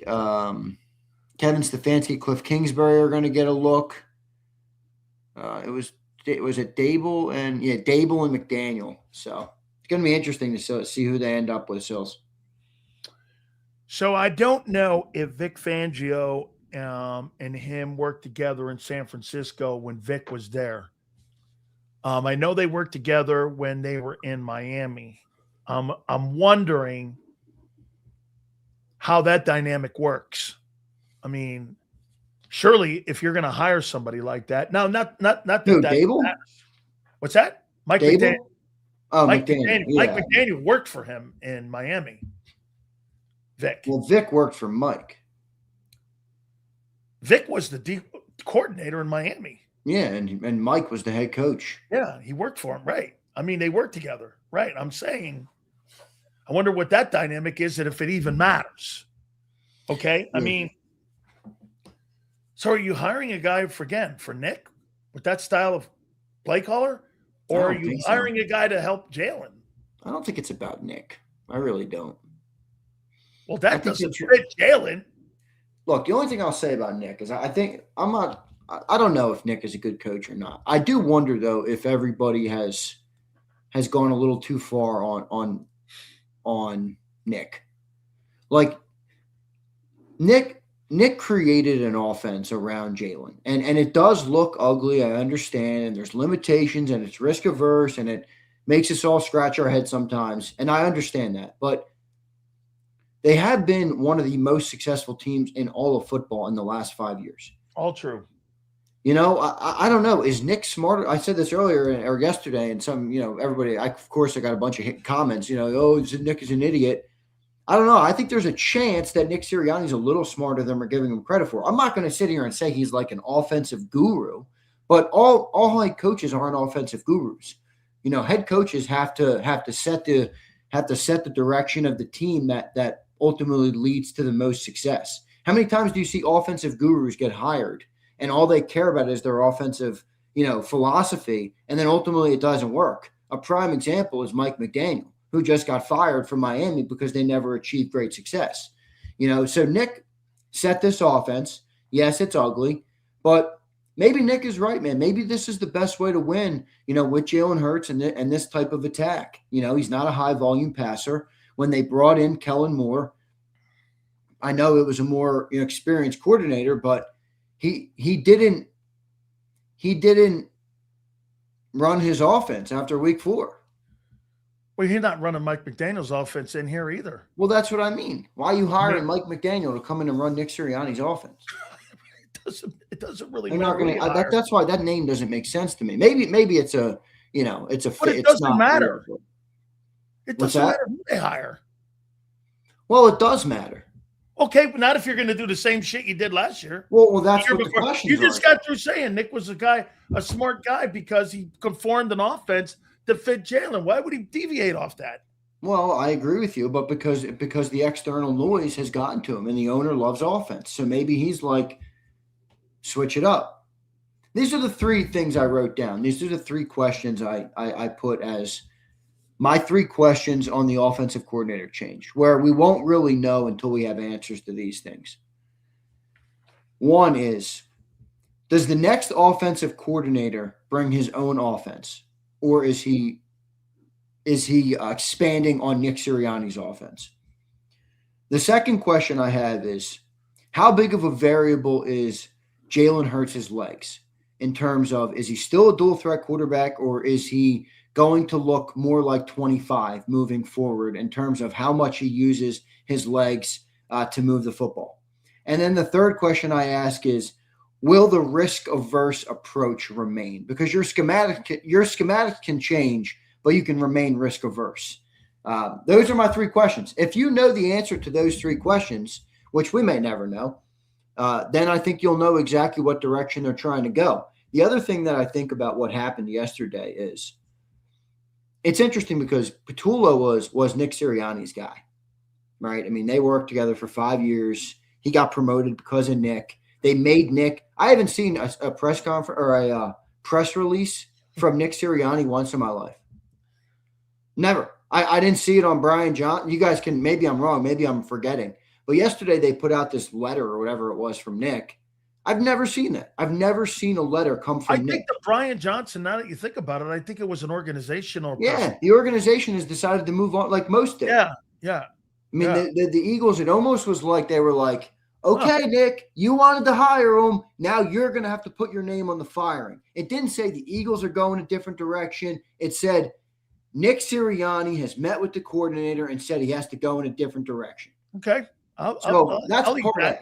Kevin Stefanski, Cliff Kingsbury are going to get a look. It was at Dable and Dable and McDaniel. So it's going to be interesting to see who they end up with, Sills. So I don't know if Vic Fangio and him worked together in San Francisco when Vic was there. I know they worked together when they were in Miami. I'm wondering how that dynamic works. I mean, surely if you're going to hire somebody like that, no, not that. No, Dable? What's that? Mike Dable? McDaniel. Oh, Mike McDaniel. Yeah. Mike McDaniel worked for him in Miami. Vic. Well, Vic worked for Mike. Vic was the coordinator in Miami. Yeah, and Mike was the head coach. Yeah, he worked for him, right? I mean, they worked together, right? I'm saying, I wonder what that dynamic is and if it even matters. Okay, I mean, so are you hiring a guy for Nick with that style of play caller, or are you hiring a guy to help Jalen? I don't think it's about Nick. I really don't. Well, that doesn't fit Jalen. Look, the only thing I'll say about Nick is I don't know if Nick is a good coach or not. I do wonder though if everybody has gone a little too far on Nick. Like Nick created an offense around Jalen, and it does look ugly. I understand, and there's limitations, and it's risk averse, and it makes us all scratch our head sometimes, and I understand that, but they have been one of the most successful teams in all of football in the last 5 years. All true. You know, I don't know. Is Nick smarter? I said this earlier or yesterday, and some, everybody, of course, I got a bunch of comments, Nick is an idiot. I don't know. I think there's a chance that Nick Sirianni's a little smarter than we're giving him credit for. I'm not going to sit here and say he's like an offensive guru, but all head coaches aren't offensive gurus. Head coaches have to set the direction of the team that ultimately leads to the most success. How many times do you see offensive gurus get hired and all they care about is their offensive, philosophy, and then ultimately it doesn't work? A prime example is Mike McDaniel, who just got fired from Miami because they never achieved great success. So Nick set this offense. Yes, it's ugly, but maybe Nick is right, man. Maybe this is the best way to win, with Jalen Hurts and this type of attack. He's not a high volume passer. When they brought in Kellen Moore, I know it was a more experienced coordinator, but he didn't run his offense after week 4. Well, he's not running Mike McDaniel's offense in here either. Well, that's what I mean. Why are you hiring Mike McDaniel to come in and run Nick Sirianni's offense? It doesn't really matter. That's why that name doesn't make sense to me. Maybe it's a it's a. But it doesn't matter. It doesn't matter who they hire. Well, it does matter. Okay, but not if you're going to do the same shit you did last year. Well, that's what the question is. You just got through saying Nick was a smart guy because he conformed an offense to fit Jalen. Why would he deviate off that? Well, I agree with you, but because the external noise has gotten to him and the owner loves offense. So maybe he's like, switch it up. These are the 3 things I wrote down. These are the 3 questions I put as my 3 questions on the offensive coordinator change, where we won't really know until we have answers to these things. One is, does the next offensive coordinator bring his own offense, or is he expanding on Nick Sirianni's offense? The second question I have is, how big of a variable is Jalen Hurts' legs in terms of, is he still a dual threat quarterback, or is he going to look more like 25 moving forward in terms of how much he uses his legs to move the football? And then the third question I ask is, will the risk-averse approach remain? Because your schematic can change, but you can remain risk-averse. Those are my 3 questions. If you know the answer to those 3 questions, which we may never know, then I think you'll know exactly what direction they're trying to go. The other thing that I think about what happened yesterday is, it's interesting because Patullo was Nick Sirianni's guy, right? I mean, they worked together for 5 years. He got promoted because of Nick. They made Nick. I haven't seen a press conference or a press release from Nick Sirianni once in my life. Never. I didn't see it on Brian Johnson. You guys can, maybe I'm wrong. Maybe I'm forgetting. But yesterday they put out this letter or whatever it was from Nick. I've never seen that. I've never seen a letter come from I Nick. think the Brian Johnson, now that you think about it, I think it was an organizational person. Yeah, the organization has decided to move on like most did. Yeah. I mean, the Eagles, it almost was like they were like, okay, Nick, you wanted to hire him. Now you're going to have to put your name on the firing. It didn't say the Eagles are going a different direction. It said Nick Sirianni has met with the coordinator and said he has to go in a different direction. Okay. That's part A.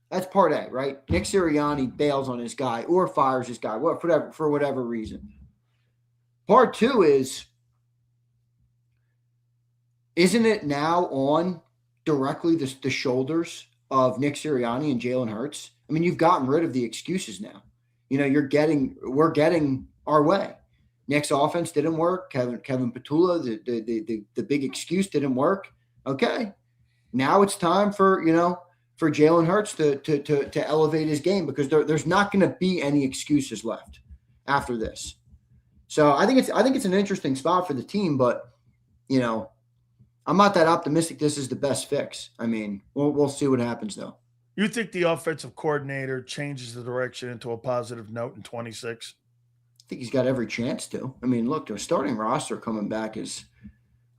That's part A, right? Nick Sirianni bails on his guy or fires his guy, for whatever reason. Part two is, isn't it now on directly the shoulders of Nick Sirianni and Jalen Hurts? I mean, you've gotten rid of the excuses now. You know, we're getting our way. Nick's offense didn't work. Kevin Patullo, the big excuse didn't work. Okay. Now it's time for Jalen Hurts to elevate his game, because there's not going to be any excuses left after this. So I think it's an interesting spot for the team, but I'm not that optimistic this is the best fix. I mean, we'll see what happens though. You think the offensive coordinator changes the direction into a positive note in 26? I think he's got every chance to. I mean, look, the starting roster coming back is,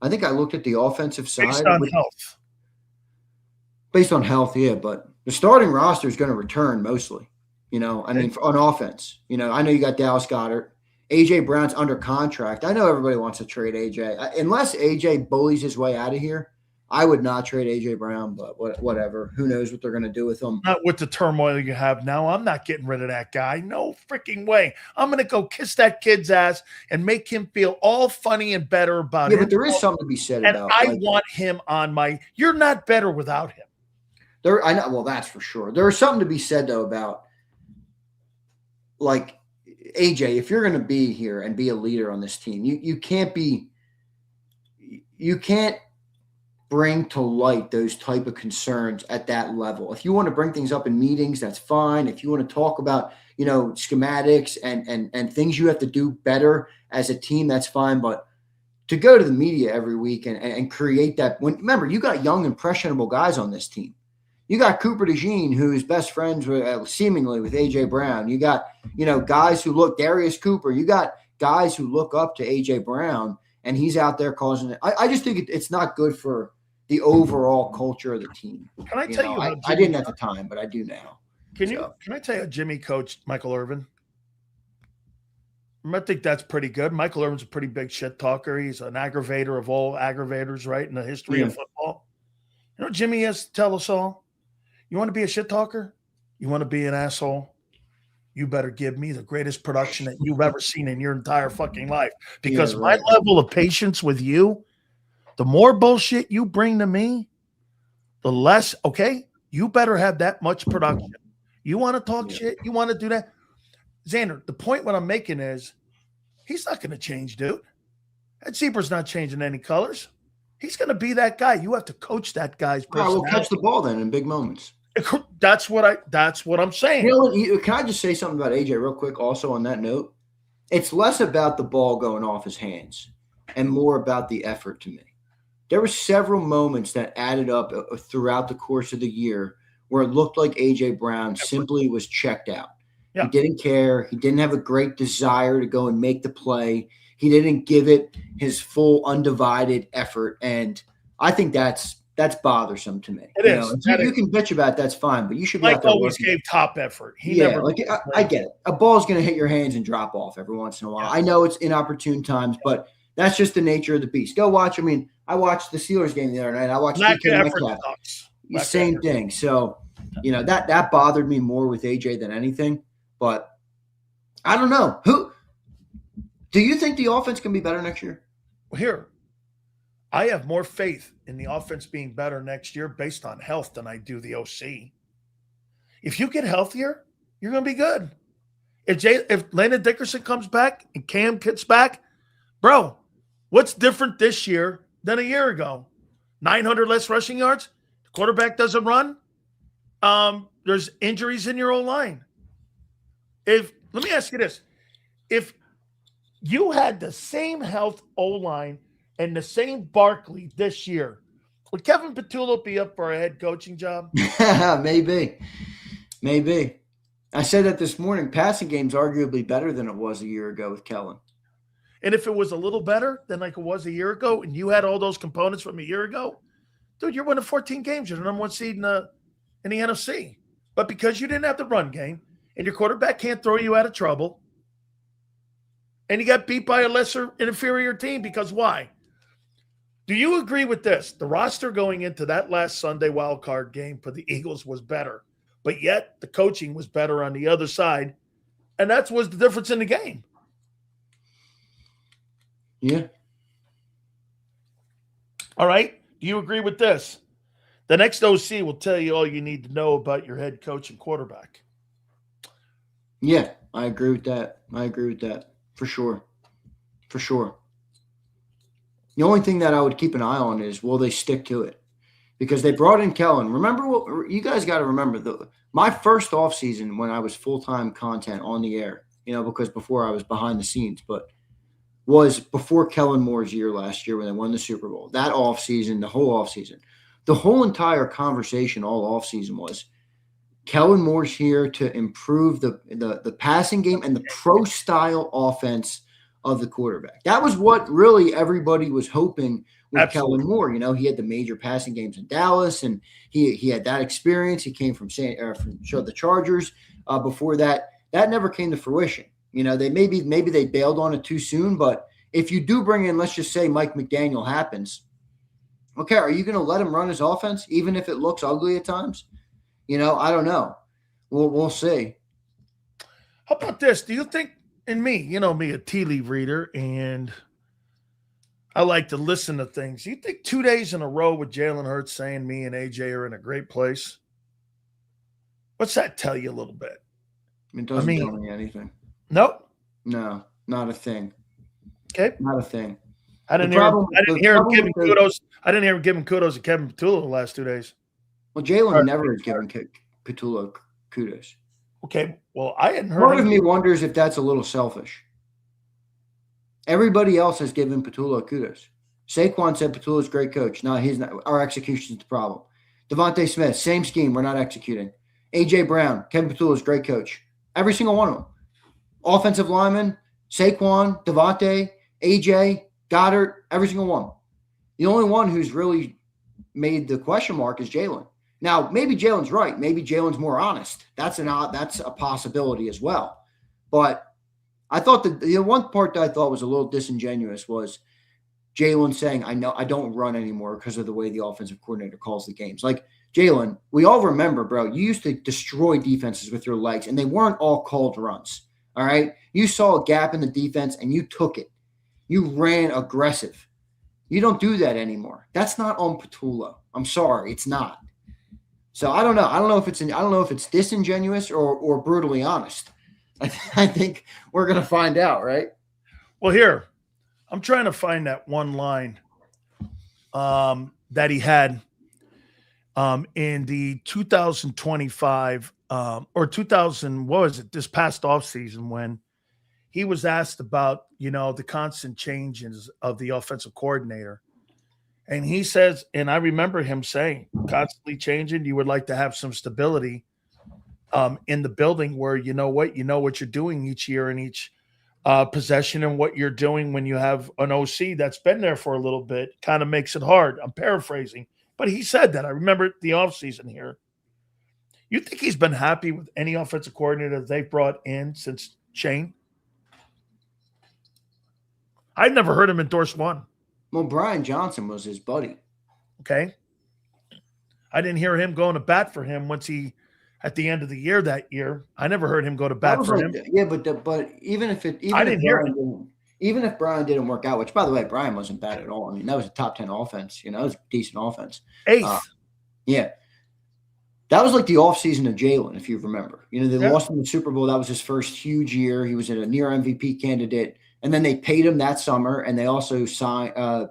I think I looked at the offensive side. Based on health, yeah, but the starting roster is going to return mostly. On offense. I know you got Dallas Goedert. A.J. Brown's under contract. I know everybody wants to trade A.J. Unless A.J. bullies his way out of here, I would not trade A.J. Brown, but whatever. Who knows what they're going to do with him. Not with the turmoil you have now. I'm not getting rid of that guy. No freaking way. I'm going to go kiss that kid's ass and make him feel all funny and better about it. Yeah, but there is something to be said about it. And I want him on my – you're not better without him. I know. Well, that's for sure. There is something to be said, though, about like AJ, if you're going to be here and be a leader on this team, you can't bring to light those type of concerns at that level. If you want to bring things up in meetings, that's fine. If you want to talk about, schematics and things you have to do better as a team, that's fine. But to go to the media every week and create that, remember, you got young, impressionable guys on this team. You got Cooper DeJean, who is best friends seemingly with A.J. Brown. You got, guys who look – Darius Cooper. You got guys who look up to A.J. Brown, and he's out there causing it. I just think it's not good for the overall culture of the team. Can I tell you how I didn't at the time, but I do now. Can I tell you how Jimmy coached Michael Irvin? I think that's pretty good. Michael Irvin's a pretty big shit talker. He's an aggravator of all aggravators, right, in the history of football. You know what Jimmy has to tell us all? You want to be a shit talker? You want to be an asshole? You better give me the greatest production that you've ever seen in your entire fucking life. Because my level of patience with you, the more bullshit you bring to me, the less, okay, you better have that much production. You want to talk shit? You want to do that? Xander, the point what I'm making is he's not going to change, dude. That zebra's not changing any colors. He's going to be that guy. You have to coach that guy's personality. We'll catch the ball then in big moments. That's what I'm saying. Can I just say something about AJ real quick also on that note? It's less about the ball going off his hands and more about the effort to me. There were several moments that added up throughout the course of the year where it looked like AJ Brown simply was checked out. Yeah. He didn't care. He didn't have a great desire to go and make the play. He didn't give it his full undivided effort. And I think that's bothersome to me. It is. You can bitch about it, that's fine, but you should be Mike always gave top effort. I get it. A ball's going to hit your hands and drop off every once in a while. Yeah. I know it's inopportune times, but that's just the nature of the beast. Go watch. I mean, I watched the Steelers game the other night. I watched the same thing. So, that bothered me more with AJ than anything. But I don't know. Who do you think the offense can be better next year? Well, here, I have more faith in the offense being better next year based on health than I do the OC. If you get healthier, you're going to be good. If Landon Dickerson comes back and Cam gets back, bro, what's different this year than a year ago? 900 less rushing yards? The quarterback doesn't run? there's injuries in your O-line. Let me ask you this. If you had the same health O-line and the same Barkley this year, would Kevin Patullo be up for a head coaching job? Maybe. I said that this morning. Passing game's arguably better than it was a year ago with Kellen. And if it was a little better than like it was a year ago, and you had all those components from a year ago, dude, you're winning 14 games. You're the number one seed in the NFC. But because you didn't have the run game, and your quarterback can't throw you out of trouble, and you got beat by a lesser, inferior team, because why? Do you agree with this? The roster going into that last Sunday wild card game for the Eagles was better, but yet the coaching was better on the other side, and that was the difference in the game. Yeah. All right. Do you agree with this? The next OC will tell you all you need to know about your head coach and quarterback. Yeah, I agree with that. For sure. The only thing that I would keep an eye on is, will they stick to it? Because they brought in Kellen. Remember what you guys got to remember. My first offseason when I was full-time content on the air, because before I was behind the scenes, but was before Kellen Moore's year last year when they won the Super Bowl. That offseason, the whole entire conversation all offseason was Kellen Moore's here to improve the passing game and the pro-style offense of the quarterback. That was what really everybody was hoping with Absolutely. Kellen Moore. He had the major passing games in Dallas, and he had that experience. He came from the Chargers. Before that never came to fruition. They maybe they bailed on it too soon. But if you do bring in, let's just say Mike McDaniel happens, okay, are you going to let him run his offense even if it looks ugly at times? I don't know. We'll see. How about this? Do you think, and me, a tea leaf reader, and I like to listen to things. Do you think 2 days in a row with Jalen Hurts saying me and AJ are in a great place? What's that tell you a little bit? It doesn't tell me anything. Nope. No, not a thing. Okay. Not a thing. I didn't hear him giving kudos. I didn't hear him giving kudos to Kevin Patullo the last 2 days. Well, Jalen never has given Patullo kudos. Okay. Well, I hadn't heard. Part of me wonders if that's a little selfish. Everybody else has given Patullo kudos. Saquon said Patullo's a great coach. No, he's not. Our execution is the problem. Devontae Smith, same scheme. We're not executing. A.J. Brown, Kevin Patullo's a great coach. Every single one of them. Offensive linemen, Saquon, Devontae, A.J., Goddard, every single one. The only one who's really made the question mark is Jalen. Now, maybe Jalen's right. Maybe Jalen's more honest. That's a possibility as well. But I thought the one part that I thought was a little disingenuous was Jalen saying, I don't run anymore because of the way the offensive coordinator calls the games. Like, Jalen, we all remember, bro, you used to destroy defenses with your legs, and they weren't all called runs. All right? You saw a gap in the defense, and you took it. You ran aggressive. You don't do that anymore. That's not on Patullo. I'm sorry, it's not. So I don't know. I don't know if it's disingenuous or brutally honest. I think we're gonna find out, right? Well, here I'm trying to find that one line that he had in the 2025 or 2000. What was it? This past offseason when he was asked about the constant changes of the offensive coordinator. And he says, and I remember him saying, constantly changing, you would like to have some stability in the building where you know what you're doing each year in each possession, and what you're doing when you have an OC that's been there for a little bit kind of makes it hard. I'm paraphrasing, but he said that. I remember the offseason here. You think he's been happy with any offensive coordinator they've brought in since Shane? I've never heard him endorse one. Well, Brian Johnson was his buddy. Okay. I didn't hear him going to bat for him once at the end of the year that year. I never heard him go to bat for him. Yeah, but even if Brian didn't work out, which, by the way, Brian wasn't bad at all. I mean, that was a top 10 offense. It was a decent offense. 8th. Yeah. That was like the offseason of Jalen, if you remember. They lost in the Super Bowl. That was his first huge year. He was a near MVP candidate. And then they paid him that summer, and they also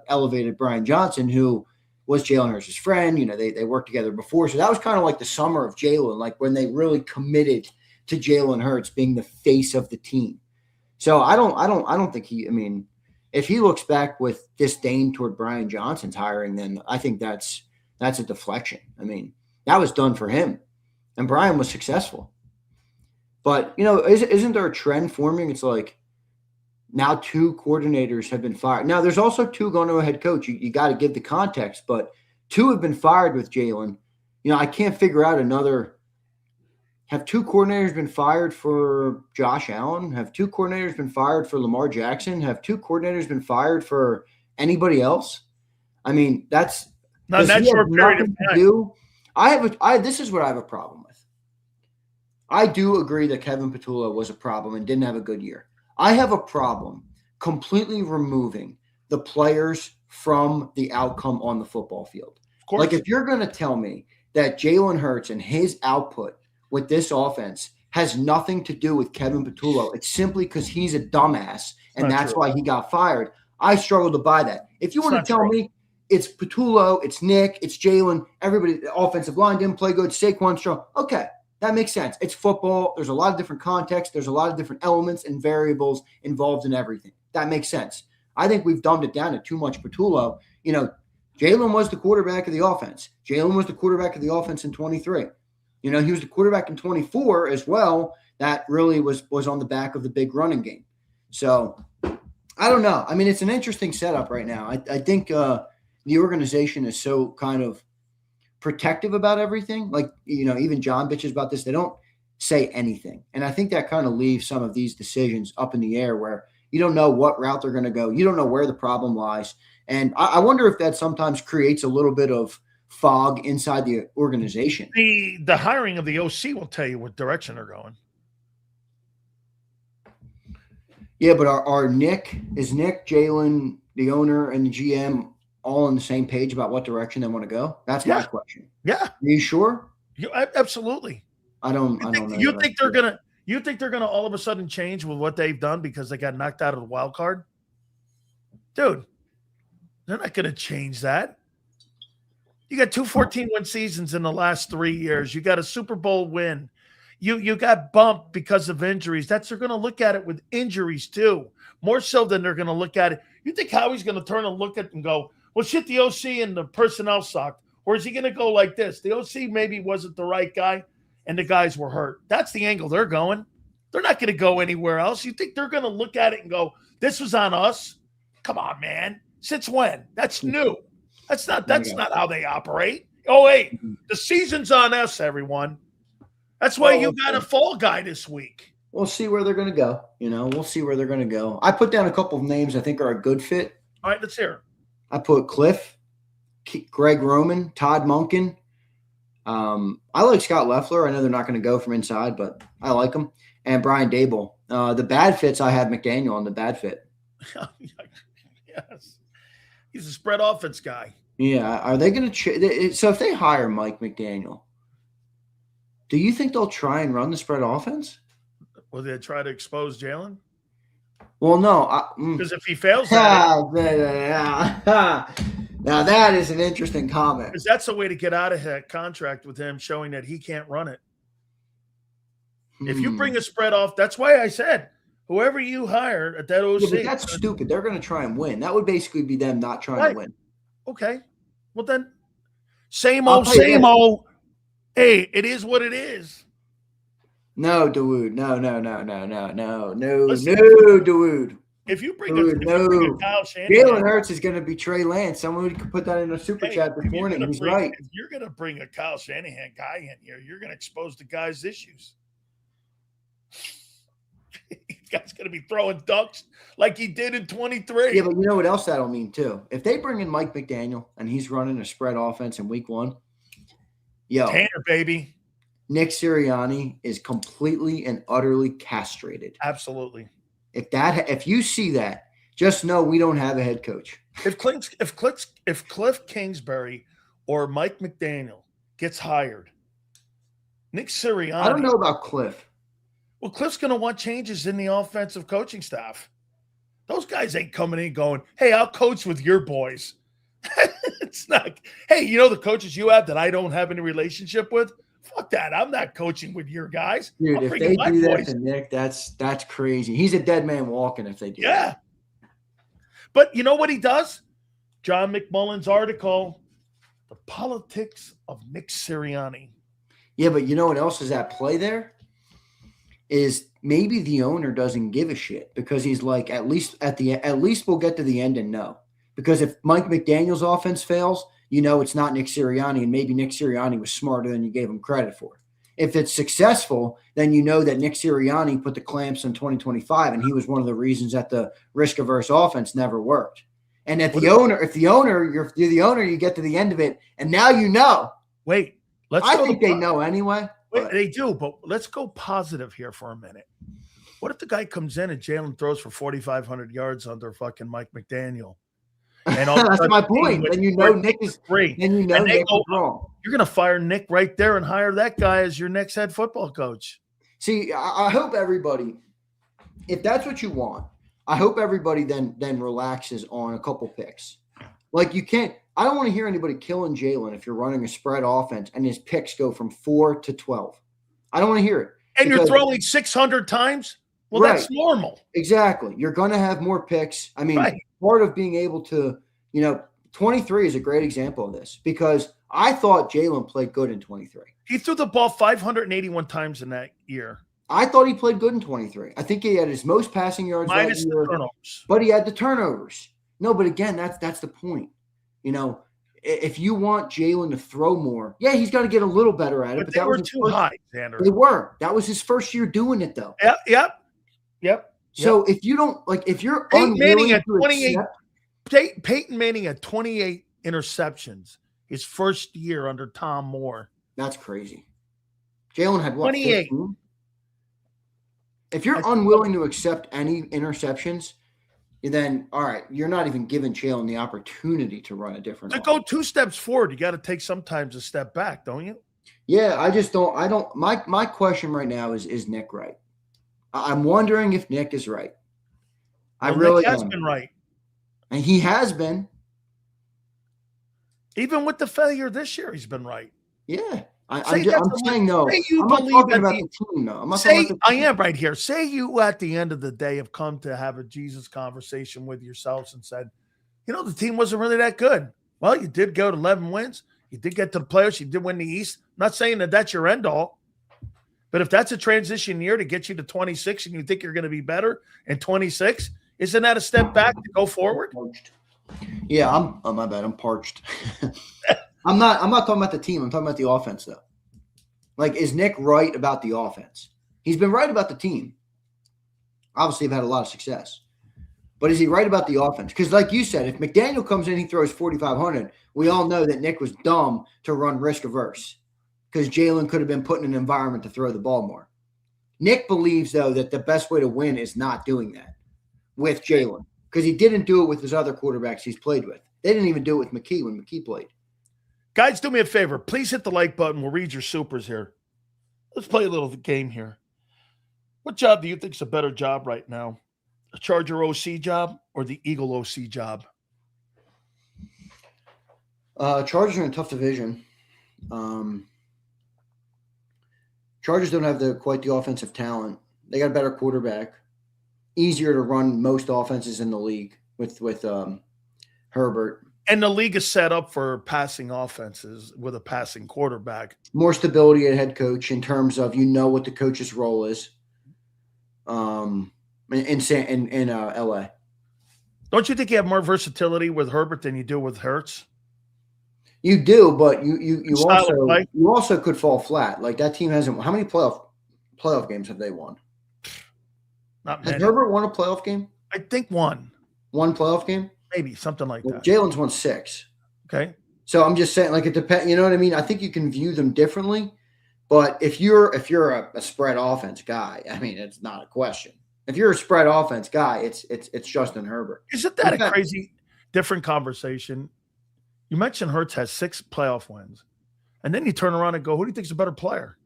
elevated Brian Johnson, who was Jalen Hurts' friend. They worked together before. So that was kind of like the summer of Jalen, like when they really committed to Jalen Hurts being the face of the team. So I don't think if he looks back with disdain toward Brian Johnson's hiring, then I think that's a deflection. That was done for him, and Brian was successful. But isn't there a trend forming? It's like now 2 coordinators have been fired. Now there's also 2 going to a head coach. You got to give the context, but 2 have been fired with Jalen. I can't figure out another. Have 2 coordinators been fired for Josh Allen? Have 2 coordinators been fired for Lamar Jackson? Have 2 coordinators been fired for anybody else? That's not that short period of time. This is what I have a problem with. I do agree that Kevin Patullo was a problem and didn't have a good year. I have a problem completely removing the players from the outcome on the football field. Of course. Like if you're going to tell me that Jalen Hurts and his output with this offense has nothing to do with Kevin Patullo, it's simply because he's a dumbass and that's why he got fired. I struggle to buy that. If you want to tell me it's Patullo, it's Nick, it's Jalen, everybody, the offensive line didn't play good, Saquon strong. Okay, that makes sense. It's football. There's a lot of different contexts. There's a lot of different elements and variables involved in everything. That makes sense. I think we've dumbed it down to too much Patullo. Jalen was the quarterback of the offense. Jalen was the quarterback of the offense in 23. He was the quarterback in 24 as well. That really was on the back of the big running game. So I don't know. It's an interesting setup right now. I think the organization is so kind of protective about everything. Like, even John bitches about this. They don't say anything. And I think that kind of leaves some of these decisions up in the air where you don't know what route they're going to go. You don't know where the problem lies. And I wonder if that sometimes creates a little bit of fog inside the organization. The hiring of the OC will tell you what direction they're going. Yeah, but is Nick, Jalen, the owner, and the GM all on the same page about what direction they want to go? That's my question. Yeah. Are you sure? Absolutely. I don't know. You think they're gonna all of a sudden change with what they've done because they got knocked out of the wild card? Dude, they're not gonna change that. You got 2 14-win seasons in the last 3 years. You got a Super Bowl win. You got bumped because of injuries. They're going to look at it with injuries too, more so than they're going to look at it. You think Howie's going to turn and look at it and go, well, shit, the OC and the personnel sucked. Or is he going to go like this? The OC maybe wasn't the right guy and the guys were hurt. That's the angle they're going. They're not going to go anywhere else. You think they're going to look at it and go, this was on us? Come on, man. Since when? That's new. That's not how they operate. Oh, hey, the season's on us, everyone. That's why you got a fall guy this week. We'll see where they're going to go. We'll see where they're going to go. I put down a couple of names I think are a good fit. All right, let's hear it. I put Cliff, Greg Roman, Todd Monken. I like Scott Loeffler. I know they're not going to go from inside, but I like him. And Brian Dable. The bad fits, I have McDaniel on the bad fit. Yes. He's a spread offense guy. Yeah. Are they going to so if they hire Mike McDaniel, do you think they'll try and run the spread offense? Will they try to expose Jalen? Well, no. Because if he fails now that is an interesting comment. Because that's a way to get out of that contract with him, showing that he can't run it. If you bring a spread off, that's why I said, whoever you hire at that OC. Yeah, but that's stupid. They're going to try and win. That would basically be them not trying to win. Okay. Well, then, same old. Hey, it is what it is. No, Dawood. No, Dawood. If you bring Dawood, a Kyle Shanahan, Jalen Hurts is going to be Trey Lance. Someone could put that in a super chat this morning. He's right. If you're going to bring a Kyle Shanahan guy in here, you're going to expose the guy's issues. Guy's going to be throwing ducks like he did in 23. Yeah, but you know what else that'll mean too? If they bring in Mike McDaniel and he's running a spread offense in week 1, Tanner, baby. Nick Sirianni is completely and utterly castrated. Absolutely. If you see that, just know we don't have a head coach. If Cliff Kingsbury or Mike McDaniel gets hired, Nick Sirianni. I don't know about Cliff. Well, Cliff's going to want changes in the offensive coaching staff. Those guys ain't coming in going, hey, I'll coach with your boys. It's not. Hey, you know the coaches you have that I don't have any relationship with? Fuck that. I'm not coaching with your guys. Dude, I'm if bringing they my do that boys. to Nick, that's crazy. He's a dead man walking if they do Yeah. that. But you know what he does? John McMullen's article, The Politics of Nick Sirianni. Yeah, but you know what else is at play there? Is maybe the owner doesn't give a shit because he's like, at least we'll get to the end and know. Because if Mike McDaniel's offense fails, you know it's not Nick Sirianni, and maybe Nick Sirianni was smarter than you gave him credit for. If it's successful, then you know that Nick Sirianni put the clamps in 2025, and he was one of the reasons that the risk-averse offense never worked. And if you're the owner, you get to the end of it, and now you know. Wait, I think they know anyway. Wait, they do, but let's go positive here for a minute. What if the guy comes in and Jalen throws for 4,500 yards under fucking Mike McDaniel? And that's my point. Then you know Nick is free. Then you know Nick is wrong. You're going to fire Nick right there and hire that guy as your next head football coach. See, I hope everybody, if that's what you want, I hope everybody then relaxes on a couple picks. Like you can't. I don't want to hear anybody killing Jalen if you're running a spread offense and his picks go from 4 to 12. I don't want to hear it. And you're throwing 600 times? Well, right. That's normal. Exactly. You're going to have more picks. I mean, part of being able to, 23 is a great example of this because I thought Jalen played good in 23. He threw the ball 581 times in that year. I thought he played good in 23. I think he had his most passing yards minus that year, the turnovers. But he had the turnovers. No, but again, that's the point. If you want Jalen to throw more, yeah, he's got to get a little better at it. But they were too high, Xander. They were. That was his first year doing it, though. Yep. So if you don't if you're Peyton Manning at 28, Peyton Manning at 28 interceptions his first year under Tom Moore. That's crazy. Jalen had what? 28. 15? If you're unwilling to accept any interceptions, then all right, you're not even giving Jalen the opportunity to run a different. To go 2 steps forward, you got to take sometimes a step back, don't you? Yeah, I just don't. I don't. My question right now is Nick right? I'm wondering if Nick is right. Nick has been right, and he has been. Even with the failure this year, he's been right. Yeah. I'm saying no. Say you I'm not believe talking that about the team, though. I'm not say, talking about the team. I am right here. Say you at the end of the day have come to have a Jesus conversation with yourselves and said, the team wasn't really that good. Well, you did go to 11 wins. You did get to the playoffs. You did win the East. I'm not saying that that's your end all. But if that's a transition year to get you to 26 and you think you're going to be better in 26, isn't that a step back to go forward? Yeah, my bad. I'm parched. I'm not talking about the team. I'm talking about the offense, though. Like, is Nick right about the offense? He's been right about the team. Obviously, they've had a lot of success. But is he right about the offense? Because like you said, if McDaniel comes in, he throws 4,500, we all know that Nick was dumb to run risk averse because Jalen could have been put in an environment to throw the ball more. Nick believes, though, that the best way to win is not doing that with Jalen because he didn't do it with his other quarterbacks he's played with. They didn't even do it with McKee when McKee played. Guys, do me a favor. Please hit the like button. We'll read your supers here. Let's play a little game here. What job do you think is a better job right now? A Charger OC job or the Eagle OC job? Chargers are in a tough division. Chargers don't have quite the offensive talent. They got a better quarterback. Easier to run most offenses in the league with Herbert. And the league is set up for passing offenses with a passing quarterback. More stability at head coach in terms of what the coach's role is. In LA. Don't you think you have more versatility with Herbert than you do with Hurts? You do, but you also could fall flat. Like that team hasn't. How many playoff games have they won? Not many. Has Herbert won a playoff game? I think one. One playoff game? Maybe something like that. Jalen's won 6. Okay. So I'm just saying, like it depends. You know what I mean? I think you can view them differently. But if you're a spread offense guy, I mean, it's not a question. If you're a spread offense guy, it's Justin Herbert. Isn't that a crazy different conversation? You mentioned Hurts has 6 playoff wins, and then you turn around and go, "Who do you think is a better player?"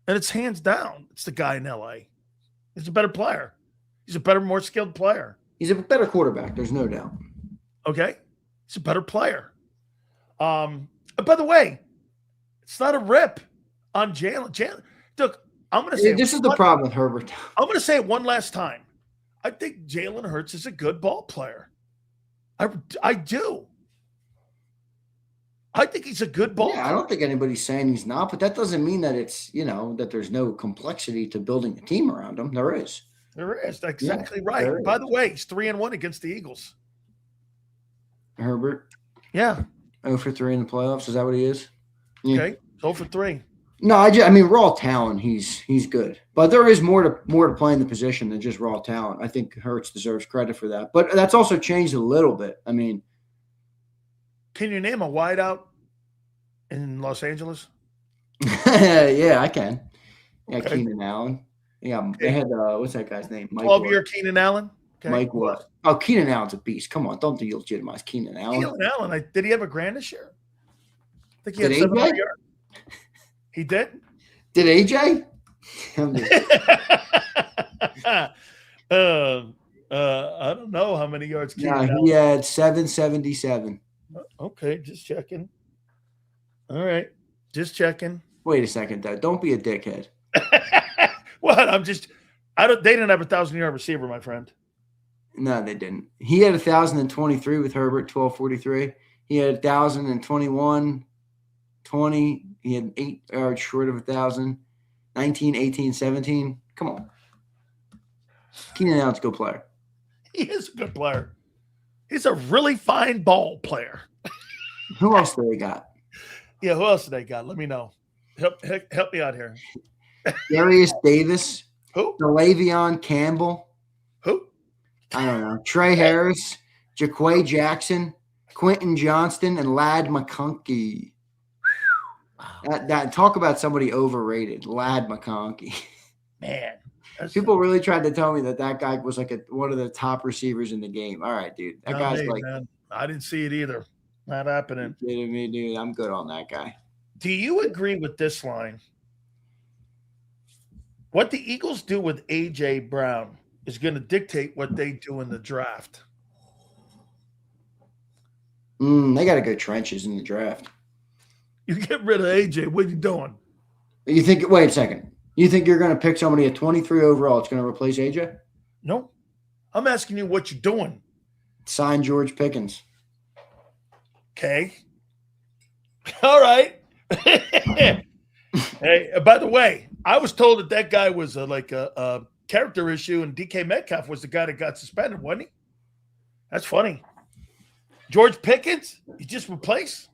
And it's hands down, it's the guy in LA. He's a better player. He's a better, more skilled player. He's a better quarterback. There's no doubt. Okay, He's a better player. By the way, it's not a rip on Jalen. Look, I'm going to say This is the problem with Herbert. I'm going to say it one last time. I think Jalen Hurts is a good ball player. I do. I think he's a good ball player. I don't think anybody's saying he's not, but that doesn't mean that it's, that there's no complexity to building a team around him. There is. There is. That's exactly right. By the way, he's 3-1 against the Eagles. Herbert? Yeah. 0-for-3 in the playoffs. Is that what he is? Yeah. Okay. 0-for-3. No, I mean raw talent. He's good, but there is more to playing the position than just raw talent. I think Hurts deserves credit for that, but that's also changed a little bit. I mean, can you name a wideout in Los Angeles? Yeah, I can. Yeah, Okay. Keenan Allen. Yeah, they had what's that guy's name? 12-year Keenan Allen. Okay. Mike what? Oh, Keenan Allen's a beast. Come on, don't delegitimize Keenan Allen. Keenan Allen. Did he have a grand this year? I think he had 700 yards. He did? Did AJ? I don't know how many yards. He had 777. Okay, just checking. All right, just checking. Wait a second, though. Don't be a dickhead. What? They didn't have a 1,000-yard receiver, my friend. No, they didn't. He had 1,023 with Herbert, 1,243. He had 1,021. 20. He had 8 yards short of 1,000. 19, 18, 17. Come on. Keenan Allen's a good player. He is a good player. He's a really fine ball player. Who else do they got? Yeah, who else do they got? Let me know. Help me out here. Darius Davis. Who? Delavion Campbell. Who? I don't know. Trey Harris. Jaquay Jackson. Quentin Johnston. And Ladd McConkey. That talk about somebody overrated. Ladd McConkey. Man. People really tried to tell me that guy was like one of the top receivers in the game. All right, dude. That guy's like, man. I didn't see it either. Not happening. You kidding me, dude? I'm good on that guy. Do you agree with this line? What the Eagles do with A.J. Brown is going to dictate what they do in the draft. They got to go trenches in the draft. You get rid of A.J., what are you doing? You think? Wait a second. You think you're going to pick somebody at 23 overall? It's going to replace A.J.? No. I'm asking you what you're doing. Sign George Pickens. Okay. All right. Hey, by the way, I was told that guy was a character issue, and DK Metcalf was the guy that got suspended, wasn't he? That's funny. George Pickens, you just replaced?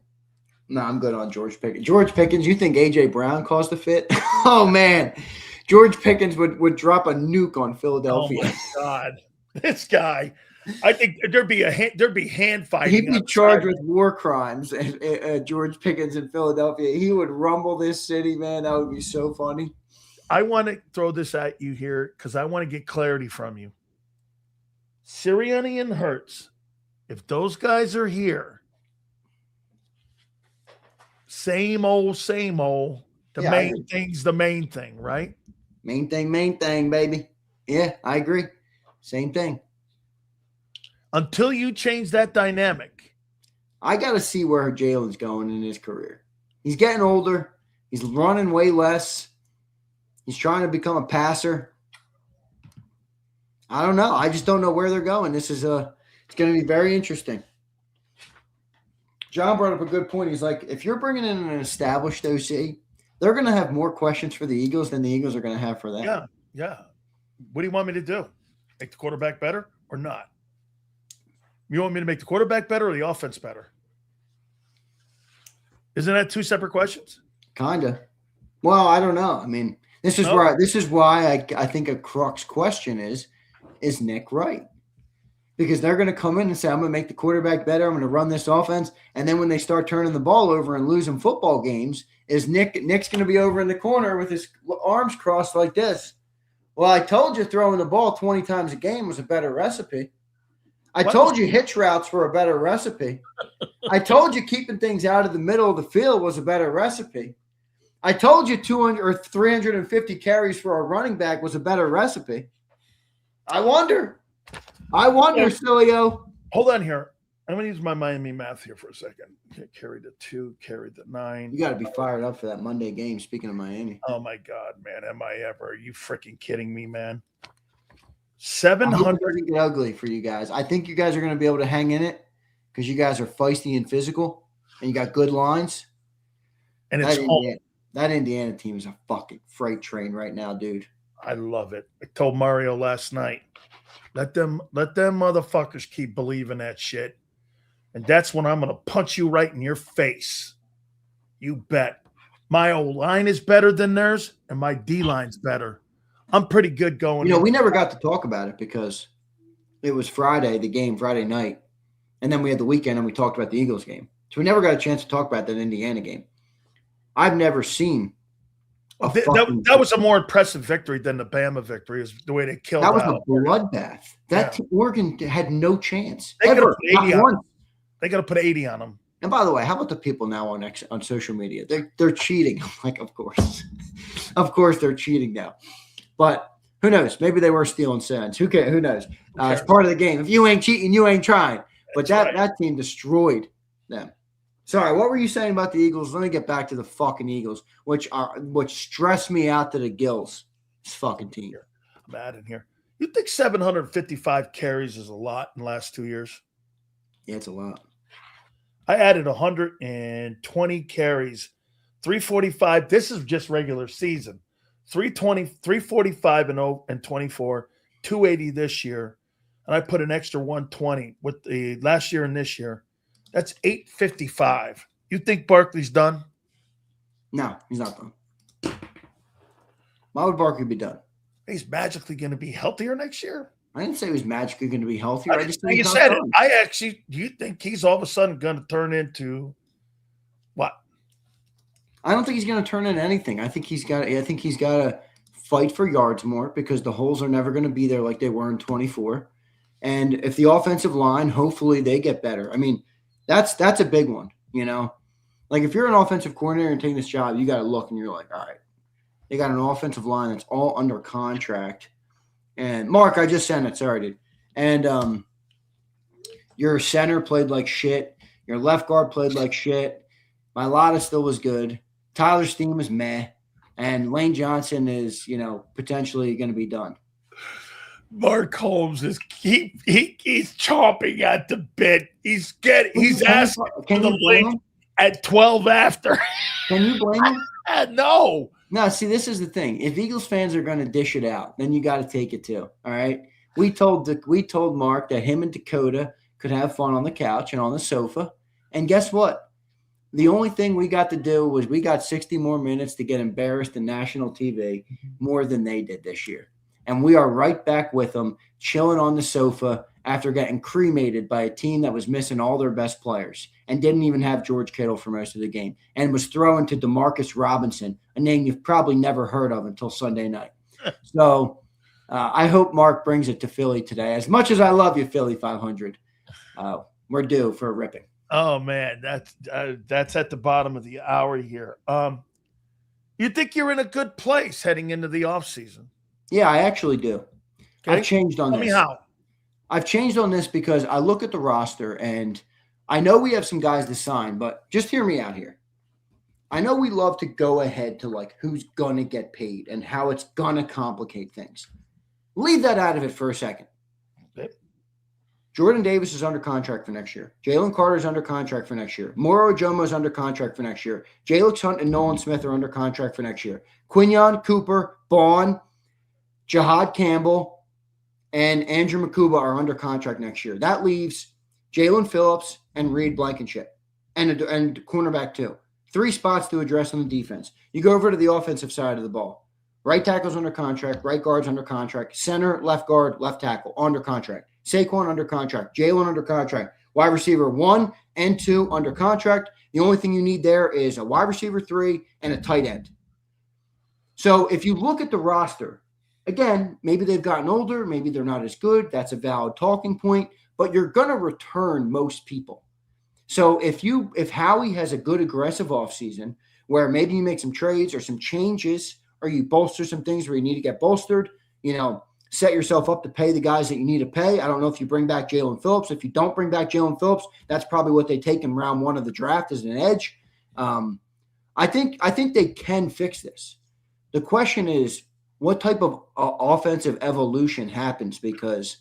No, I'm good on George Pickens. George Pickens, you think A.J. Brown caused a fit? Oh, man. George Pickens would drop a nuke on Philadelphia. Oh, my God. This guy. I think there'd be hand fighting. He'd be charged with war crimes. George Pickens in Philadelphia. He would rumble this city, man. That would be so funny. I want to throw this at you here because I want to get clarity from you. Sirianni and Hurts, if those guys are here, same old. The main thing's the main thing, right? Main thing, baby. Yeah, I agree. Same thing. Until you change that dynamic. I got to see where Jalen's going in his career. He's getting older. He's running way less. He's trying to become a passer. I don't know. I just don't know where they're going. It's going to be very interesting. John brought up a good point. He's like, if you're bringing in an established OC, they're going to have more questions for the Eagles than the Eagles are going to have for them. Yeah. What do you want me to do? Make the quarterback better or not? You want me to make the quarterback better or the offense better? Isn't that two separate questions? Kinda. Well, I don't know. I mean, this is why I think a crux question is Nick right? Because they're going to come in and say, I'm going to make the quarterback better. I'm going to run this offense. And then when they start turning the ball over and losing football games, is Nick's going to be over in the corner with his arms crossed like this. Well, I told you throwing the ball 20 times a game was a better recipe. I told you hitch routes were a better recipe. I told you keeping things out of the middle of the field was a better recipe. I told you 200 or 350 carries for a running back was a better recipe. I wonder, Sileo. Hold on here. I'm going to use my Miami math here for a second. Okay, carry the 2, carry the 9. You got to be fired up for that Monday game. Speaking of Miami, Oh my God, man. Am I ever? Are you freaking kidding me, man? I hope 700. it doesn't get ugly for you guys. I think you guys are going to be able to hang in it because you guys are feisty and physical, and you got good lines. And it's home. That Indiana team is a fucking freight train right now, dude. I love it. I told Mario last night, let them motherfuckers keep believing that shit. And that's when I'm going to punch you right in your face. You bet. My O line is better than theirs, and my D line's better. I'm pretty good going. We never got to talk about it because it was Friday night, and then we had the weekend and we talked about the Eagles game. So we never got a chance to talk about that Indiana game. I've never seen that was a more impressive victory than the Bama victory, is the way they killed that. Was a bloodbath. Oregon had no chance. They got to put 80 on them. And by the way, how about the people now on social media? They're cheating. Like, of course they're cheating now. But who knows? Maybe they were stealing cents. Who cares? Who knows? It's part of the game. If you ain't cheating, you ain't trying. But that team destroyed them. Sorry, what were you saying about the Eagles? Let me get back to the fucking Eagles, which stress me out to the gills. This fucking team. I'm adding here. You think 755 carries is a lot in the last 2 years? Yeah, it's a lot. I added 120 carries, 345. This is just regular season. 320, 345 and 24, 280 this year. And I put an extra 120 with the last year and this year. That's 855. You think Barkley's done? No, he's not done. Why would Barkley be done? He's magically going to be healthier next year. I didn't say he was magically going to be healthier. I just think you said it. Do you think he's all of a sudden going to turn into what? I don't think he's going to turn into anything. I think he's got to fight for yards more because the holes are never going to be there like they were in 24. And if the offensive line, hopefully they get better. I mean, that's a big one, you know. Like if you're an offensive coordinator and taking this job, you got to look and you're like, all right, they got an offensive line that's all under contract. And Mark, I just sent it. Sorry, dude. And your center played like shit. Your left guard played like shit. Mailata still was good. Tyler Steen is meh. And Lane Johnson is, potentially going to be done. Mark Holmes is he's chomping at the bit. He's asking for the link at 12 after. Can you blame him? No. No, see, this is the thing. If Eagles fans are going to dish it out, then you got to take it too. All right. We told Mark that him and Dakota could have fun on the couch and on the sofa. And guess what? The only thing we got to do was we got 60 more minutes to get embarrassed in national TV more than they did this year. And we are right back with them, chilling on the sofa after getting cremated by a team that was missing all their best players and didn't even have George Kittle for most of the game and was throwing to Demarcus Robinson, a name you've probably never heard of until Sunday night. So I hope Mark brings it to Philly today. As much as I love you, Philly 500, we're due for a ripping. Oh, man, that's at the bottom of the hour here. You think you're in a good place heading into the offseason? Yeah, I actually do. Okay. I've changed on this. Tell me how. I've changed on this because I look at the roster and I know we have some guys to sign, but just hear me out here. I know we love to go ahead to like who's going to get paid and how it's going to complicate things. Leave that out of it for a second. Okay. Jordan Davis is under contract for next year. Jalen Carter is under contract for next year. Moro Ojomo is under contract for next year. Jalix Hunt and Nolan Smith are under contract for next year. Quinyon, Cooper, Bond, Jahad Campbell, and Andrew Makuba are under contract next year. That leaves Jalen Phillips and Reed Blankenship and cornerback too. 3 spots to address on the defense. You go over to the offensive side of the ball. Right tackle's under contract. Right guard's under contract. Center, left guard, left tackle under contract. Saquon under contract. Jalen under contract. Wide receiver 1 and 2 under contract. The only thing you need there is a wide receiver 3 and a tight end. So if you look at the roster, again, maybe they've gotten older. Maybe they're not as good. That's a valid talking point. But you're going to return most people. So if Howie has a good aggressive offseason where maybe you make some trades or some changes or you bolster some things where you need to get bolstered, set yourself up to pay the guys that you need to pay. I don't know if you bring back Jalen Phillips. If you don't bring back Jalen Phillips, that's probably what they take in round 1 of the draft as an edge. I think they can fix this. The question is, what type of offensive evolution happens? Because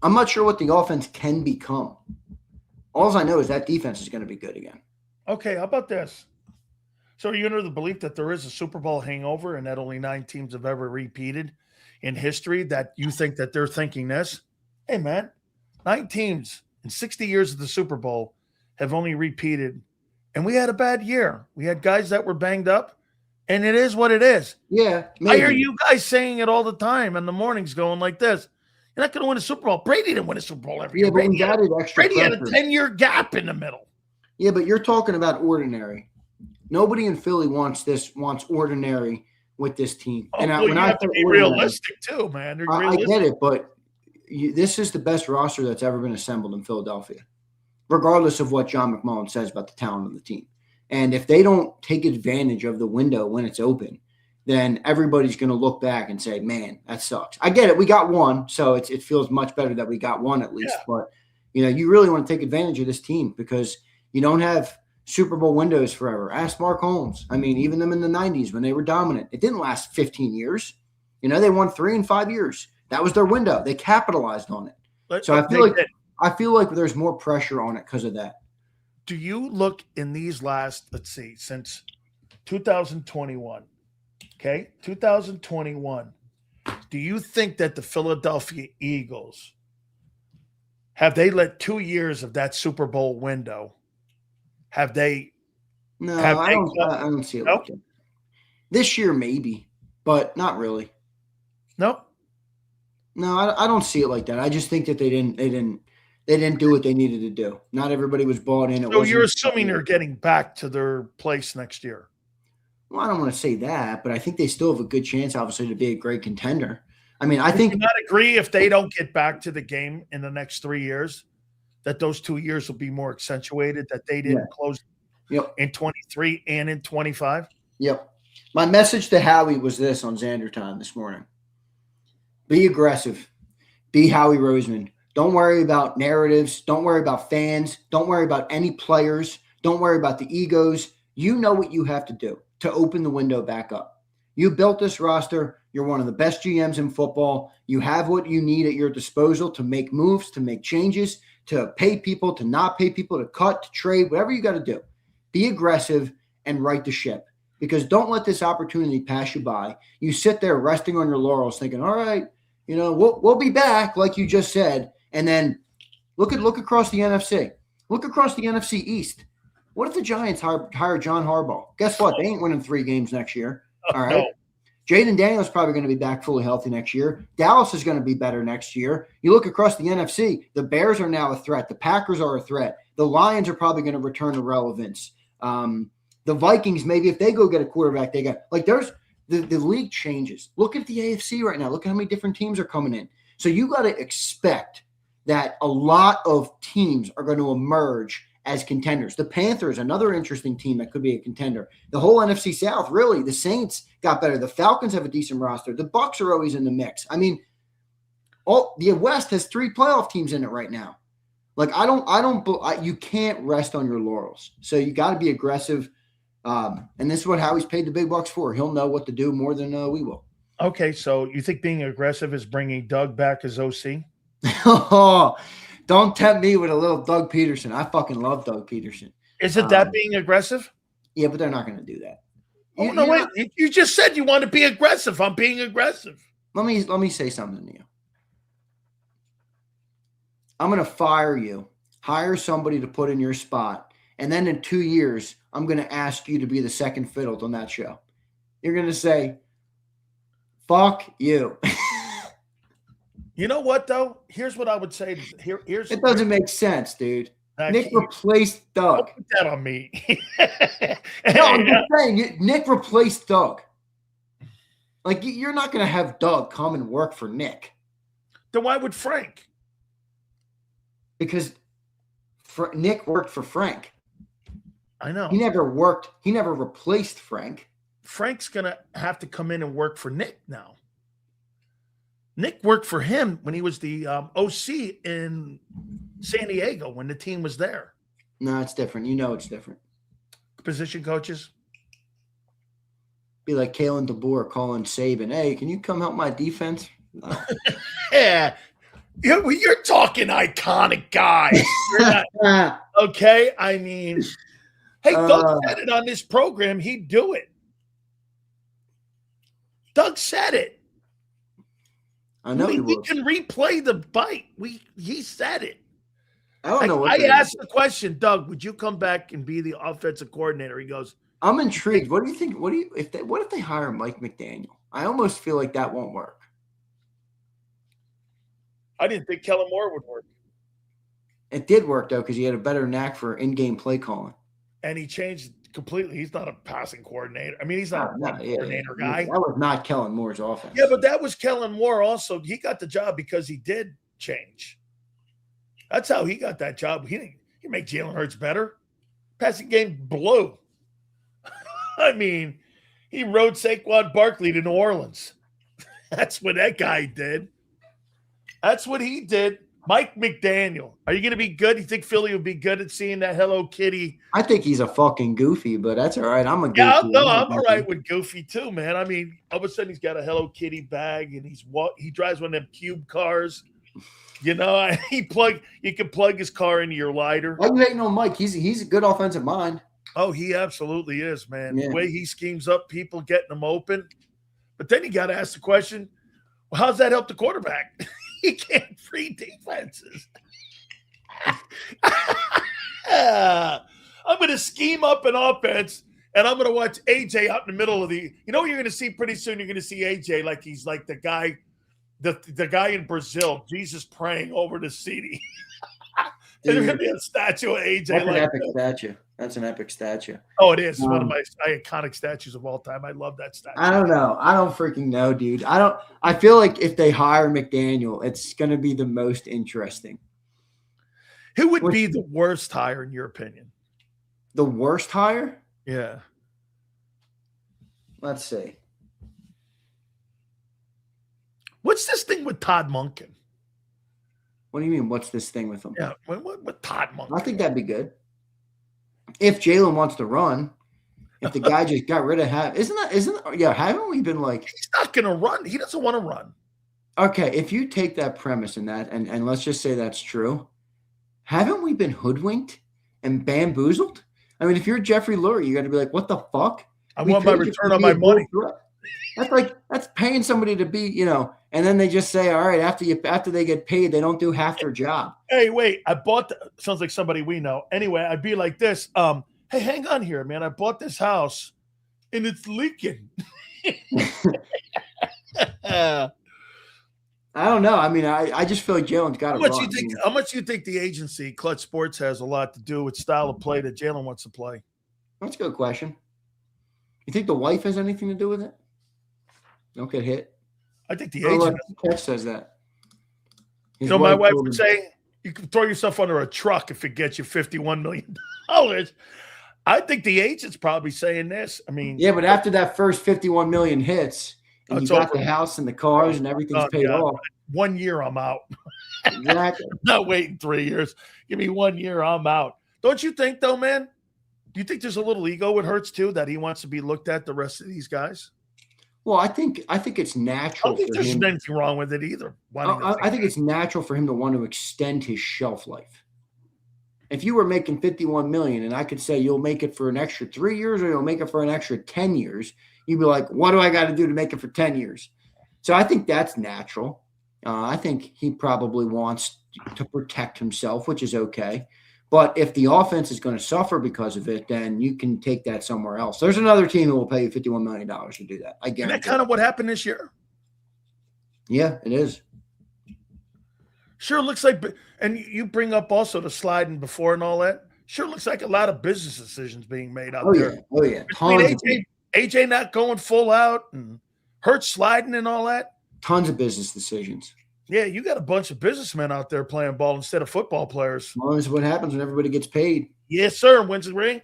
I'm not sure what the offense can become. All I know is that defense is going to be good again. Okay, how about this? So are you under the belief that there is a Super Bowl hangover and that only 9 teams have ever repeated in history, that you think that they're thinking this? Hey, man, 9 teams in 60 years of the Super Bowl have only repeated, and we had a bad year. We had guys that were banged up, and it is what it is. Yeah, I maybe. hear you guys saying it all the time in the mornings going like this. You're not going to win a Super Bowl. Brady didn't win a Super Bowl every year. But we added extra Brady had a pressure. 10-year gap in the middle. Yeah, but you're talking about ordinary. Nobody in Philly wants ordinary with this team. And you have to be realistic too, man. I get it, but this is the best roster that's ever been assembled in Philadelphia, regardless of what John McMullen says about the talent of the team. And if they don't take advantage of the window when it's open, then everybody's going to look back and say, man, that sucks. I get it. We got one, so it feels much better that we got one at least. Yeah. But, you really want to take advantage of this team because you don't have Super Bowl windows forever. Ask Mark Holmes. I mean, even them in the 90s when they were dominant, it didn't last 15 years. They won 3 and 5 years. That was their window. They capitalized on it. So I feel like there's more pressure on it because of that. Do you look in these last, since 2021, okay, 2021, do you think that the Philadelphia Eagles, have they let 2 years of that Super Bowl window? Have they? No, I don't see it like that. This year, maybe, but not really. Nope. No, I don't see it like that. I just think that they didn't do what they needed to do. Not everybody was bought in. So you're assuming they're getting back to their place next year? Well, I don't want to say that, but I think they still have a good chance, obviously, to be a great contender. I mean, I think. Do you not agree if they don't get back to the game in the next 3 years, that those 2 years will be more accentuated, that they didn't close in 23 and in 25? Yep. My message to Howie was this on Xander Time this morning. Be aggressive. Be Howie Roseman. Don't worry about narratives. Don't worry about fans. Don't worry about any players. Don't worry about the egos. You know what you have to do to open the window back up. You built this roster. You're one of the best GMs in football. You have what you need at your disposal to make moves, to make changes, to pay people, to not pay people, to cut, to trade, whatever you got to do. Be aggressive and right the ship, because don't let this opportunity pass you by. You sit there resting on your laurels thinking, all right, we'll be back, like you just said. And then look across the NFC. Look across the NFC East. What if the Giants hire John Harbaugh? Guess what? They ain't winning 3 games next year. All right. No. Jaden Daniels probably going to be back fully healthy next year. Dallas is going to be better next year. You look across the NFC, the Bears are now a threat. The Packers are a threat. The Lions are probably going to return to relevance. The Vikings, maybe if they go get a quarterback, they got there's the league changes. Look at the AFC right now. Look at how many different teams are coming in. So you got to expect that a lot of teams are going to emerge as contenders. The Panthers, another interesting team that could be a contender. The whole NFC South, really, the Saints got better. The Falcons have a decent roster. The Bucs are always in the mix. I mean, the West has 3 playoff teams in it right now. You can't rest on your laurels. So you got to be aggressive. And this is what Howie's paid the big bucks for. He'll know what to do more than we will. Okay, so you think being aggressive is bringing Doug back as OC? Don't tempt me with a little Doug Peterson. I fucking love Doug Peterson. Is it that being aggressive? Yeah, but they're not going to do that. Wait. You just said you want to be aggressive. I'm being aggressive. Let me say something to you. I'm going to fire you, hire somebody to put in your spot, and then in 2 years, I'm going to ask you to be the second fiddle on that show. You're going to say, fuck you. You know what, though? Here's what I would say. It doesn't make sense, dude. Nick replaced Doug. Don't put that on me. No, I'm just saying, Nick replaced Doug. You're not going to have Doug come and work for Nick. Then why would Frank? Because Nick worked for Frank. I know. He never replaced Frank. Frank's going to have to come in and work for Nick now. Nick worked for him when he was the OC in San Diego when the team was there. No, it's different. You know it's different. Position coaches. Be like Kalen DeBoer calling Saban, hey, can you come help my defense? No. Yeah. You're talking iconic guys. Okay? I mean, hey, Doug said it on this program. He'd do it. Doug said it. I know we can replay the bite. He said it. I don't know. I asked the question, Doug, would you come back and be the offensive coordinator? He goes, I'm intrigued. What do you think? What if they hire Mike McDaniel? I almost feel like that won't work. I didn't think Kellen Moore would work. It did work though, because he had a better knack for in-game play calling. And he changed completely. He's not a passing coordinator. I mean, he's not a coordinator guy. That was not Kellen Moore's offense. Yeah, but that was Kellen Moore also. He got the job because he did change. That's how he got that job. He make Jalen Hurts better. Passing game blew. I mean, he rode Saquon Barkley to New Orleans. That's what that guy did. That's what he did. Mike McDaniel. Are you going to be good? You think Philly would be good at seeing that Hello Kitty? I think he's a fucking goofy, but that's all right. I'm a goofy. Yeah, no, I'm all right with Goofy too, man. I mean, all of a sudden he's got a Hello Kitty bag and he drives one of them cube cars. You know, you can plug his car into your lighter. Why you hating on Mike? He's a good offensive mind. Oh, he absolutely is, man. Yeah. The way he schemes up people, getting them open. But then you got to ask the question, well, how's that help the quarterback? He can't free defenses. I'm going to scheme up an offense, and I'm going to watch AJ out in the middle of the – you know what you're going to see pretty soon? You're going to see AJ like he's like the guy in Brazil, Jesus praying over the city. There's going to be a statue of AJ. That's an epic statue. That's an epic statue. Oh, it is. One of my iconic statues of all time. I love that statue. I don't know. I don't freaking know, dude. I feel like if they hire McDaniel, it's going to be the most interesting. Who would be the worst hire in your opinion? The worst hire? Yeah. Let's see. What's this thing with Todd Monken? What do you mean? What's this thing with him? Yeah, what Todd Monken? I think that'd be good. If Jalen wants to run, if the guy just got rid of haven't we been like he's not gonna run? He doesn't want to run. Okay, if you take that premise and let's just say that's true, haven't we been hoodwinked and bamboozled? I mean, if you're Jeffrey Lurie, you got to be like, what the fuck? I want my return on my money. That's paying somebody to be, and then they just say, all right, after they get paid, they don't do half their job. Hey, wait, sounds like somebody we know. Anyway, I'd be like this. Hey, hang on here, man. I bought this house and it's leaking. I don't know. I mean, I just feel like Jalen's got to How much do you think the agency, Clutch Sports, has a lot to do with style of play that Jalen wants to play? That's a good question. You think the wife has anything to do with it? Don't get hit. I think the agent says that. My wife would say, you can throw yourself under a truck if it gets you $51 million. I think the agent's probably saying this. I mean, yeah, but after that first 51 million hits, and you got the house and the cars and everything's paid off. 1 year, I'm out. Exactly. I'm not waiting 3 years. Give me 1 year, I'm out. Don't you think, though, man? Do you think there's a little ego with Hurts too, that he wants to be looked at the rest of these guys? Well, I think it's natural. I don't think there's anything wrong with it either. I think it's natural for him to want to extend his shelf life. If you were making 51 million and I could say you'll make it for an extra 3 years or you'll make it for an extra 10 years, you'd be like, what do I got to do to make it for 10 years? So I think that's natural. I think he probably wants to protect himself, which is okay. But if the offense is going to suffer because of it, then you can take that somewhere else. There's another team who will pay you $51 million to do that. I guarantee. Isn't that kind of what happened this year? Yeah, it is. Sure looks like, and you bring up also the sliding before and all that. Sure looks like a lot of business decisions being made out there. Oh, yeah. AJ not going full out and Hurts sliding and all that. Tons of business decisions. Yeah, you got a bunch of businessmen out there playing ball instead of football players. Well, this is what happens when everybody gets paid. Yes, sir. Wins the ring,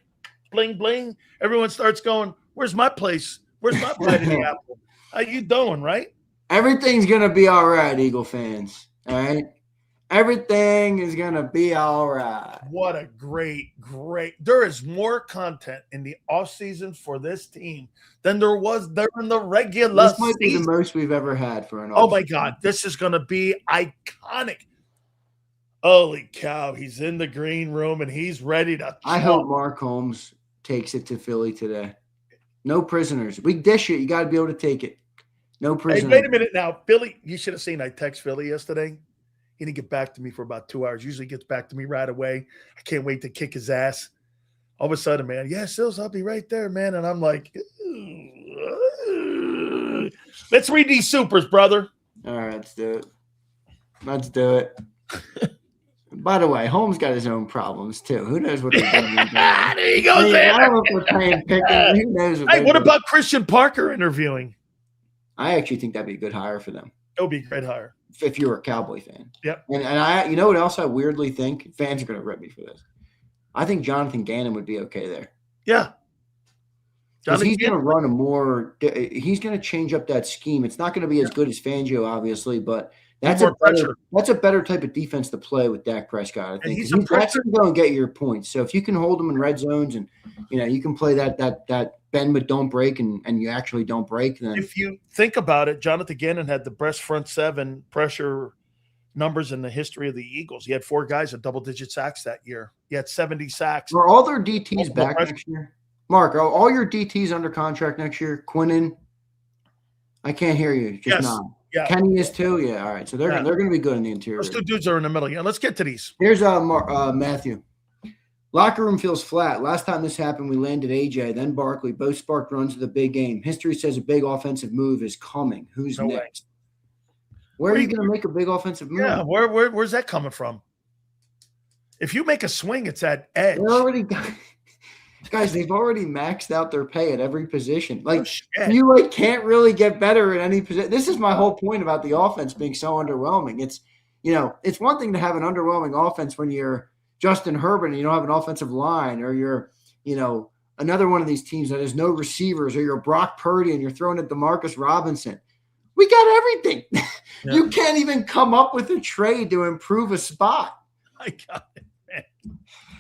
bling, bling. Everyone starts going, where's my place? Where's my bite of the apple? How you doing, right? Everything's going to be all right, Eagle fans. All right? Everything is going to be all right. What a great. There is more content in the offseason for this team than there was during the regular This might be the season. most we've ever had for an Oh, offseason. my God. This is going to be iconic. Holy cow. He's in the green room, and he's ready to I hope Mark Holmes takes it to Philly today. No prisoners. We dish it. You got to be able to take it. No prisoners. Hey, wait a minute now. Philly, you should have seen I text Philly yesterday. He didn't get back to me for about 2 hours. Usually gets back to me right away. I can't wait to kick his ass. All of a sudden, man, yeah, Sills, I'll be right there, man. And I'm like, let's read these supers, brother. All right, let's do it. Let's do it. By the way, Holmes got his own problems too. Who knows what they're doing? There he goes. I don't know if we're playing Pickens. Who knows? Hey, what about Christian Parker interviewing? I actually think that'd be a good hire for them. It would be a great hire. If you're a Cowboy fan. Yep. And I, you know what else I weirdly think? Fans are going to rip me for this. I think Jonathan Gannon would be okay there. Yeah. He's going to run a more – he's going to change up that scheme. It's not going to be as good as Fangio, obviously, but that's a better type of defense to play with Dak Prescott. I think that's going to go and get your points. So if you can hold him in red zones and, you can play that bend but don't break and you actually don't break, then – If you think about it, Jonathan Gannon had the best front seven pressure numbers in the history of the Eagles. He had 4 guys at double-digit sacks that year. He had 70 sacks. Are all their DTs back next year? Mark, are all your DTs under contract next year? Quinnen? I can't hear you. Just not. Yeah. Kenny is too? Yeah, all right. So they're going to be good in the interior. Those 2 dudes are in the middle. Yeah, let's get to these. Here's Matthew. Locker room feels flat. Last time this happened, we landed AJ, then Barkley. Both sparked runs to the big game. History says a big offensive move is coming. Who's next? Where are you going to make a big offensive move? Yeah, where's that coming from? If you make a swing, it's at edge. Guys, they've already maxed out their pay at every position. Like, you can't really get better at any position. This is my whole point about the offense being so underwhelming. It's, it's one thing to have an underwhelming offense when you're Justin Herbert and you don't have an offensive line, or you're, another one of these teams that has no receivers, or you're Brock Purdy and you're throwing at DeMarcus Robinson. We got everything. Yeah. You can't even come up with a trade to improve a spot. I got it, man.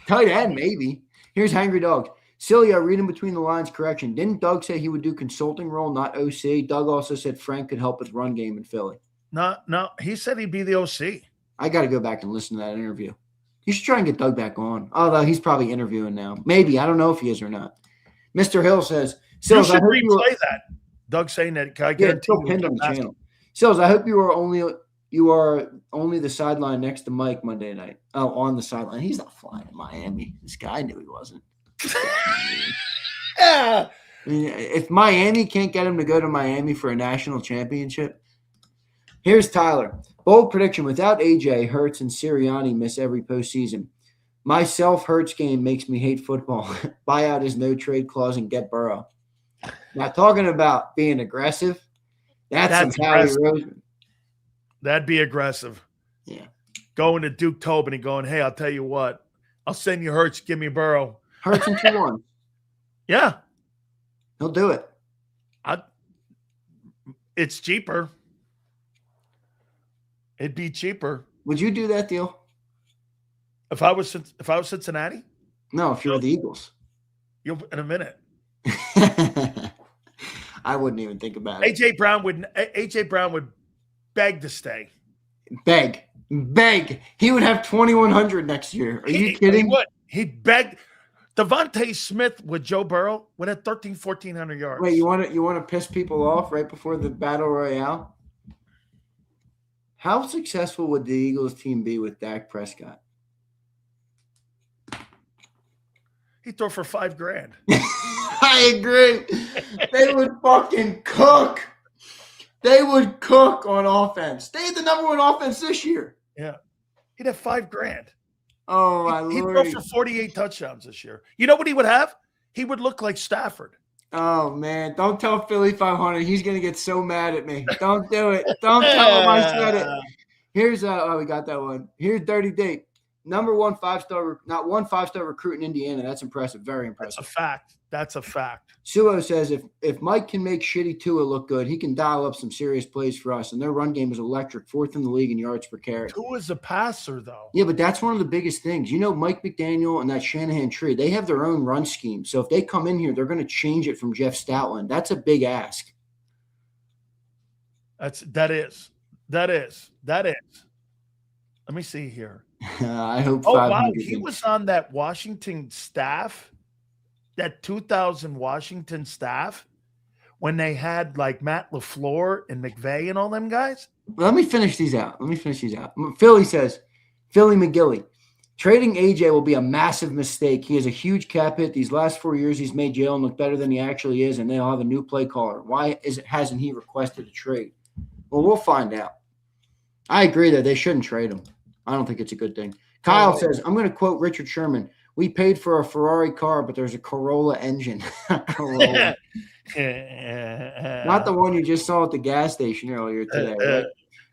Tight end, maybe. Here's Hangry Dog. Sileo, reading between the lines, correction. Didn't Doug say he would do consulting role, not OC? Doug also said Frank could help with run game in Philly. No, he said he'd be the OC. I got to go back and listen to that interview. You should try and get Doug back on. Although he's probably interviewing now. Maybe. I don't know if he is or not. Mr. Hill says, you should replay that. Doug saying that. I guarantee you. Pinned on the channel. Sills, I hope you are only the sideline next to Mike Monday night. Oh, on the sideline. He's not flying to Miami. This guy knew he wasn't. Yeah. I mean, if Miami can't get him to go to Miami for a national championship. Here's Tyler. Bold prediction. Without AJ, Hurts and Sirianni miss every postseason. My self-Hurts game makes me hate football. Buyout his no-trade clause and get Burrow. Now, talking about being aggressive, that's some Howie Roseman. That'd be aggressive. Yeah. Going to Duke Tobin and going, hey, I'll tell you what. I'll send you Hurts. Give me Burrow. Hurts in 2-1. Yeah. He'll do it. It's cheaper. It'd be cheaper. Would you do that deal? If I was Cincinnati? No, if you're the Eagles. You'll in a minute. I wouldn't even think about it. AJ Brown would beg to stay. Beg. He would have 2,100 next year. Are you kidding? He would. He'd beg. Devontae Smith with Joe Burrow would have 1,400 yards. Wait, you want to piss people off right before the Battle Royale? How successful would the Eagles team be with Dak Prescott? He'd throw for $5,000. I agree. They would fucking cook. They would cook on offense. They had the number 1 offense this year. Yeah. He'd have $5,000. Oh, my Lord. He'd throw for 48 touchdowns this year. You know what he would have? He would look like Stafford. Oh, man. Don't tell Philly 500. He's going to get so mad at me. Don't do it. Don't tell him I said it. Here's we got that one. Here's Dirty Date. Number 1 5-star, not 1 5-star recruit in Indiana. That's impressive. Very impressive. That's a fact. That's a fact. Sileo says if Mike can make shitty Tua look good, he can dial up some serious plays for us. And their run game is electric, 4th in the league in yards per carry. Tua's a passer, though. Yeah, but that's one of the biggest things. Mike McDaniel and that Shanahan tree, they have their own run scheme. So if they come in here, they're going to change it from Jeff Stoutland. That's a big ask. That is. Let me see here. I hope. Oh, wow. He was on that Washington staff, that 2000 Washington staff, when they had like Matt LaFleur and McVay and all them guys. Let me finish these out. Philly says, Philly McGilly, trading AJ will be a massive mistake. He has a huge cap hit. These last 4 years, he's made Jalen look better than he actually is, and they'll have a new play caller. Why hasn't he requested a trade? Well, we'll find out. I agree that they shouldn't trade him. I don't think it's a good thing. Kyle says, I'm going to quote Richard Sherman. We paid for a Ferrari car, but there's a Corolla engine. Corolla. Not the one you just saw at the gas station earlier today. Right?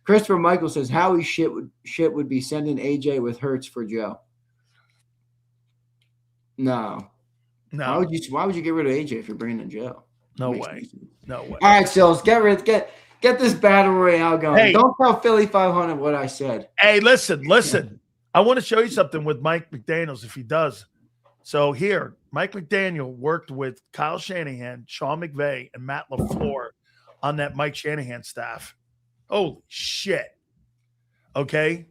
Christopher Michael says, Howie shit would be sending AJ with Hurts for Joe. No. Why would you get rid of AJ if you're bringing in Joe? No way. All right, Sills, get this battle royale going. Hey, don't tell Philly 500 what I said. Hey, listen. I want to show you something with Mike McDaniels if he does. So here, Mike McDaniel worked with Kyle Shanahan, Sean McVay, and Matt LaFleur on that Mike Shanahan staff. Holy shit. Okay.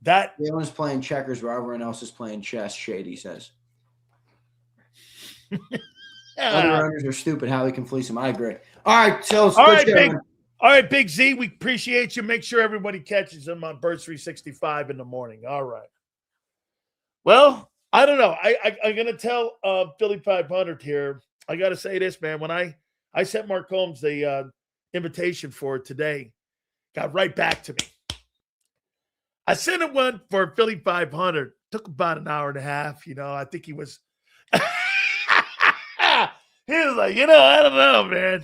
Jalen's playing checkers while everyone else is playing chess, Shady says. Other owners are stupid. How they can fleece them. I agree. All right, so all right, Big Z, we appreciate you. Make sure everybody catches him on Birds 365 in the morning. All right. Well, I don't know. I'm going to tell Philly 500 here. I got to say this, man. When I sent Mark Holmes the invitation for it today, got right back to me. I sent him one for Philly 500. Took about an hour and a half. I think he was he was like, I don't know, man.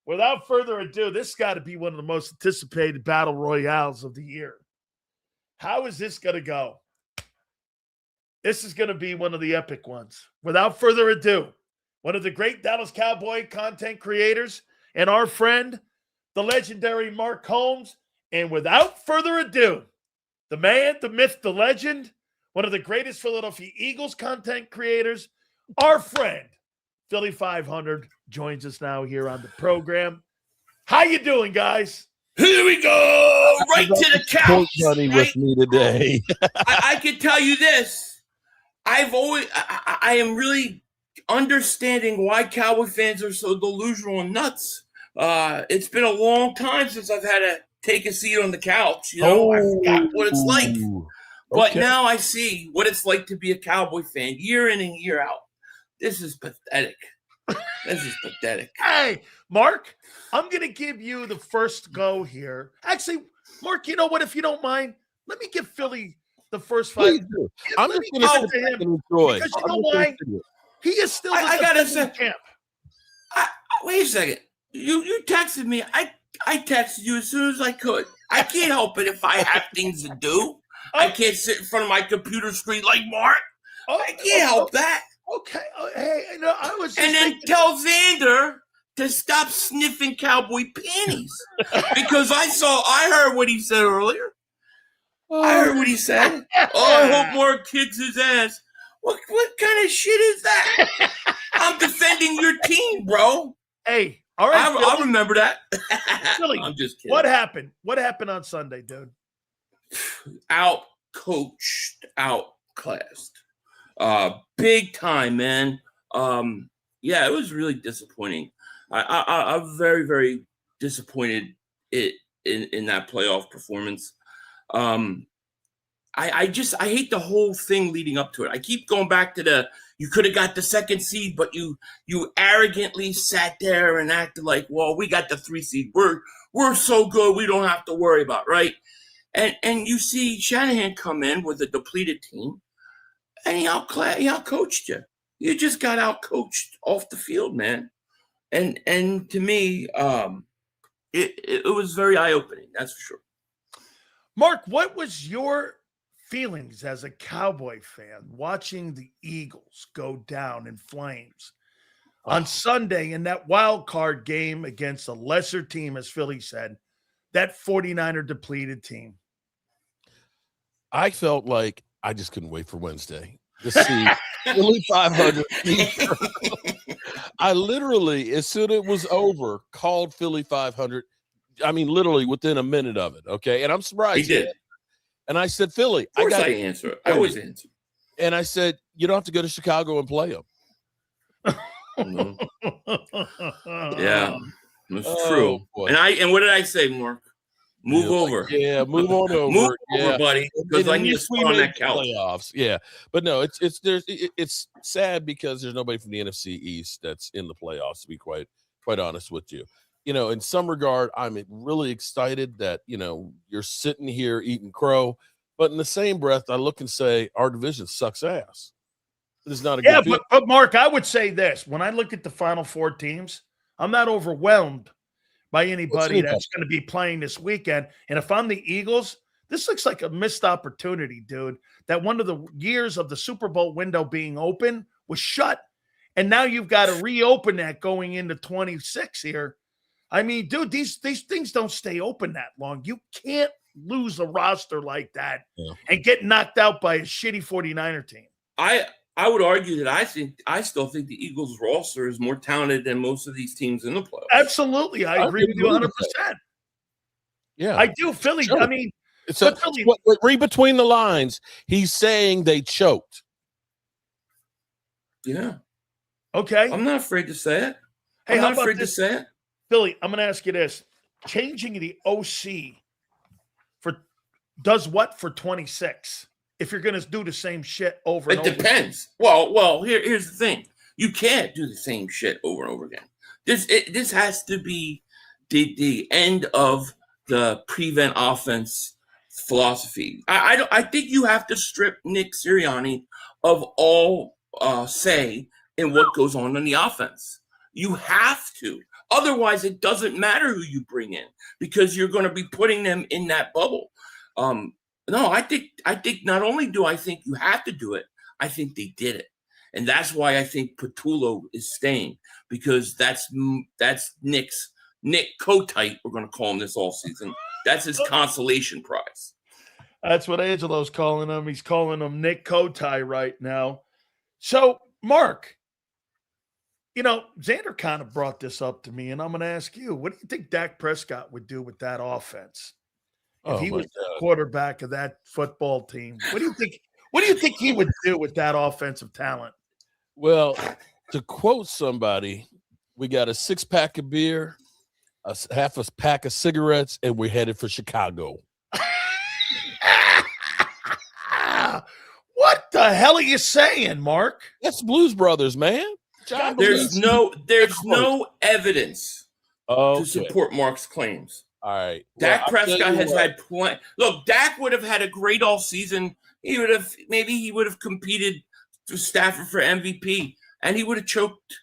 Without further ado, this got to be one of the most anticipated battle royales of the year. How is this going to go? This is going to be one of the epic ones. Without further ado, one of the great Dallas Cowboy content creators and our friend, the legendary Mark Holmes. And without further ado, the man, the myth, the legend, one of the greatest Philadelphia Eagles content creators, our friend, Philly 500, joins us now here on the program. How you doing, guys? Here we go, right to the couch. Money with me today. I can tell you this: I am really understanding why Cowboy fans are so delusional and nuts. It's been a long time since I've had to take a seat on the couch. I forgot what it's like, but now I see what it's like to be a Cowboy fan year in and year out. This is pathetic. Hey, Mark, I'm going to give you the first go here. Actually, Mark, you know what? If you don't mind, let me give Philly the first five. I'm just going to sit back and enjoy. Because you know why? He is still I gotta say, champ. Wait a second. You texted me. I texted you as soon as I could. I can't help it if I have things to do. I can't sit in front of my computer screen like Mark. I can't help that. Okay. Hey, I was just and then tell Xander to stop sniffing cowboy panties because I heard what he said earlier. I heard what he said. I hope Mark kicks his ass. What kind of shit is that? I'm defending your team, bro. Hey, all right. I remember that. Philly, I'm just kidding. What happened? What happened on Sunday, dude? Out-coached, outclassed. Big time, man. Yeah, it was really disappointing. I'm very, very disappointed in that playoff performance. I hate the whole thing leading up to it. I keep going back to you could have got the second seed, but you arrogantly sat there and acted like, well, we got the 3 seed. We're so good, we don't have to worry about, right? And you see Shanahan come in with a depleted team, and he outcoached you. You just got outcoached off the field, man. And to me, it was very eye-opening, that's for sure. Mark, what was your feelings as a Cowboy fan watching the Eagles go down in flames on Sunday in that wild card game against a lesser team, as Philly said, that 49er depleted team. I felt like I just couldn't wait for Wednesday to see Philly 500. I literally, as soon as it was over, called Philly 500. I mean, literally within a minute of it. Okay. And I'm surprised. He did. And I said, Philly, Of course I answer. I always answer. And I said, you don't have to go to Chicago and play them. Yeah, it's true. Boy. And what did I say, Mark? Move over. Yeah, move on over. Move over, buddy. Because I need to sit on that couch. Playoffs. Yeah, but no, it's sad because there's nobody from the NFC East that's in the playoffs. To be quite honest with you, in some regard, I'm really excited that you're sitting here eating crow, but in the same breath, I look and say our division sucks ass. It's not a good field. But Mark, I would say this: when I look at the Final Four teams, I'm not overwhelmed by anybody that's going to be playing this weekend. And if I'm the Eagles, this looks like a missed opportunity, dude. That one of the years of the Super Bowl window being open was shut, and now you've got to reopen that going into 26 here. I mean, dude, these things don't stay open that long. You can't lose a roster like that and get knocked out by a shitty 49er team. I would argue that I still think the Eagles roster is more talented than most of these teams in the playoffs. Absolutely. I agree with you 100%. Yeah. I do. Philly, sure. I mean, Philly, read between the lines. He's saying they choked. Yeah. Okay. I'm not afraid to say it. Hey, I'm not afraid to say it. Philly, I'm going to ask you this. Changing the OC does what for 26? If you're going to do the same shit over and over. It depends. Well, here's the thing. You can't do the same shit over and over again. This has to be the end of the prevent offense philosophy. I think you have to strip Nick Sirianni of all say in what goes on in the offense. You have to. Otherwise, it doesn't matter who you bring in because you're going to be putting them in that bubble. No, I think not only do I think you have to do it, I think they did it. And that's why I think Patullo is staying, because that's Nick Kotite, we're going to call him this all season. That's his consolation prize. That's what Angelo's calling him. He's calling him Nick Kotite right now. So, Mark, Xander kind of brought this up to me, and I'm going to ask you, what do you think Dak Prescott would do with that offense? If he was the quarterback of that football team, what do you think? What do you think he would do with that offensive talent? Well, to quote somebody, we got a 6-pack of beer, half a pack of cigarettes, and we're headed for Chicago. What the hell are you saying, Mark? That's Blues Brothers, man. There's no evidence to support Mark's claims. All right. Dak Prescott has had plenty. Look, Dak would have had a great all season. He would have competed to Stafford for MVP, and he would have choked.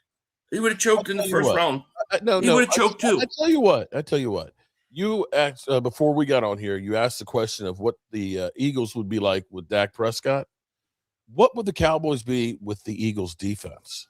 He would have choked in the first round. He would have choked too. I tell you what. You asked before we got on here. You asked the question of what the Eagles would be like with Dak Prescott. What would the Cowboys be with the Eagles' defense?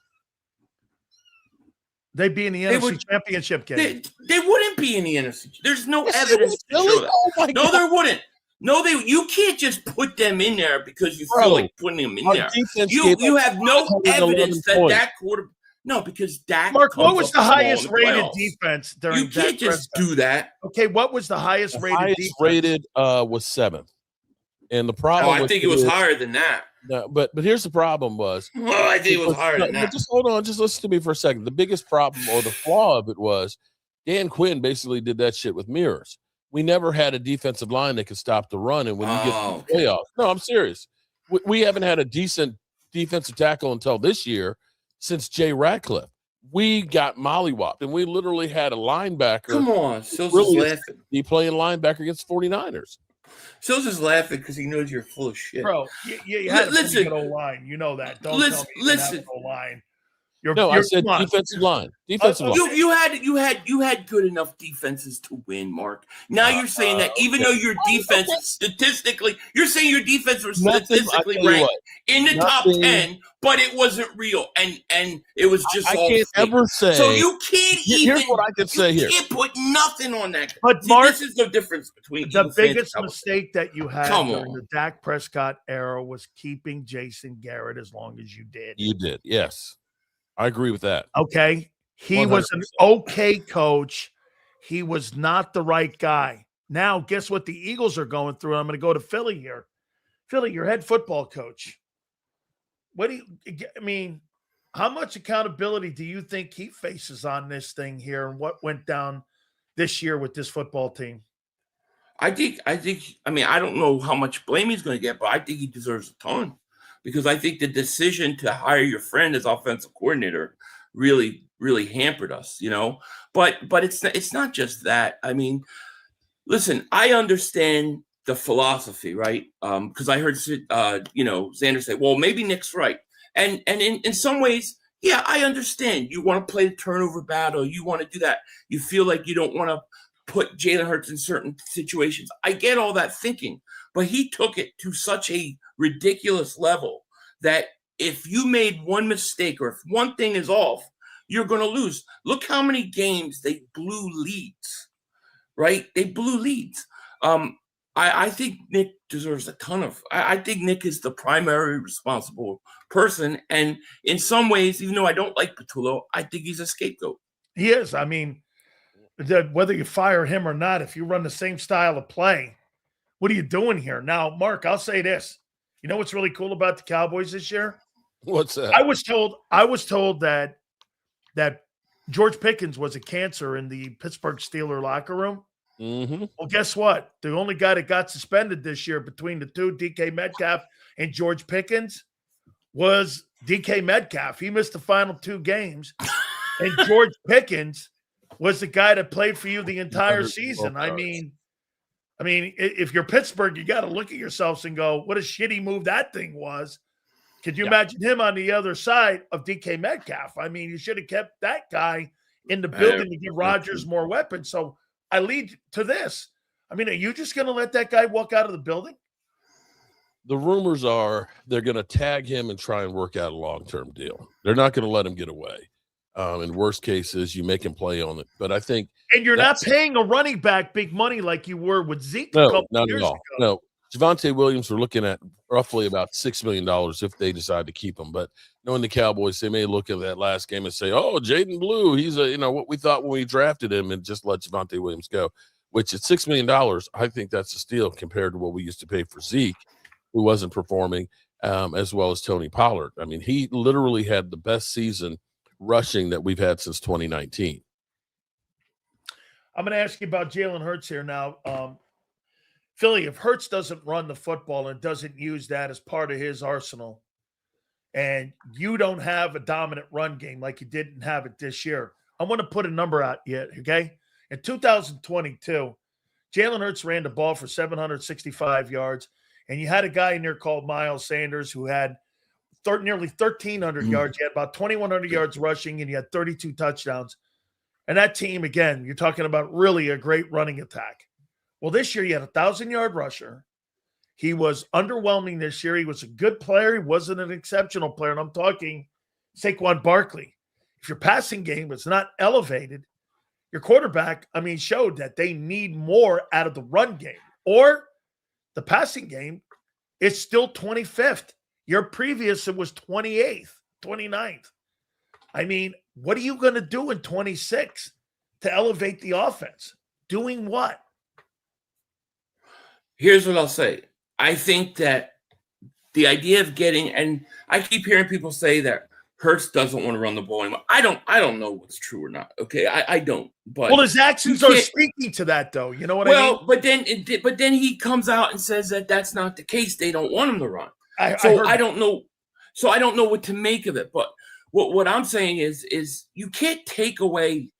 They'd be in the NFC Championship game. They wouldn't be in the NFC. There's no evidence to show that. Oh no, there wouldn't. No, you can't just put them in there because you feel like putting them in there. You have no evidence that Dak quarterback. No, because Dak. Mark, what was the highest rated defense during? You can't just do that. Okay, what was the highest rated? Highest defense? Rated was 7th, and the problem. I think it was higher than that. No, but here's the problem was. Well, I think it was higher than that. Just hold on, just listen to me for a second. The biggest problem or the flaw of it was Dan Quinn basically did that shit with mirrors. We never had a defensive line that could stop the run, and when you get to the playoffs, no, I'm serious. We haven't had a decent defensive tackle until this year since Jay Ratcliffe. We got mollywopped, and we literally had a linebacker. Come on, Sills is laughing. He playing linebacker against 49ers. Sills is laughing because he knows you're full of shit. Bro, you had a pretty good O-line. You know that. Don't tell me you have an O-line. No, I said come on. defensive line. Defensive line. You had good enough defenses to win, Mark. Now you're saying that even though your defense statistically, you're saying your defense was statistically ranked in the top 10, but it wasn't real, and it was just. I can't ever say. So you can't even. Here's what I can say here. You can't put nothing on that. But See, Mark, this is the difference between the biggest mistake that you had Come during on. the Dak Prescott era was keeping Jason Garrett as long as you did. You did, yes. I agree with that. Okay. He 100%. was an okay coach. He was not the right guy. Now, guess what the Eagles are going through? I'm going to go to Philly here. Philly, your head football coach. How much accountability do you think he faces on this thing here and what went down this year with this football team? I don't know how much blame he's going to get, but I think he deserves a ton. Because I think the decision to hire your friend as offensive coordinator really, really hampered us, But it's not just that. I mean, listen, I understand the philosophy, right? Because I heard Xander say, "Well, maybe Nick's right," and in some ways, yeah, I understand. You want to play the turnover battle. You want to do that. You feel like you don't want to put Jalen Hurts in certain situations. I get all that thinking, but he took it to such a ridiculous level that if you made one mistake or if one thing is off, you're going to lose. Look how many games they blew leads, right? They blew leads. I think Nick deserves a ton of. I think Nick is the primary responsible person, and in some ways, even though I don't like Patullo, I think he's a scapegoat. He is. I mean, whether you fire him or not, if you run the same style of play, what are you doing here? Now, Mark, I'll say this. You know what's really cool about the Cowboys this year? What's that? I was told that George Pickens was a cancer in the Pittsburgh Steelers locker room. Mm-hmm. Well, guess what? The only guy that got suspended this year between the two, DK Metcalf and George Pickens, was DK Metcalf. He missed the final 2 games. And George Pickens was the guy that played for you the entire season. I mean, if you're Pittsburgh, you got to look at yourselves and go, what a shitty move that thing was. Could you imagine him on the other side of DK Metcalf? I mean, you should have kept that guy in the building to give Rodgers more weapons. So I lead to this. I mean, are you just going to let that guy walk out of the building? The rumors are they're going to tag him and try and work out a long-term deal. They're not going to let him get away. In worst cases, you make him play on it. But I think – And you're not paying a running back big money like you were with Zeke a couple not years at all. ago. No. Javonte Williams, we're looking at roughly about $6 million if they decide to keep him. But knowing the Cowboys, they may look at that last game and say, oh, Jaden Blue, he's what we thought when we drafted him, and just let Javonte Williams go, which at $6 million, I think that's a steal compared to what we used to pay for Zeke, who wasn't performing, as well as Tony Pollard. I mean, he literally had the best season rushing that we've had since 2019. I'm going to ask you about Jalen Hurts here now. Philly, if Hurts doesn't run the football and doesn't use that as part of his arsenal, and you don't have a dominant run game like you didn't have it this year, I want to put a number out yet, okay? In 2022, Jalen Hurts ran the ball for 765 yards, and you had a guy in there called Miles Sanders who had nearly 1,300 yards. He had about 2,100 yards rushing, and he had 32 touchdowns. And that team, again, you're talking about really a great running attack. Well, this year he had a 1,000-yard rusher. He was underwhelming this year. He was a good player. He wasn't an exceptional player. And I'm talking Saquon Barkley. If your passing game is not elevated, your quarterback, showed that they need more out of the run game. Or the passing game is still 25th. Your previous, it was 28th, 29th. What are you going to do in 26 to elevate the offense? Doing what? Here's what I'll say. I think that the idea of and I keep hearing people say that Hurts doesn't want to run the ball anymore. I don't know what's true or not. Okay, I don't. But his actions are speaking to that, though. You know what I mean? Well, but then he comes out and says that that's not the case. They don't want him to run. I don't know. So I don't know what to make of it. But what I'm saying is you can't take away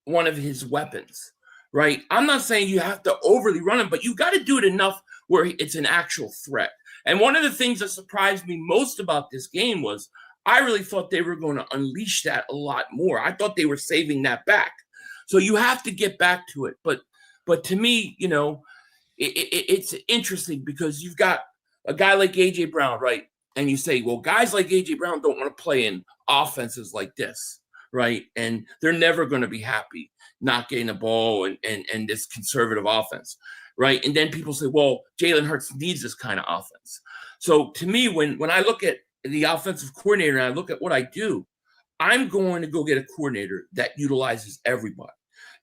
one of his weapons. Right. I'm not saying you have to overly run him, but you got to do it enough where it's an actual threat. And one of the things that surprised me most about this game was I really thought they were going to unleash that a lot more. I thought they were saving that back. So you have to get back to it. But to me, it's interesting because you've got a guy like A.J. Brown, right? And you say, well, guys like A.J. Brown don't want to play in offenses like this, right? And they're never going to be happy not getting the ball and this conservative offense, right? And then people say, well, Jalen Hurts needs this kind of offense. So to me, when I look at the offensive coordinator and I look at what I do, I'm going to go get a coordinator that utilizes everybody.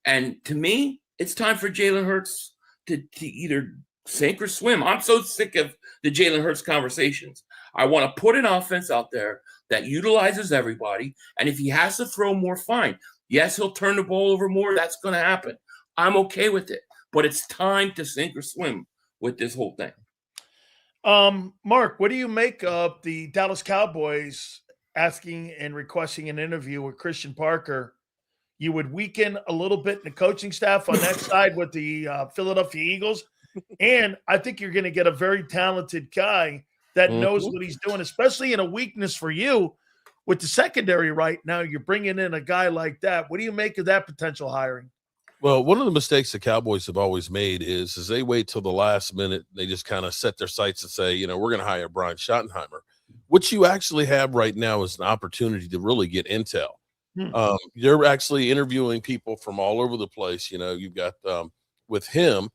And to me, it's time for Jalen Hurts to either sink or swim. I'm so sick of the Jalen Hurts conversations. I want to put an offense out there that utilizes everybody. And if he has to throw more, fine. Yes, he'll turn the ball over more. That's going to happen. I'm okay with it. But it's time to sink or swim with this whole thing. Mark, what do you make of the Dallas Cowboys asking and requesting an interview with Christian Parker? You would weaken a little bit in the coaching staff on that side with the Philadelphia Eagles. And I think you're going to get a very talented guy that knows what he's doing, especially in a weakness for you with the secondary right now. You're bringing in a guy like that. What do you make of that potential hiring? Well, one of the mistakes the Cowboys have always made is they wait till the last minute. They just kind of set their sights and say, we're going to hire Brian Schottenheimer. What you actually have right now is an opportunity to really get intel. You're actually interviewing people from all over the place. You've got with him,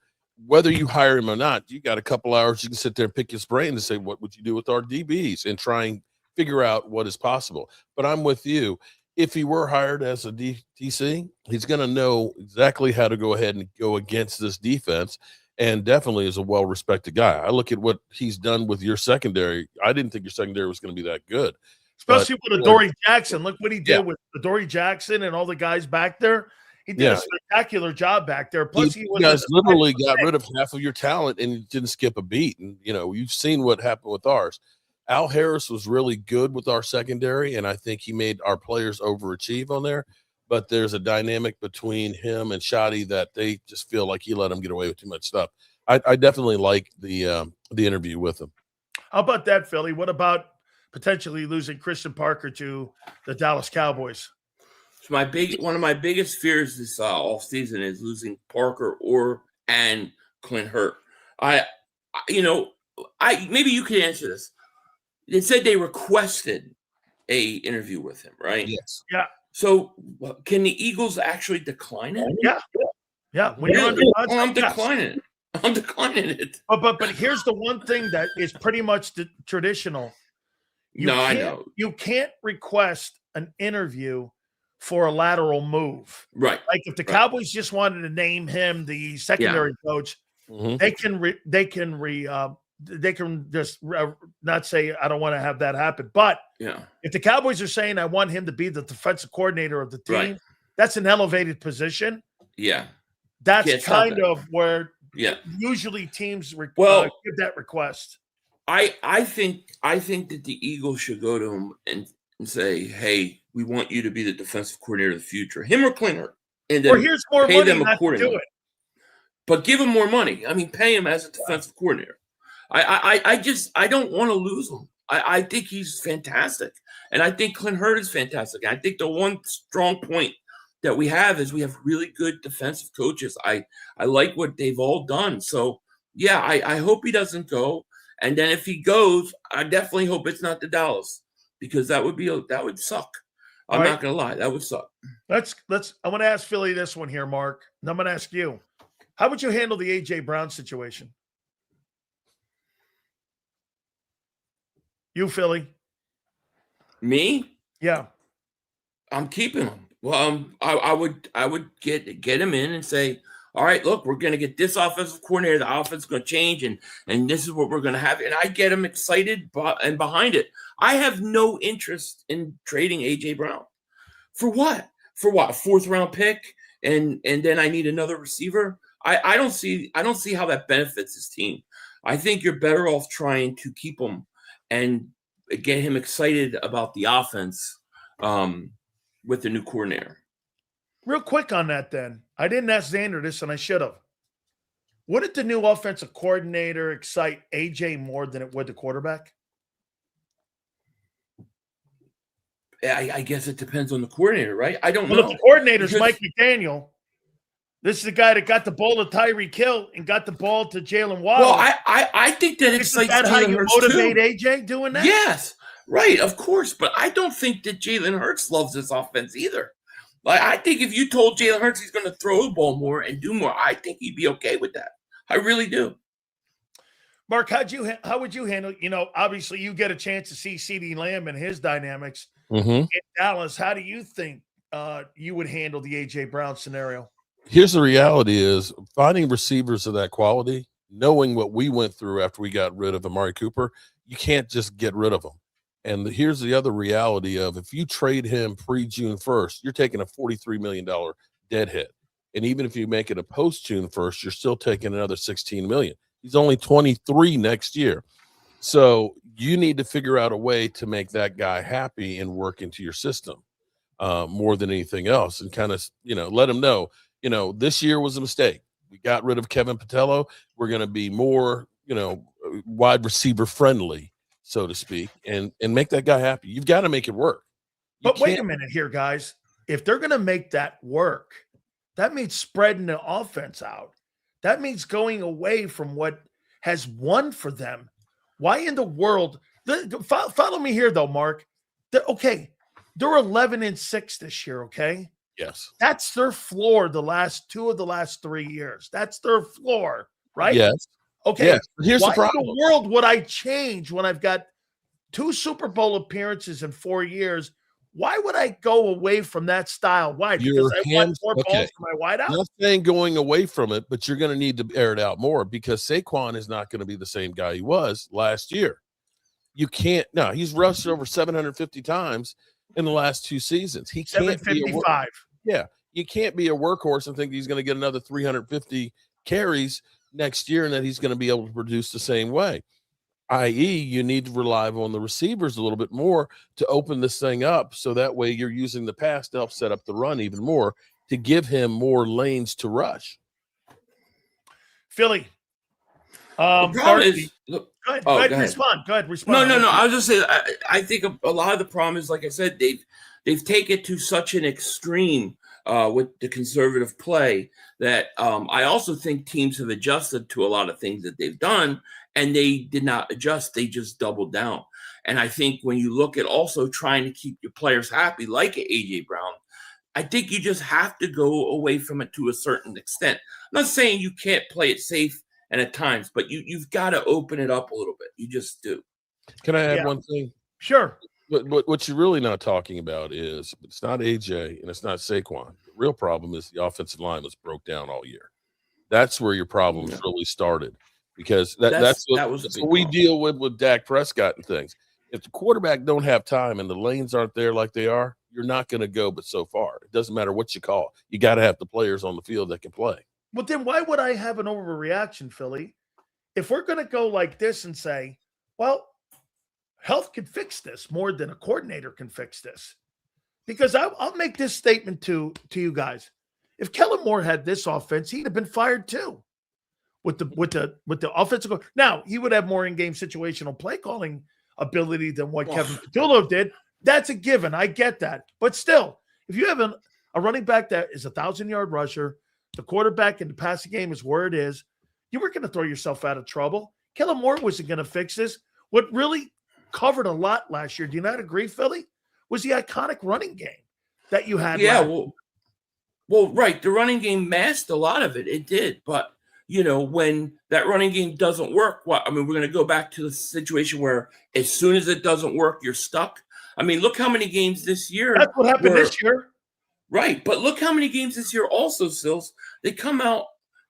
whether you hire him or not, you got a couple hours. You can sit there and pick his brain and say, what would you do with our DBs, and try and figure out what is possible. But I'm with you. If he were hired as a DC, he's going to know exactly how to go ahead and go against this defense, and definitely is a well-respected guy. I look at what he's done with your secondary. I didn't think your secondary was going to be that good. Especially with Adoree Jackson. Look what he did with Adoree Jackson and all the guys back there. He did a spectacular job back there. Plus, you guys literally got rid of half of your talent and you didn't skip a beat. And, you've seen what happened with ours. Al Harris was really good with our secondary, and I think he made our players overachieve on there. But there's a dynamic between him and Shotty that they just feel like he let him get away with too much stuff. I definitely like the interview with him. How about that, Philly? What about potentially losing Christian Parker to the Dallas Cowboys? So one of my biggest fears this offseason is losing Parker and Clint Hurt. Maybe you could answer this. They said they requested a interview with him, right? Yes. Yeah. So can the Eagles actually decline it? Yeah. When you're under contract, I'm declining it. I'm declining it. But here's the one thing that is pretty much traditional. I know. You can't request an interview for a lateral move. Right. Like if the Cowboys just wanted to name him the secondary coach, they can just not say, I don't want to have that happen. But if the Cowboys are saying, I want him to be the defensive coordinator of the team, that's an elevated position. Yeah. That's kind of where usually teams give that request. I think that the Eagles should go to him and say, hey, we want you to be the defensive coordinator of the future, him or Klinger, and then here's more pay money them not accordingly. to do it. But give him more money. I mean, pay him as a defensive coordinator. I don't want to lose him. I think he's fantastic, and I think Clint Hurt is fantastic. I think the one strong point that we have is we have really good defensive coaches. I like what they've all done. So yeah, I hope he doesn't go. And then if he goes, I definitely hope it's not to Dallas, because that would suck. I'm not gonna lie, that would suck. I want to ask Philly this one here, Mark. And I'm gonna ask you, how would you handle the A.J. Brown situation? You, Philly? Me? Yeah. I'm keeping him. Well, I would get him in and say, all right, look, we're going to get this offensive coordinator. The offense is going to change, and this is what we're going to have. And I get him excited and behind it. I have no interest in trading A.J. Brown. For what? For what? A 4th round pick, and then I need another receiver. I don't see how that benefits his team. I think you're better off trying to keep him and get him excited about the offense with the new coordinator. Real quick on that then. I didn't ask Xander this, and I should have. Would it the new offensive coordinator excite A.J. more than it would the quarterback? I guess it depends on the coordinator, right? I don't Well, if know. the coordinator's Because- Mike McDaniel, this is the guy that got the ball to Tyreek Hill and got the ball to Jalen Waddle. Well, I think that Isn't excites that how Jalen you Hurts motivate too. AJ doing that? Yes, right, of course. But I don't think that Jalen Hurts loves this offense either. Like, I think if you told Jalen Hurts he's going to throw the ball more and do more, I think he'd be okay with that. I really do. Mark, how would you handle? Obviously you get a chance to see CeeDee Lamb and his dynamics in Dallas. How do you think you would handle the AJ Brown scenario? Here's the reality: is finding receivers of that quality, knowing what we went through after we got rid of Amari Cooper, you can't just get rid of him. And here's the other reality of if you trade him pre-June 1st, you're taking a $43 million dead hit. And even if you make it a post-June 1st, you're still taking another $16 million. He's only 23 next year. So you need to figure out a way to make that guy happy and work into your system more than anything else, and kind of, let him know, this year was a mistake. We got rid of Kevin Patullo. We're going to be more, wide receiver friendly, so to speak, and make that guy happy. You've got to make it work. But wait a minute here, guys. If they're going to make that work, that means spreading the offense out. That means going away from what has won for them. Why in the world? Follow me here, though, Mark. They're 11-6 this year, okay? Yes. That's their floor the last 3 years. That's their floor, right? Yes. Okay. Yes. Here's Why the problem. in the world would I change when I've got 2 Super Bowl appearances in 4 years? Why would I go away from that style? Why? Because I want more balls for my wideout? Not saying going away from it, but you're going to need to air it out more because Saquon is not going to be the same guy he was last year. You can't. No, he's rushed over 750 times in the last 2 seasons. He can't be 755. Yeah, you can't be a workhorse and think he's going to get another 350 carries next year and that he's going to be able to produce the same way. I.e., you need to rely on the receivers a little bit more to open this thing up so that way you're using the pass to help set up the run even more to give him more lanes to rush. Philly. The problem is, Go ahead. Respond. No. I was just saying. I think a lot of the problem is, like I said, they've taken it to such an extreme with the conservative play that I also think teams have adjusted to a lot of things that they've done, and they did not adjust. They just doubled down. And I think when you look at also trying to keep your players happy, like AJ Brown, I think you just have to go away from it to a certain extent. I'm not saying you can't play it safe and at times, but you've got to open it up a little bit. You just do. Can I add one thing? Sure. But what you're really not talking about is it's not AJ and it's not Saquon. The real problem is the offensive line was broke down all year. That's where your problems really started because that's what we deal with Dak Prescott and things. If the quarterback don't have time and the lanes aren't there like they are, you're not going to go but so far. It doesn't matter what you call. You got to have the players on the field that can play. Well, then why would I have an overreaction, Philly? If we're going to go like this and say, well, health can fix this more than a coordinator can fix this. Because I'll make this statement to you guys. If Kellen Moore had this offense, he'd have been fired too. With the offensive coach. Now, he would have more in-game situational play calling ability than what Kevin Patullo did. That's a given. I get that. But still, if you have a running back that is a 1,000-yard rusher, the quarterback in the passing game is where it is, you weren't going to throw yourself out of trouble. Kellen Moore wasn't going to fix this. What really covered a lot last year, do you not agree, Philly, was the iconic running game that you had. Yeah, well, right. The running game masked a lot of it. It did. But, when that running game doesn't work, we're going to go back to the situation where as soon as it doesn't work, you're stuck. Look how many games this year. That's what happened this year. Right. But look how many games this year also, Sills, they come out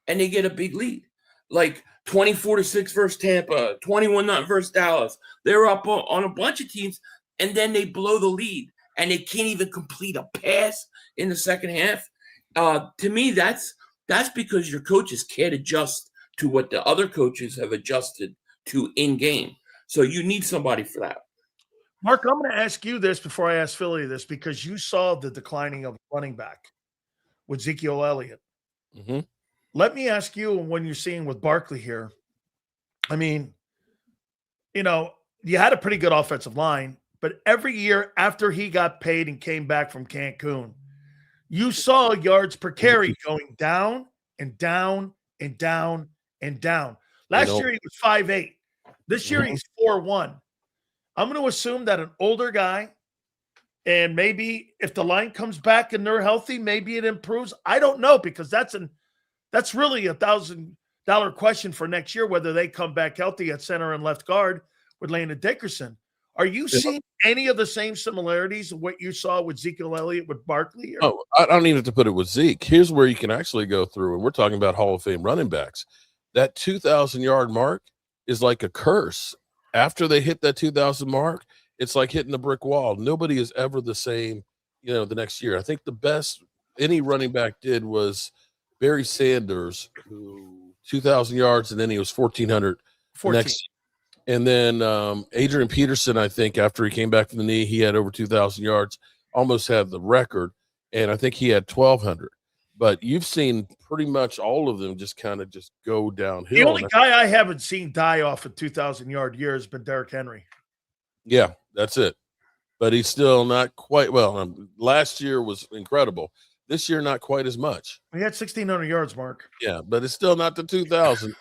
and they get a big lead. Like 24-6 versus Tampa, 21-0 versus Dallas. They're up on a bunch of teams, and then they blow the lead, and they can't even complete a pass in the second half. To me, that's because your coaches can't adjust to what the other coaches have adjusted to in-game. So you need somebody for that. Mark, I'm going to ask you this before I ask Philly this, because you saw the declining of running back with Ezekiel Elliott. Mm-hmm. Let me ask you, when you're seeing with Barkley here, you had a pretty good offensive line, but every year after he got paid and came back from Cancun, you saw yards per carry going down and down and down and down. Last year he was 5'8". This year he's 4'1". I'm going to assume that an older guy, and maybe if the line comes back and they're healthy, maybe it improves. I don't know, because that's really $1,000 question for next year, whether they come back healthy at center and left guard with Landon Dickerson. Are you seeing any of the same similarities of what you saw with Ezekiel Elliott with Barkley? Oh, I don't even have to put it with Zeke. Here's where you can actually go through, and we're talking about Hall of Fame running backs. That 2,000-yard mark is like a curse. After they hit that 2,000 mark, it's like hitting a brick wall. Nobody is ever the same, the next year. I think the best any running back did was Barry Sanders, who 2,000 yards, and then he was 1,400 next. And then Adrian Peterson, I think, after he came back from the knee, he had over 2,000 yards, almost had the record, and I think he had 1,200. But you've seen pretty much all of them just kind of just go downhill. The only guy I haven't seen die off a 2,000-yard year has been Derrick Henry. Yeah, that's it. But he's still not quite well. Last year was incredible. This year, not quite as much. He had 1,600 yards, Mark. Yeah, but it's still not the 2,000.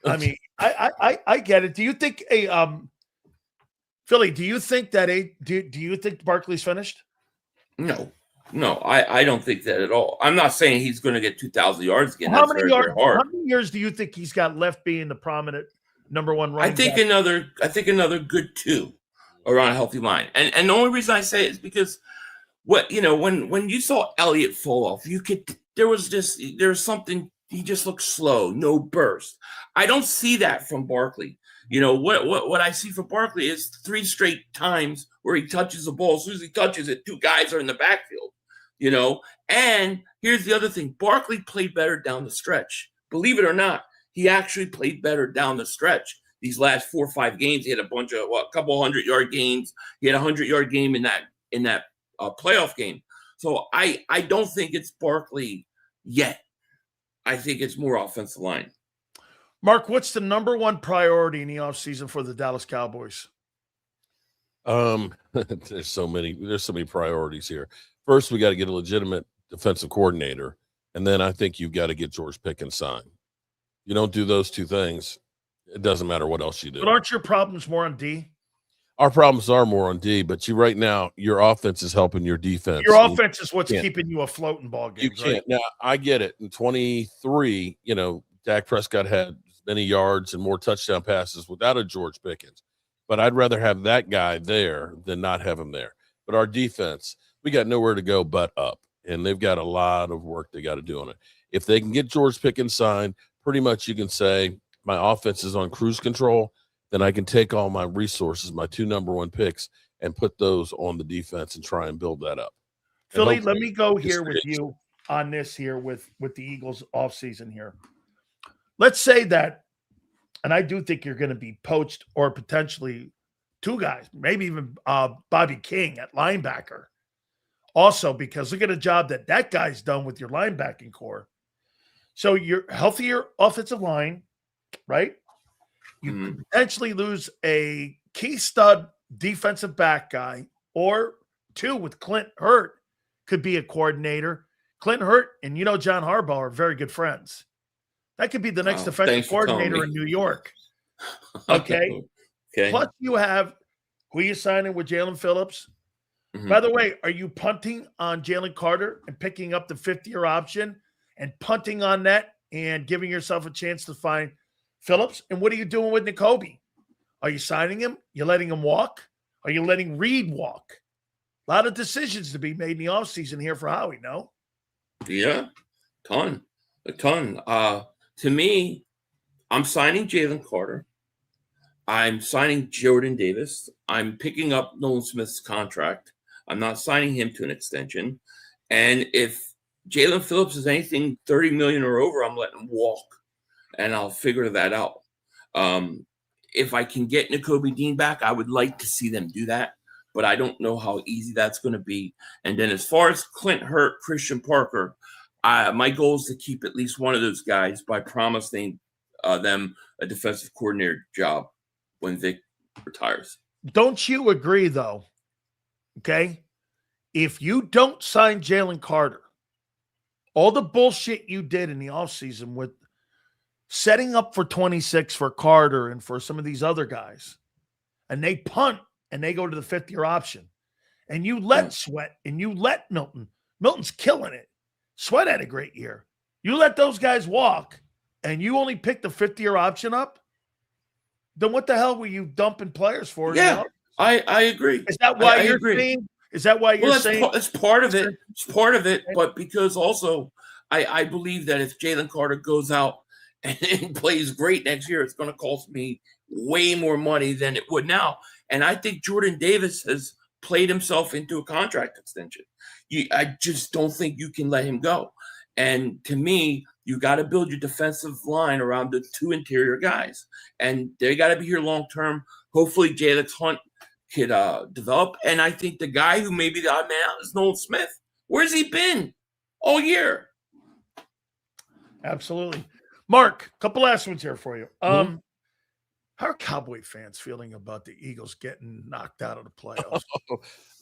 I mean, I get it. Do you think Philly? Do you think that do you think Barkley's finished? No, I don't think that at all. I'm not saying he's going to get 2,000 yards again. How many years do you think he's got left being the prominent number one running back? I think another good 2 around a healthy line. And the only reason I say it is because when you saw Elliott fall off, there's something. He just looks slow, no burst. I don't see that from Barkley. What I see from Barkley is 3 straight times where he touches the ball. As soon as he touches it, 2 guys are in the backfield. And here's the other thing: Barkley played better down the stretch. Believe it or not, he actually played better down the stretch. These last 4 or 5 games, he had a bunch of a couple 100-yard games. He had a 100-yard game in that playoff game. So I don't think it's Barkley yet. I think it's more offensive line. Mark, what's the number one priority in the offseason for the Dallas Cowboys? There's so many priorities here. First, we got to get a legitimate defensive coordinator, and then I think you've got to get George Pickens signed. You don't do those 2 things, it doesn't matter what else you do. But aren't your problems more on D? Our problems are more on D, but right now, your offense is helping your defense. Your offense is what's keeping you afloat in ball games. You can't. Right? Now, I get it. In 23, Dak Prescott had many yards and more touchdown passes without a George Pickens. But I'd rather have that guy there than not have him there. But our defense, we got nowhere to go but up. And they've got a lot of work they got to do on it. If they can get George Pickens signed, pretty much you can say my offense is on cruise control. Then I can take all my resources, my 2 number 1 picks, and put those on the defense and try and build that up. Philly, let me go here with you on this here with the Eagles offseason here. Let's say that, and I do think you're going to be poached or potentially 2 guys, maybe even Bobby King at linebacker. Also, because look at the job that guy's done with your linebacking core. So you're healthier offensive line, right? You could potentially lose a key stud defensive back guy, or 2 with Clint Hurt could be a coordinator. Clint Hurt and John Harbaugh are very good friends. That could be the next defensive coordinator in New York. Okay. Okay. Plus, you have who you signing with Jalen Phillips. Mm-hmm. By the way, are you punting on Jalen Carter and picking up the 5th-year option and punting on that and giving yourself a chance to find Phillips? And what are you doing with N'Kobe? Are you signing him? You letting him walk? Are you letting Reed walk? A lot of decisions to be made in the offseason here for Howie, no? Yeah, a ton. To me, I'm signing Jalen Carter. I'm signing Jordan Davis. I'm picking up Nolan Smith's contract. I'm not signing him to an extension. And if Jalen Phillips is anything $30 million or over, I'm letting him walk. And I'll figure that out. If I can get N'Kobe Dean back, I would like to see them do that, but I don't know how easy that's going to be. And then as far as Clint Hurt, Christian Parker, my goal is to keep at least one of those guys by promising them a defensive coordinator job when Vic retires. Don't you agree, though, Okay? If you don't sign Jalen Carter, all the bullshit you did in the offseason with setting up for 26 for Carter and for some of these other guys, and they punt and they go to the fifth-year option, and you let Sweat and you let Milton. Milton's killing it. Sweat had a great year. You let those guys walk, and you only pick the fifth-year option up, then what the hell were you dumping players for? Yeah, I agree. Is that why you're agree. saying? Is that why you're saying? That's part of it. It's part of it, but because also I believe that if Jalen Carter goes out and plays great next year, it's going to cost me way more money than it would now. And I think Jordan Davis has played himself into a contract extension. I just don't think you can let him go. And to me, you got to build your defensive line around the two interior guys, and they got to be here long term. Hopefully, Jalen Hunt could develop. And I think the guy who may be the odd man out is Nolan Smith. Where's he been all year? Absolutely. Mark, a couple last ones here for you. How are Cowboy fans feeling about the Eagles getting knocked out of the playoffs?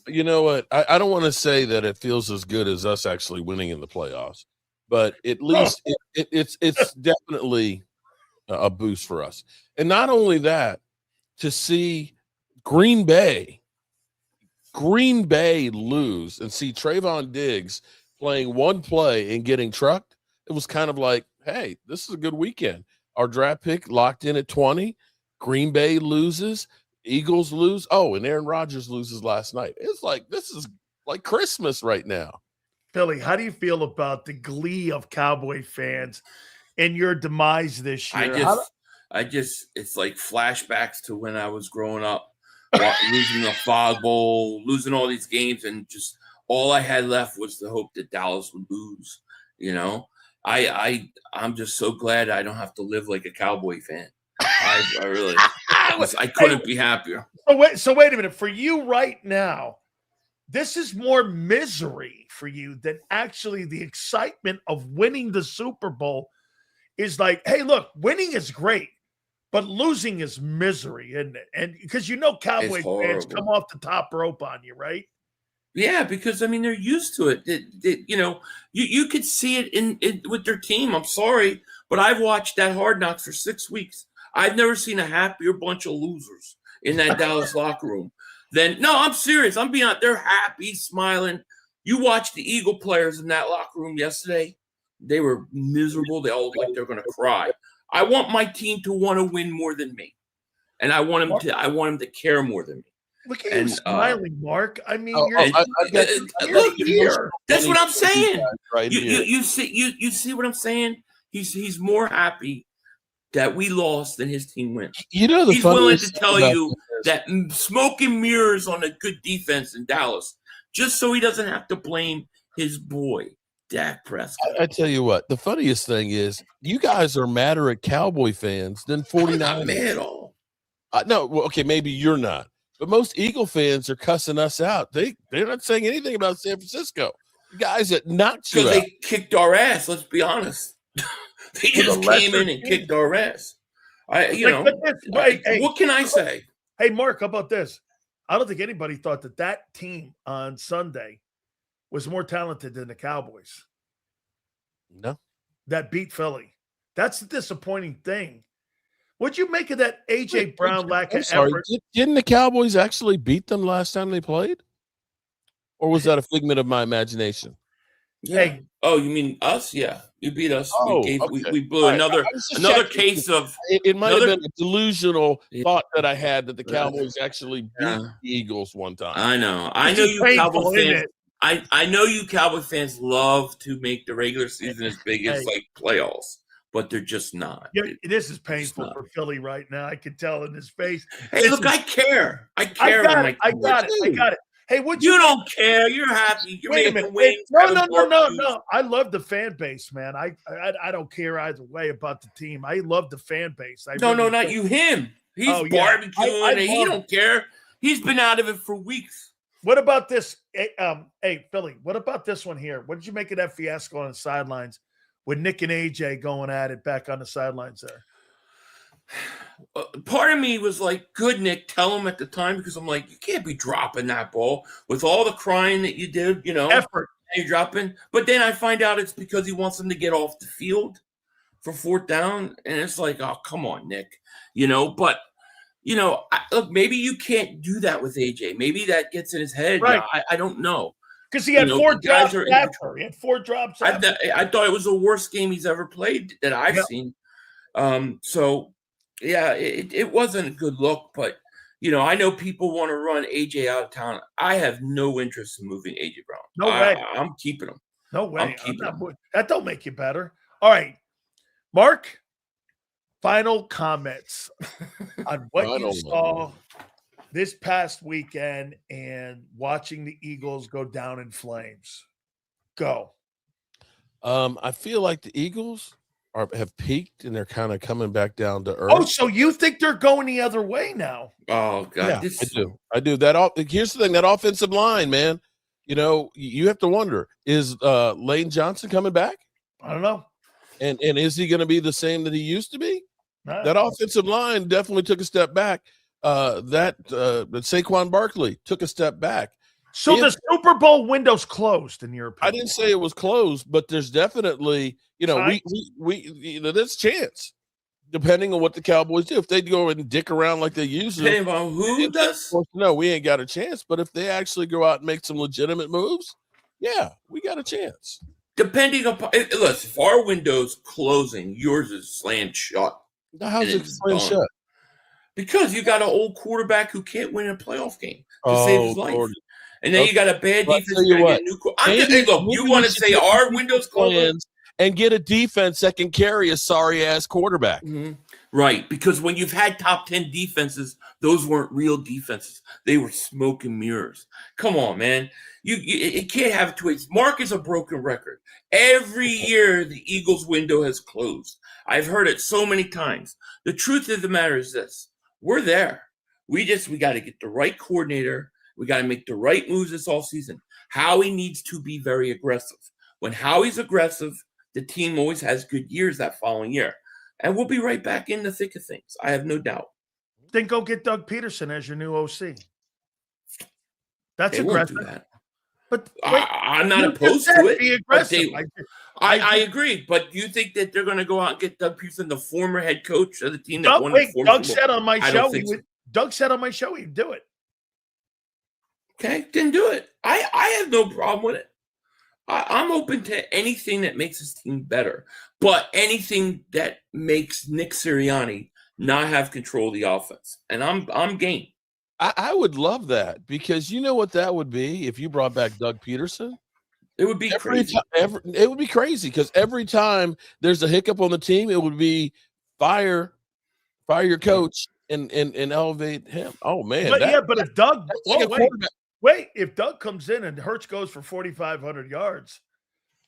You know what? I don't want to say that it feels as good as us actually winning in the playoffs, but at least it's definitely a boost for us. And not only that, to see Green Bay lose and see Trayvon Diggs playing one play and getting trucked, it was kind of like, hey, this is a good weekend. Our draft pick locked in at 20. Green Bay loses. Eagles lose. Oh, and Aaron Rodgers loses last night. It's like, this is like Christmas right now. Philly, how do you feel about the glee of Cowboy fans and your demise this year? It's like flashbacks to when I was growing up, losing the Fog Bowl, losing all these games, and just all I had left was the hope that Dallas would lose. You know, I'm just so glad I don't have to live like a Cowboy fan. I really, I couldn't be happier. So wait a minute. For you right now, this is more misery for you than actually the excitement of winning the Super Bowl. Is like, hey, look, winning is great, but losing is misery, isn't it? And because Cowboy fans come off the top rope on you, right? Yeah, because I mean they're used to it. You could see it in with their team. I'm sorry, but I've watched that Hard Knocks for 6 weeks. I've never seen a happier bunch of losers in that Dallas locker room. I'm serious. I'm being out. They're happy, smiling. You watch the Eagle players in that locker room yesterday. They were miserable. They all looked like they're going to cry. I want my team to want to win more than me, and I want them to care more than me. Look at you smiling, Mark. I mean, look here. That's what I'm saying. Right you see what I'm saying? He's more happy that we lost than his team wins. He's willing to tell you that smoke and mirrors on a good defense in Dallas, just so he doesn't have to blame his boy, Dak Prescott. I tell you what, the funniest thing is you guys are madder at Cowboy fans than 49ers. I'm not mad at all. No, well, okay, maybe you're not. But most Eagle fans are cussing us out. They're not saying anything about San Francisco. The guys that knocked you out. Because they kicked our ass, let's be honest. They just came in and kicked our ass. What can I say? Hey, Mark, how about this? I don't think anybody thought that team on Sunday was more talented than the Cowboys. No. That beat Philly. That's the disappointing thing. What'd you make of that A.J. Brown lack of effort? Didn't the Cowboys actually beat them last time they played? Or was that a figment of my imagination? Yeah. Hey. Oh, you mean us? Yeah. You beat us. Oh, we blew another case of it might have been a delusional thought that I had that the Cowboys actually beat the Eagles one time. I know. I know you Cowboy fans. I know you Cowboy fans love to make the regular season as big as like playoffs, but they're just not. Yeah, this is painful for Philly right now. I can tell in his face. Hey, look, I care. I care. I got it. Hey, you don't care. You're happy. You're wait a minute. No. I love the fan base, man. I don't care either way about the team. I love the fan base. Not you. Him. He's barbecuing. He don't care. He's been out of it for weeks. What about this? Hey, Philly, what about this one here? What did you make of that fiasco on the sidelines with Nick and AJ going at it back on the sidelines there? Part of me was like, good, Nick, tell him at the time, because I'm like, you can't be dropping that ball with all the crying that you did, Effort. you're dropping. But then I find out it's because he wants them to get off the field for 4th down. And it's like, oh, come on, Nick, but look, maybe you can't do that with AJ. Maybe that gets in his head. Right. I don't know. Because he had 4 drops after. He had 4 drops after. I thought it was the worst game he's ever played that I've seen. So, yeah, it wasn't a good look. But, I know people want to run AJ out of town. I have no interest in moving AJ Brown. No way. I'm keeping him. No way. I'm keeping him. That don't make you better. All right. Mark, final comments on what you saw this past weekend and watching the Eagles go down in flames. Go. I feel like the Eagles have peaked and they're kind of coming back down to earth. Oh, so you think they're going the other way now? Oh, God. Yeah, I do. Here's the thing, that offensive line, man, you have to wonder, is Lane Johnson coming back? I don't know. And is he going to be the same that he used to be? No. That offensive line definitely took a step back. That Saquon Barkley took a step back. So the Super Bowl window's closed, in your opinion? I didn't say it was closed, but there's definitely, there's a chance, depending on what the Cowboys do. If they go and dick around like they used to, depending on who does. No, we ain't got a chance. But if they actually go out and make some legitimate moves, yeah, we got a chance. Depending upon, listen, if our window's closing, yours is slammed shut. How's it slammed shut? Because you got an old quarterback who can't win a playoff game to save his life. Lord. And then you got a bad defense. Look, you want to say our window's closing? And get a defense that can carry a sorry-ass quarterback. Mm-hmm. Right, because when you've had top 10 defenses, those weren't real defenses. They were smoke and mirrors. Come on, man. It can't have two ways. Mark is a broken record. Every year, the Eagles' window has closed. I've heard it so many times. The truth of the matter is this. We're there. We got to get the right coordinator. We got to make the right moves this offseason. Howie needs to be very aggressive. When Howie's aggressive, the team always has good years that following year. And we'll be right back in the thick of things. I have no doubt. Then go get Doug Peterson as your new OC. That's they aggressive. Won't do that. But I'm not opposed to it. Be aggressive. I agree. But you think that they're going to go out and get Doug Peterson, the former head coach of the team that won the Doug said on my show Doug said on my show he'd do it. Okay, then do it. I have no problem with it. I'm open to anything that makes this team better, but anything that makes Nick Sirianni not have control of the offense. And I'm game. I would love that, because you know what that would be if you brought back Doug Peterson? It would be crazy. It would be crazy, because every time there's a hiccup on the team, it would be fire your coach and elevate him. Oh, man. But if Doug if Doug comes in and Hurts goes for 4,500 yards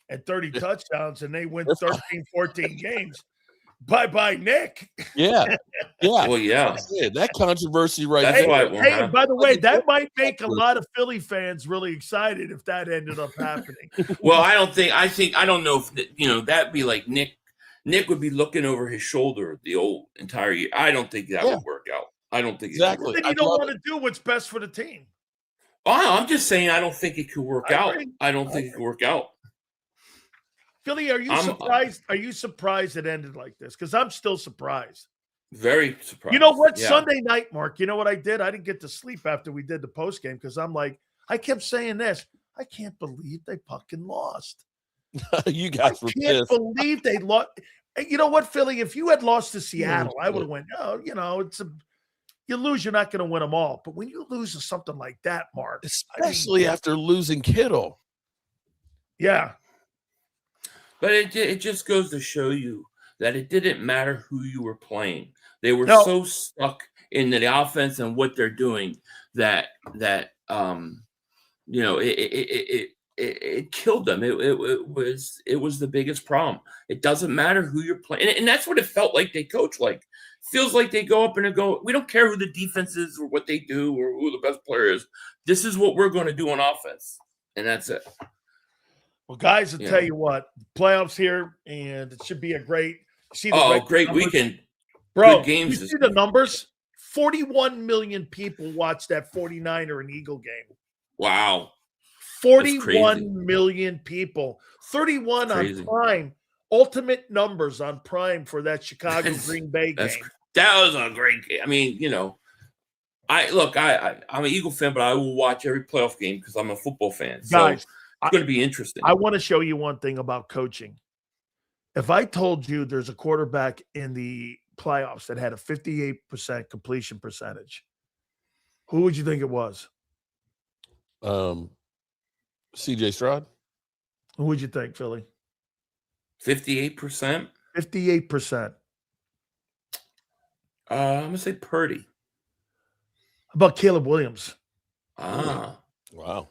and 30 touchdowns and they win 13, 14 games, bye-bye, Nick. Yeah. Well, yeah. That controversy right That's there. why it won't happen. By the way, that might make a lot of Philly fans really excited if that ended up happening. Well, I don't know if, that'd be like Nick would be looking over his shoulder the whole entire year. I don't think that would work out. I don't think exactly. Then you don't want to do what's best for the team. I'm just saying I don't think it could work out. I don't think it could work out. Philly, are you surprised? Are you surprised it ended like this? Because I'm still surprised. Very surprised. You know what? Yeah. Sunday night, Mark, you know what I did? I didn't get to sleep after we did the post game because I'm like, I kept saying this. I can't believe they fucking lost. You guys were pissed. I can't believe they lost. You know what, Philly? If you had lost to Seattle, I would have went, you lose, you're not going to win them all. But when you lose to something like that, Mark. Especially after losing Kittle. Yeah. But it just goes to show you that it didn't matter who you were playing. They were so stuck in the offense and what they're doing that it killed them. It was the biggest problem. It doesn't matter who you're playing. And that's what it felt like they coach like. Feels like they go up and they go, we don't care who the defense is or what they do or who the best player is. This is what we're going to do on offense. And that's it. Well, guys, I'll tell you what, playoffs here, and it should be a great great weekend. Bro, good games. you see the numbers? 41 million people watched that 49er and Eagle game. Wow. 41 million people. 31 on Prime. Ultimate numbers on Prime for that Chicago Green Bay game. That was a great game. I mean, you know, I'm an Eagle fan, but I will watch every playoff game because I'm a football fan. So Guys, it's going to be interesting. I want to show you one thing about coaching. If I told you there's a quarterback in the playoffs that had a 58% completion percentage, who would you think it was? CJ Stroud. Who would you think, Philly? 58%? 58%. I'm going to say Purdy. How about Caleb Williams? Ah. Wow.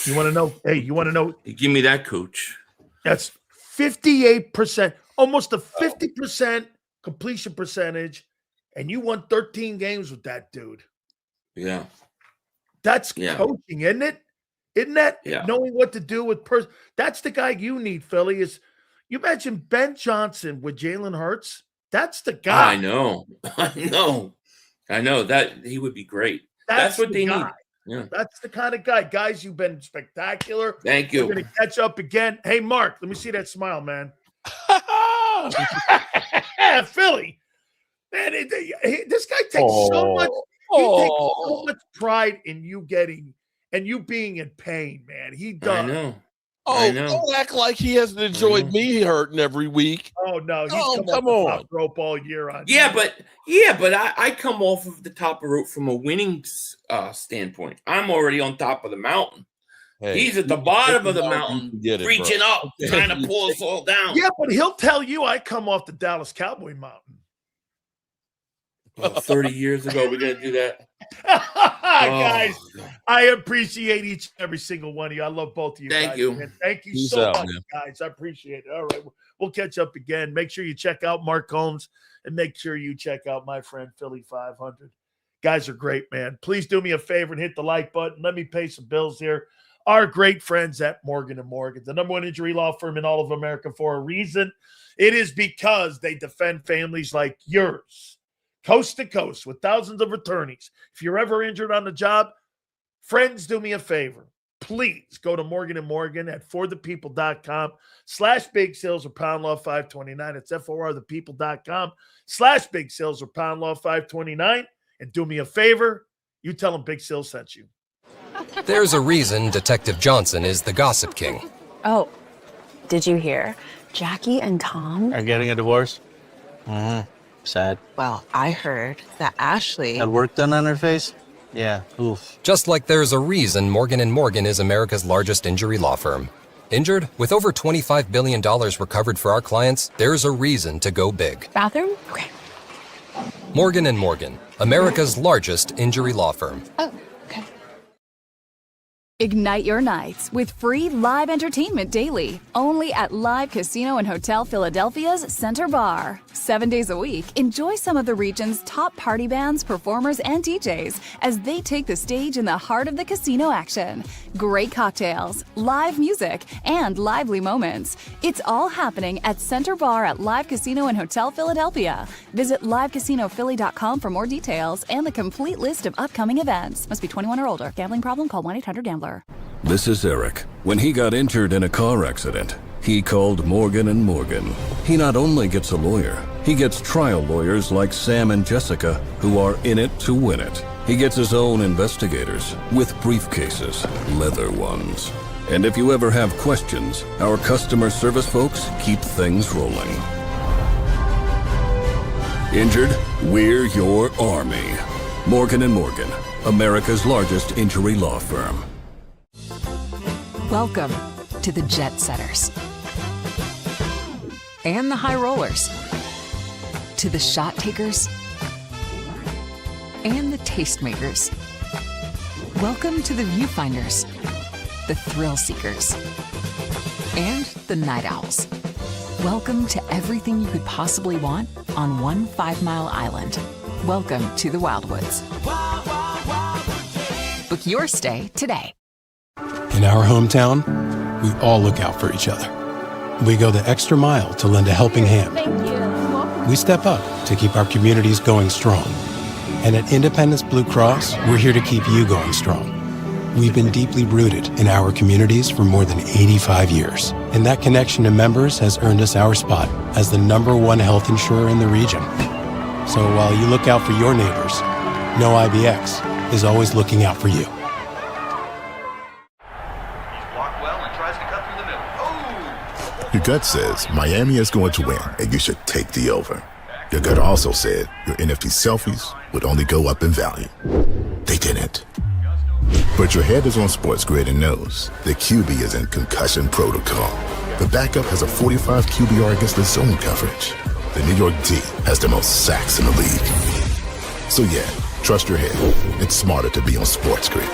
You want to know? Hey, you want to know? Give me that, coach. That's 58%, almost a 50% completion percentage, and you won 13 games with that dude. Yeah. That's coaching, isn't it? Isn't that knowing what to do with person? That's the guy you need, Philly. Is you imagine Ben Johnson with Jalen Hurts? That's the guy. I know that he would be great. That's what they need. Yeah. That's the kind of guy. Guys, you've been spectacular. Thank you. We're going to catch up again. Hey, Mark, let me see that smile, man. Philly. Man, this guy takes so much. He takes so much pride in you getting and you being in pain, man. He does. I know. Don't act like he hasn't enjoyed me hurting every week. Oh no, he's come on top rope all year on. But I come off of the top of the rope from a winning standpoint. I'm already on top of the mountain. Hey, he's at the bottom of the mountain, reaching up, trying to pull us all down. Yeah, but he'll tell you I come off the Dallas Cowboy mountain. Well, 30 years ago, we're gonna do that. Guys, I appreciate each and every single one of you. I love both of you. Thank you. Man. Thank you so much, guys. I appreciate it. All right, we'll catch up again. Make sure you check out Mark Combs and make sure you check out my friend Philly 500. Guys are great, man. Please do me a favor and hit the like button. Let me pay some bills here. Our great friends at Morgan & Morgan, the #1 injury law firm in all of America for a reason. It is because they defend families like yours. Coast to coast with thousands of attorneys. If you're ever injured on the job, friends, do me a favor. Please go to Morgan & Morgan at forthepeople.com/big sales or pound law 529. It's forthepeople.com/big sales or pound law 529. And do me a favor. You tell them Big Sales sent you. There's a reason Detective Johnson is the gossip king. Oh, did you hear? Jackie and Tom are getting a divorce? Mm-hmm. Sad. Well, I heard that Ashley had work done on her face. Yeah, oof. Just like there's a reason Morgan & Morgan is America's largest injury law firm. Injured? With over $25 billion recovered for our clients, there's a reason to go big. Bathroom? Okay. Morgan & Morgan, America's largest injury law firm. Oh, okay. Ignite your nights with free live entertainment daily, only at Live Casino and Hotel Philadelphia's Center Bar. 7 days a week, enjoy some of the region's top party bands, performers, and DJs as they take the stage in the heart of the casino action. Great cocktails, live music, and lively moments. It's all happening at Center Bar at Live Casino and Hotel Philadelphia. Visit livecasinophilly.com for more details and the complete list of upcoming events. Must be 21 or older. Gambling problem? Call 1-800-GAMBLER. This is Eric. When he got injured in a car accident, he called Morgan & Morgan. He not only gets a lawyer, he gets trial lawyers like Sam and Jessica, who are in it to win it. He gets his own investigators with briefcases, leather ones. And if you ever have questions, our customer service folks keep things rolling. Injured? We're your army. Morgan & Morgan, America's largest injury law firm. Welcome to the Jet Setters and the High Rollers, to the Shot Takers and the Tastemakers. Welcome to the Viewfinders, the Thrill Seekers, and the Night Owls. Welcome to everything you could possibly want on one 5-mile island. Welcome to the Wildwoods. Book your stay today. In our hometown, we all look out for each other. We go the extra mile to lend a helping hand. Thank you. we step up to keep our communities going strong. And at Independence Blue Cross, we're here to keep you going strong. We've been deeply rooted in our communities for more than 85 years. And that connection to members has earned us our spot as the #1 health insurer in the region. So while you look out for your neighbors, know IBX is always looking out for you. Your gut says Miami is going to win and you should take the over. Your gut also said your NFT selfies would only go up in value. They didn't. But your head is on Sports Grid and knows the QB is in concussion protocol. The backup has a 45 QBR against the zone coverage. The New York D has the most sacks in the league. So yeah, trust your head. It's smarter to be on Sports Grid.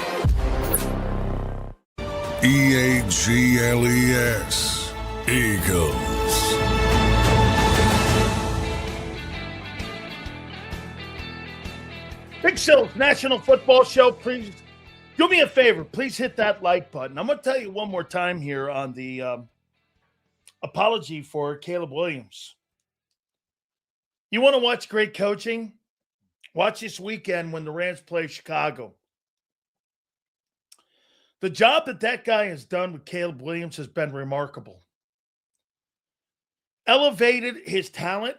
EAGLES. Eagles. Big Show's National Football Show. Please do me a favor. Please hit that like button. I'm going to tell you one more time here on the apology for Caleb Williams. You want to watch great coaching? Watch this weekend when the Rams play Chicago. The job that guy has done with Caleb Williams has been remarkable. Elevated his talent.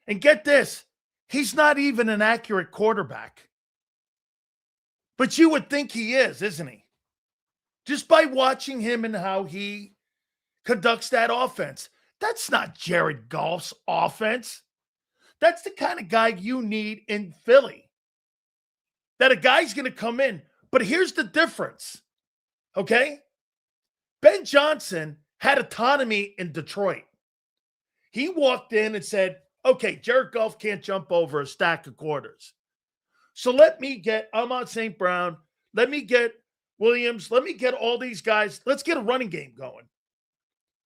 And get this, he's not even an accurate quarterback. But you would think he is, isn't he? Just by watching him and how he conducts that offense. That's not Jared Goff's offense. That's the kind of guy you need in Philly. That a guy's going to come in. But here's the difference. Okay? Ben Johnson had autonomy in Detroit. He walked in and said, okay, Jared Goff can't jump over a stack of quarters. So let me get Ahmad St. Brown. Let me get Williams. Let me get all these guys. Let's get a running game going.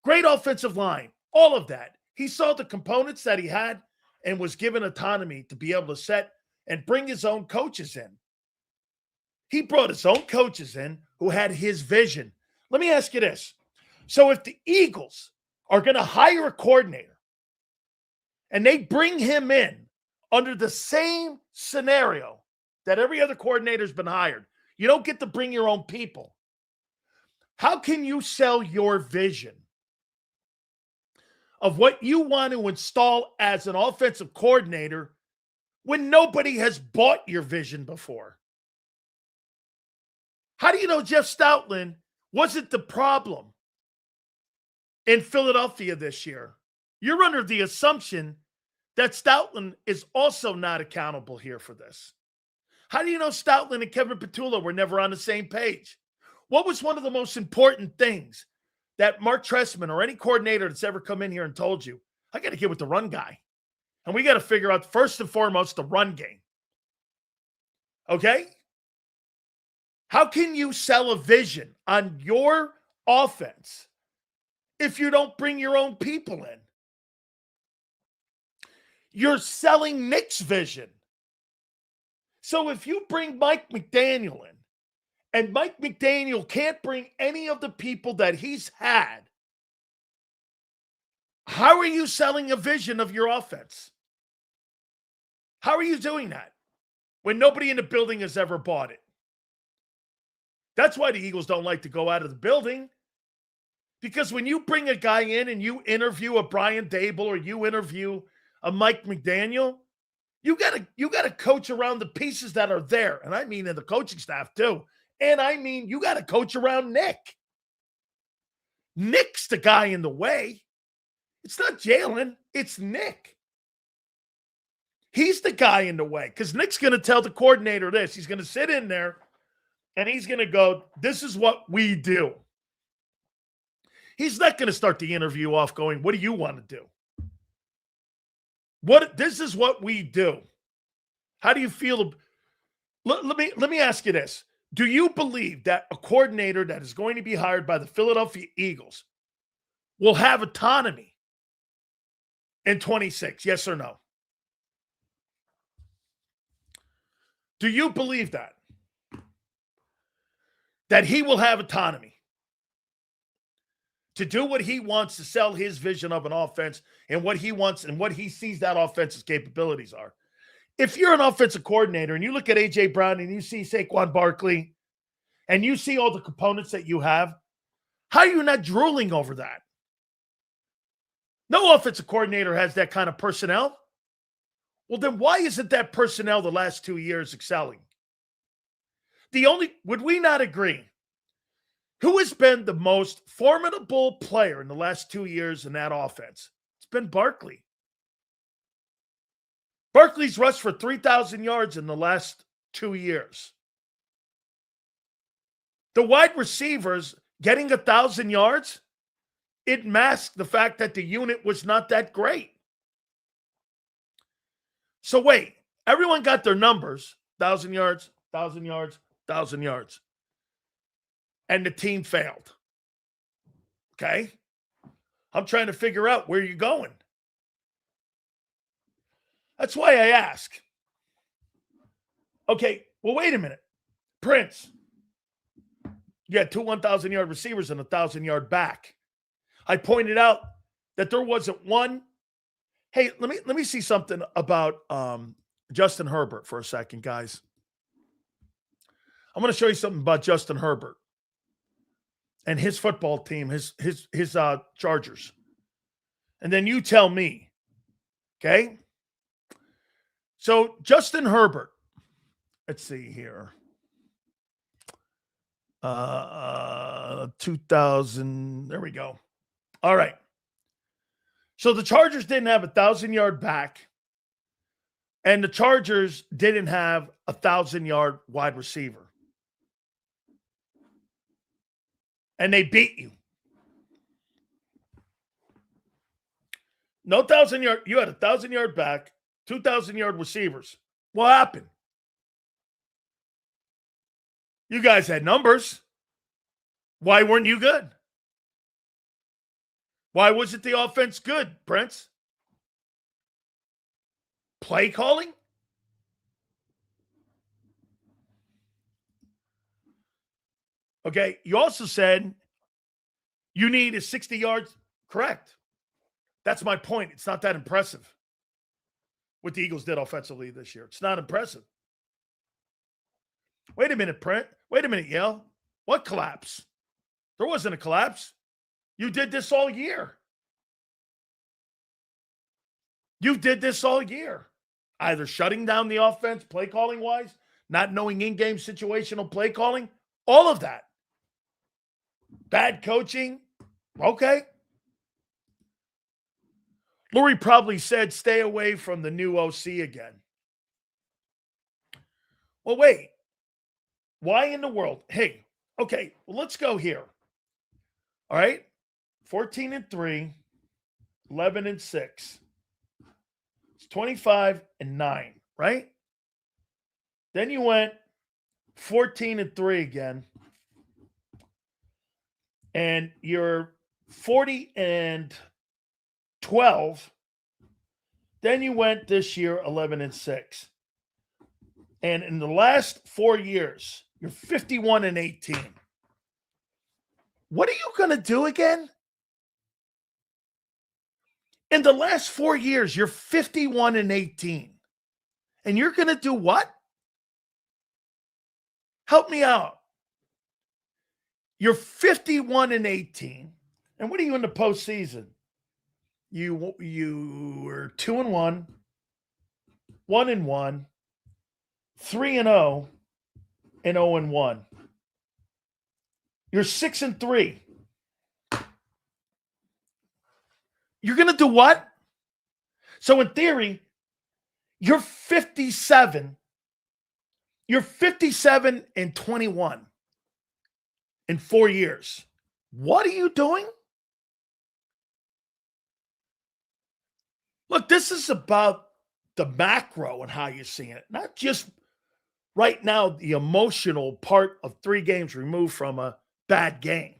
Great offensive line. All of that. He saw the components that he had and was given autonomy to be able to set and bring his own coaches in. He brought his own coaches in who had his vision. Let me ask you this. So if the Eagles are going to hire a coordinator and they bring him in under the same scenario that every other coordinator's been hired, you don't get to bring your own people. How can you sell your vision of what you want to install as an offensive coordinator when nobody has bought your vision before? How do you know Jeff Stoutland wasn't the problem in Philadelphia this year? You're under the assumption that Stoutland is also not accountable here for this. How do you know Stoutland and Kevin Patullo were never on the same page? What was one of the most important things that Mark Trestman or any coordinator that's ever come in here and told you? I got to get with the run guy. And we got to figure out, first and foremost, the run game. Okay? How can you sell a vision on your offense if you don't bring your own people in? You're selling Nick's vision. So if you bring Mike McDaniel in, and Mike McDaniel can't bring any of the people that he's had, how are you selling a vision of your offense? How are you doing that when nobody in the building has ever bought it? That's why the Eagles don't like to go out of the building. Because when you bring a guy in and you interview a Brian Dable or you interview a Mike McDaniel, you gotta coach around the pieces that are there. And I mean in the coaching staff too. And I mean you gotta coach around Nick. Nick's the guy in the way. It's not Jalen, it's Nick. He's the guy in the way because Nick's gonna tell the coordinator this. He's gonna sit in there and he's going to go, this is what we do. He's not going to start the interview off going, what do you want to do? This is what we do. How do you feel? Let me ask you this. Do you believe that a coordinator that is going to be hired by the Philadelphia Eagles will have autonomy in 26? Yes or no? Do you believe that? That he will have autonomy? to do what he wants, to sell his vision of an offense and what he wants and what he sees that offense's capabilities are. If you're an offensive coordinator and you look at A.J. Brown and you see Saquon Barkley and you see all the components that you have, how are you not drooling over that? No offensive coordinator has that kind of personnel. Well, then why isn't that personnel the last 2 years excelling? Would we not agree? Who has been the most formidable player in the last 2 years in that offense? It's been Barkley. Barkley's rushed for 3,000 yards in the last 2 years. The wide receivers getting 1,000 yards, it masked the fact that the unit was not that great. So wait, everyone got their numbers, 1,000 yards, 1,000 yards, 1,000 yards. And the team failed. Okay? I'm trying to figure out where you're going. That's why I ask. Okay, well, wait a minute. Prince, you had two 1,000-yard receivers and a 1,000-yard back. I pointed out that there wasn't one. Hey, let me see something about Justin Herbert for a second, guys. I'm going to show you something about Justin Herbert and his football team, his Chargers. And then you tell me, okay? So Justin Herbert, let's see here. 2000, there we go. All right. So the Chargers didn't have a 1,000-yard back, and the Chargers didn't have a 1,000-yard wide receiver. And they beat you. No 1,000-yard. You had a 1,000-yard back, 2,000-yard receivers. What happened? You guys had numbers. Why weren't you good? Why wasn't the offense good, Prince? Play calling? Okay, you also said you need a 60 yards. Correct. That's my point. It's not that impressive what the Eagles did offensively this year. It's not impressive. Wait a minute, Brent. Wait a minute, Yale. What collapse? There wasn't a collapse. You did this all year. You did this all year. Either shutting down the offense, play calling wise, not knowing in-game situational play calling, all of that. Bad coaching. Okay. Lurie probably said stay away from the new OC again. Well, wait. Why in the world? Hey, okay, well, let's go here. All right. 14-3, 11-6. It's 25-9, right? Then you went 14-3 again. And you're 40-12. Then you went this year 11-6. And in the last 4 years, you're 51-18. What are you going to do again? In the last 4 years, you're 51-18. And you're going to do what? Help me out. You're 51-18. And what are you in the postseason? You were 2-1, 1-1, 3-0, and 0-1. You're 6-3. You're going to do what? So in theory, you're 57. You're 57-21 in 4 years. What are you doing? Look, this is about the macro and how you're seeing it, not just right now, the emotional part of 3 games removed from a bad game.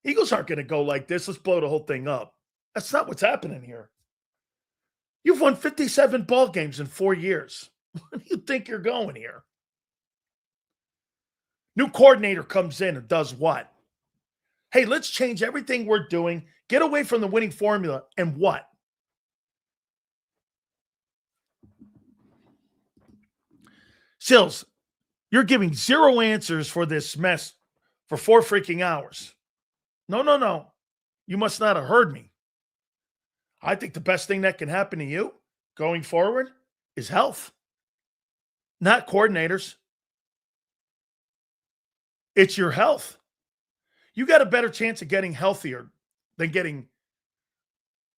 Eagles aren't going to go like this. Let's blow the whole thing up. That's not what's happening here. You've won 57 ball games in 4 years. Where do you think you're going here? New coordinator comes in and does what? Hey, let's change everything we're doing, get away from the winning formula, and what? Sills, you're giving zero answers for this mess for 4 freaking hours. No. You must not have heard me. I think the best thing that can happen to you going forward is health, not coordinators. It's your health. You got a better chance of getting healthier than getting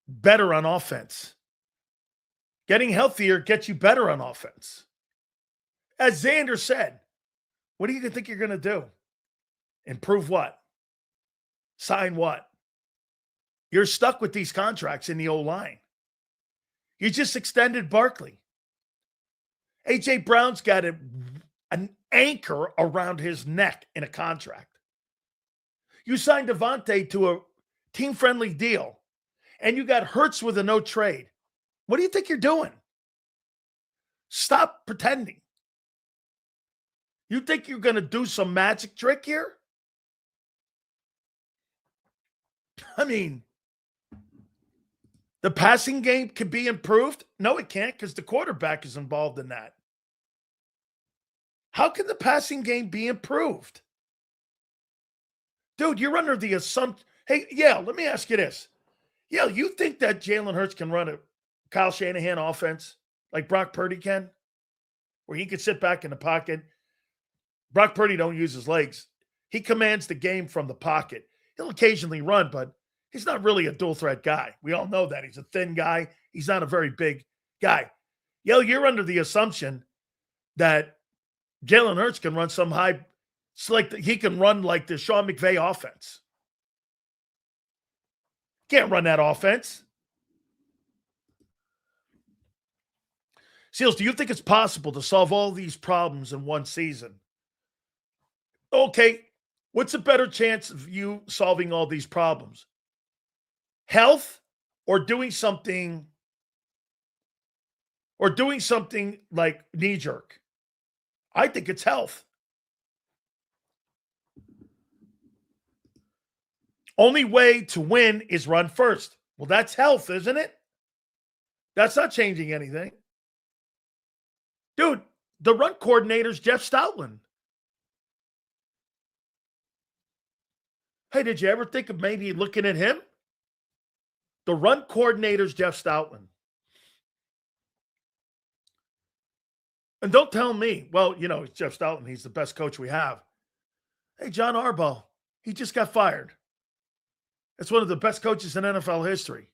better on offense. Getting healthier gets you better on offense. As Xander said, what do you think you're going to do? Improve what? Sign what? You're stuck with these contracts in the O-line. You just extended Barkley. A.J. Brown's got an anchor around his neck in a contract. You signed Devontae to a team-friendly deal, and you got Hurts with a no trade. What do you think you're doing? Stop pretending. You think you're going to do some magic trick here? I mean, the passing game can be improved? No, it can't, because the quarterback is involved in that. How can the passing game be improved? Dude, you're under the assumption. Hey, yeah, let me ask you this. Yeah, you think that Jalen Hurts can run a Kyle Shanahan offense like Brock Purdy can? Where he can sit back in the pocket. Brock Purdy don't use his legs. He commands the game from the pocket. He'll occasionally run, but he's not really a dual threat guy. We all know that. He's a thin guy. He's not a very big guy. Yo, you're under the assumption that Jalen Hurts can run some high, it's like he can run like the Sean McVay offense. Can't run that offense. Seals, do you think it's possible to solve all these problems in one season? Okay, what's a better chance of you solving all these problems? Health or doing something like knee jerk? I think it's health. Only way to win is run first. Well, that's health, isn't it? That's not changing anything. Dude, the run coordinator's Jeff Stoutland. Hey, did you ever think of maybe looking at him? The run coordinator's Jeff Stoutland. And don't tell me, well, it's Jeff Stoutland. He's the best coach we have. Hey, John Harbaugh, he just got fired. It's one of the best coaches in NFL history.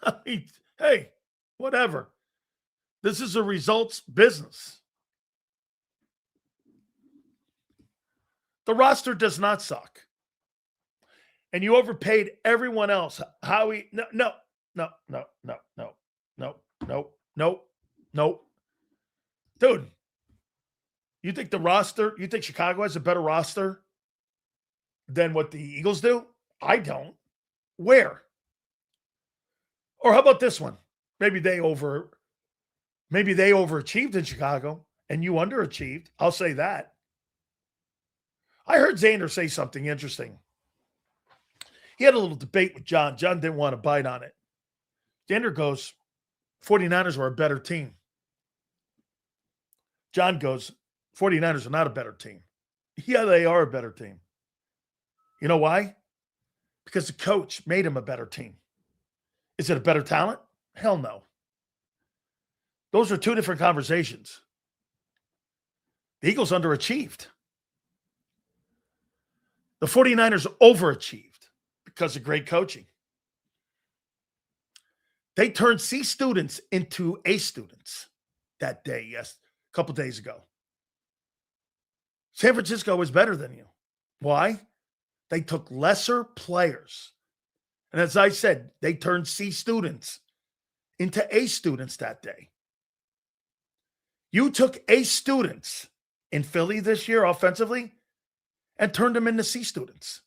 I mean, hey, whatever. This is a results business. The roster does not suck. And you overpaid everyone else. Howie, no. Dude, you think Chicago has a better roster than what the Eagles do? I don't. Where? Or how about this one? Maybe they overachieved in Chicago and you underachieved. I'll say that. I heard Xander say something interesting. He had a little debate with John. John didn't want to bite on it. Xander goes, 49ers were a better team. John goes, 49ers are not a better team. Yeah, they are a better team. You know why? Because the coach made him a better team. Is it a better talent? Hell no. Those are two different conversations. The Eagles underachieved. The 49ers overachieved because of great coaching. They turned C students into A students that day, yes, a couple days ago. San Francisco was better than you. Why? They took lesser players. And as I said, they turned C students into A students that day. You took A students in Philly this year offensively and turned them into C students.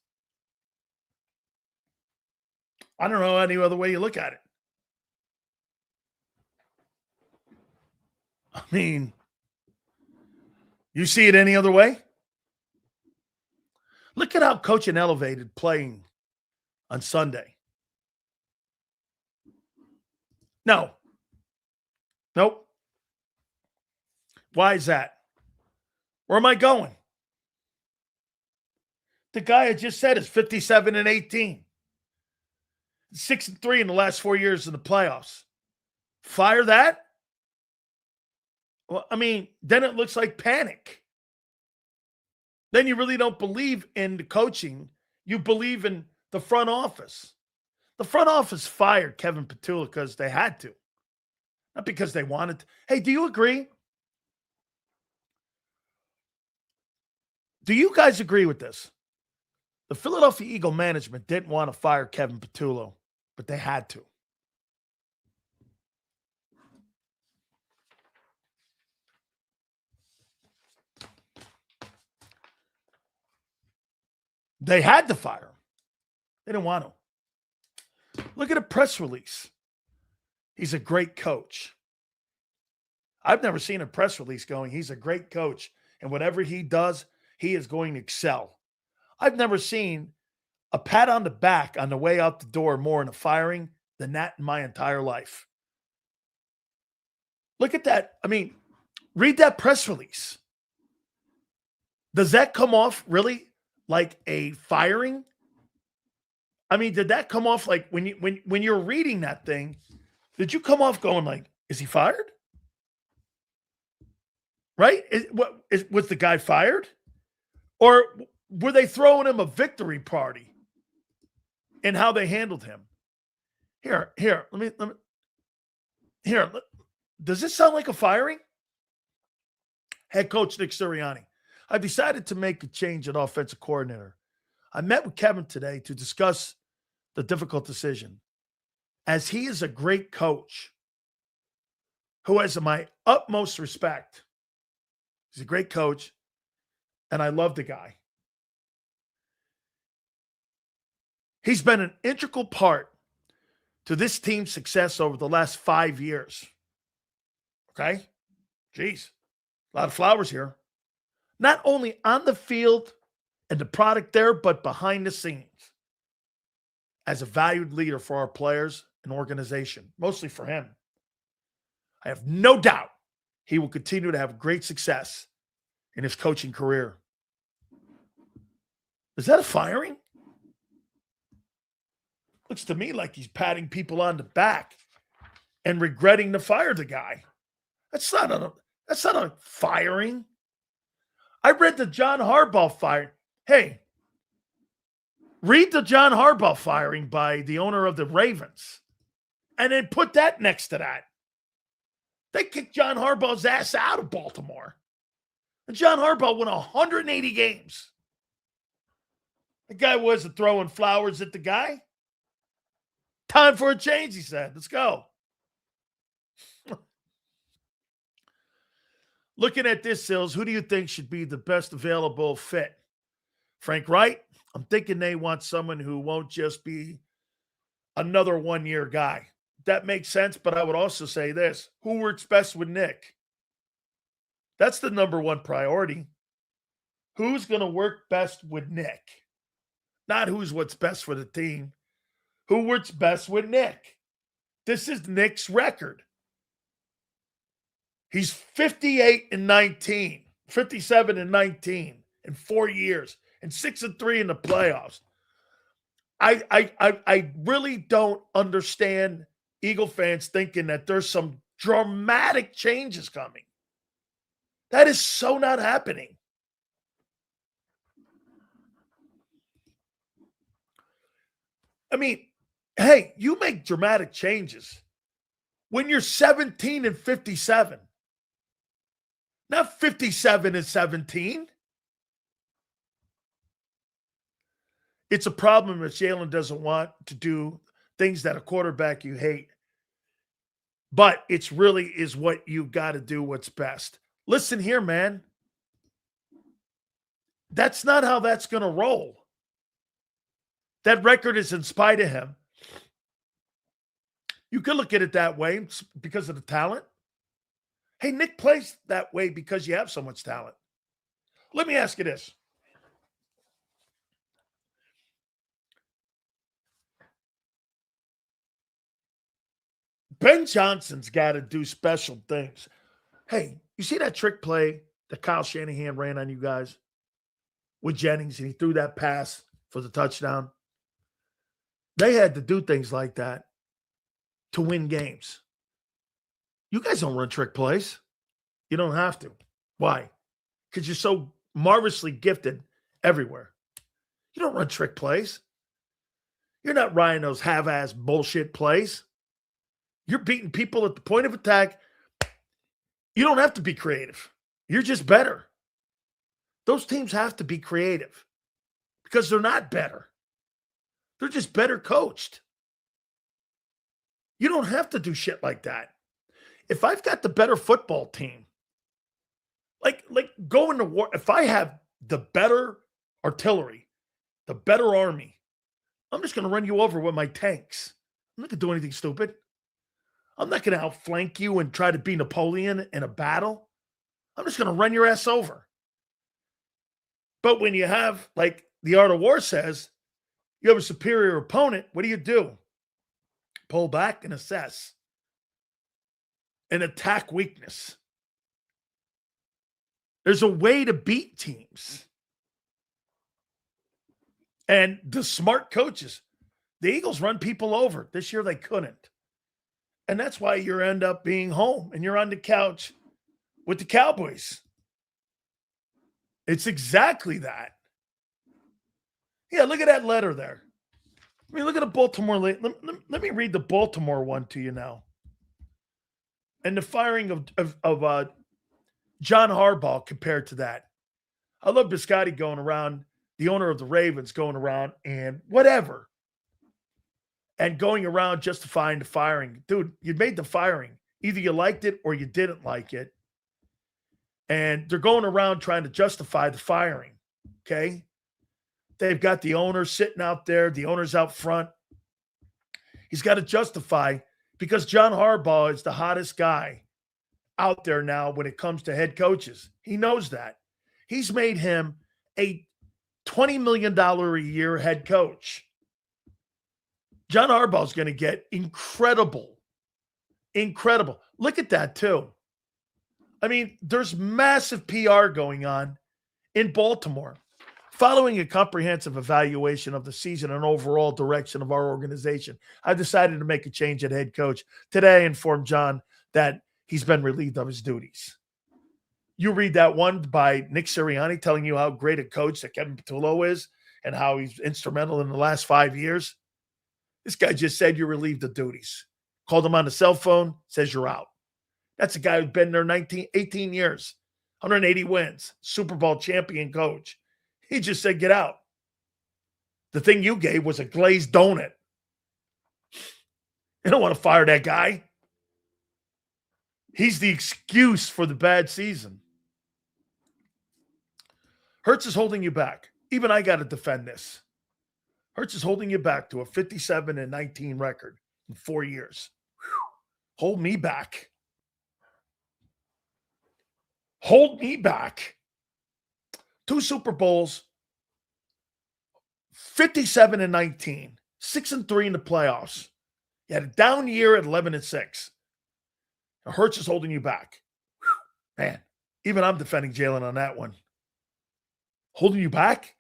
I don't know any other way you look at it. I mean, you see it any other way? Look at how coaching elevated playing on Sunday. No. Nope. Why is that? Where am I going? The guy I just said is 57-18. 6-3 in the last 4 years in the playoffs. Fire that? Well, I mean, then it looks like panic. Then you really don't believe in the coaching. You believe in the front office. The front office fired Kevin Patullo because they had to, not because they wanted to. Hey, do you agree? Do you guys agree with this? The Philadelphia Eagle management didn't want to fire Kevin Patullo, but they had to. They had to fire him. They didn't want to. Look at a press release. He's a great coach. I've never seen a press release going, he's a great coach, and whatever he does, he is going to excel. I've never seen a pat on the back on the way out the door more in a firing than that in my entire life. Look at that. I mean, read that press release. Does that come off really like a firing? I mean, did that come off like when you're reading that thing, did you come off going like, is he fired? Right? Was the guy fired? Or were they throwing him a victory party in how they handled him? Here, does this sound like a firing? Head coach Nick Sirianni. I decided to make a change at offensive coordinator. I met with Kevin today to discuss the difficult decision, as he is a great coach who has my utmost respect. He's a great coach, and I love the guy. He's been an integral part to this team's success over the last 5 years. Okay? Jeez, a lot of flowers here. Not only on the field and the product there, but behind the scenes. As a valued leader for our players and organization, mostly for him. I have no doubt he will continue to have great success in his coaching career. Is that a firing? Looks to me like he's patting people on the back and regretting to fire the guy. That's not a firing. I read the John Harbaugh firing. Hey, read the John Harbaugh firing by the owner of the Ravens and then put that next to that. They kicked John Harbaugh's ass out of Baltimore. And John Harbaugh won 180 games. The guy wasn't throwing flowers at the guy. Time for a change, he said. Let's go. Looking at this, Sills, who do you think should be the best available fit? Frank Wright? I'm thinking they want someone who won't just be another one-year guy. That makes sense, but I would also say this. Who works best with Nick? That's the number one priority. Who's going to work best with Nick? Not what's best for the team. Who works best with Nick? This is Nick's record. He's 58-19, 57-19 in 4 years, and 6-3 in the playoffs. I really don't understand Eagle fans thinking that there's some dramatic changes coming. That is so not happening. I mean, hey, you make dramatic changes when you're 17-57. Not 57-17. It's a problem if Jalen doesn't want to do things that a quarterback you hate. But it's really is what you got to do what's best. Listen here, man. That's not how that's going to roll. That record is in spite of him. You could look at it that way because of the talent. Hey, Nick plays that way because you have so much talent. Let me ask you this. Ben Johnson's got to do special things. Hey, you see that trick play that Kyle Shanahan ran on you guys with Jennings, and he threw that pass for the touchdown? They had to do things like that to win games. You guys don't run trick plays. You don't have to. Why? Because you're so marvelously gifted everywhere. You don't run trick plays. You're not running those half-ass bullshit plays. You're beating people at the point of attack. You don't have to be creative. You're just better. Those teams have to be creative because they're not better. They're just better coached. You don't have to do shit like that. If I've got the better football team, like going to war, if I have the better artillery, the better army, I'm just going to run you over with my tanks. I'm not going to do anything stupid. I'm not going to outflank you and try to be Napoleon in a battle. I'm just going to run your ass over. But when you have, like the Art of War says, you have a superior opponent, what do? Pull back and assess and attack weakness. There's a way to beat teams. And the smart coaches, the Eagles run people over. This year they couldn't. And that's why you end up being home and you're on the couch with the Cowboys. It's exactly that. Yeah, look at that letter there. I mean, look at the Baltimore. Let me read the Baltimore one to you now. And the firing of John Harbaugh compared to that. I love Biscotti going around, the owner of the Ravens going around and whatever. And going around justifying the firing. Dude, you made the firing. Either you liked it or you didn't like it. And they're going around trying to justify the firing. Okay? They've got the owner sitting out there. The owner's out front. He's got to justify because John Harbaugh is the hottest guy out there now when it comes to head coaches. He knows that. He's made him a $20 million a year head coach. John Harbaugh is going to get incredible. Look at that, too. I mean, there's massive PR going on in Baltimore. Following a comprehensive evaluation of the season and overall direction of our organization, I decided to make a change at head coach. Today, I informed John that he's been relieved of his duties. You read that one by Nick Sirianni telling you how great a coach that Kevin Patullo is and how he's instrumental in the last 5 years. This guy just said you're relieved of duties. Called him on the cell phone, says you're out. That's a guy who's been there 18 years, 180 wins, Super Bowl champion coach. He just said, get out. The thing you gave was a glazed donut. You don't want to fire that guy. He's the excuse for the bad season. Hurts is holding you back. Even I got to defend this. Hurts is holding you back to a 57-19 record in 4 years. Whew. Hold me back. Hold me back. 2 Super Bowls, 57-19, 6-3 in the playoffs. You had a down year at 11-6. Hurts is holding you back. Whew. Man, even I'm defending Jalen on that one. Holding you back?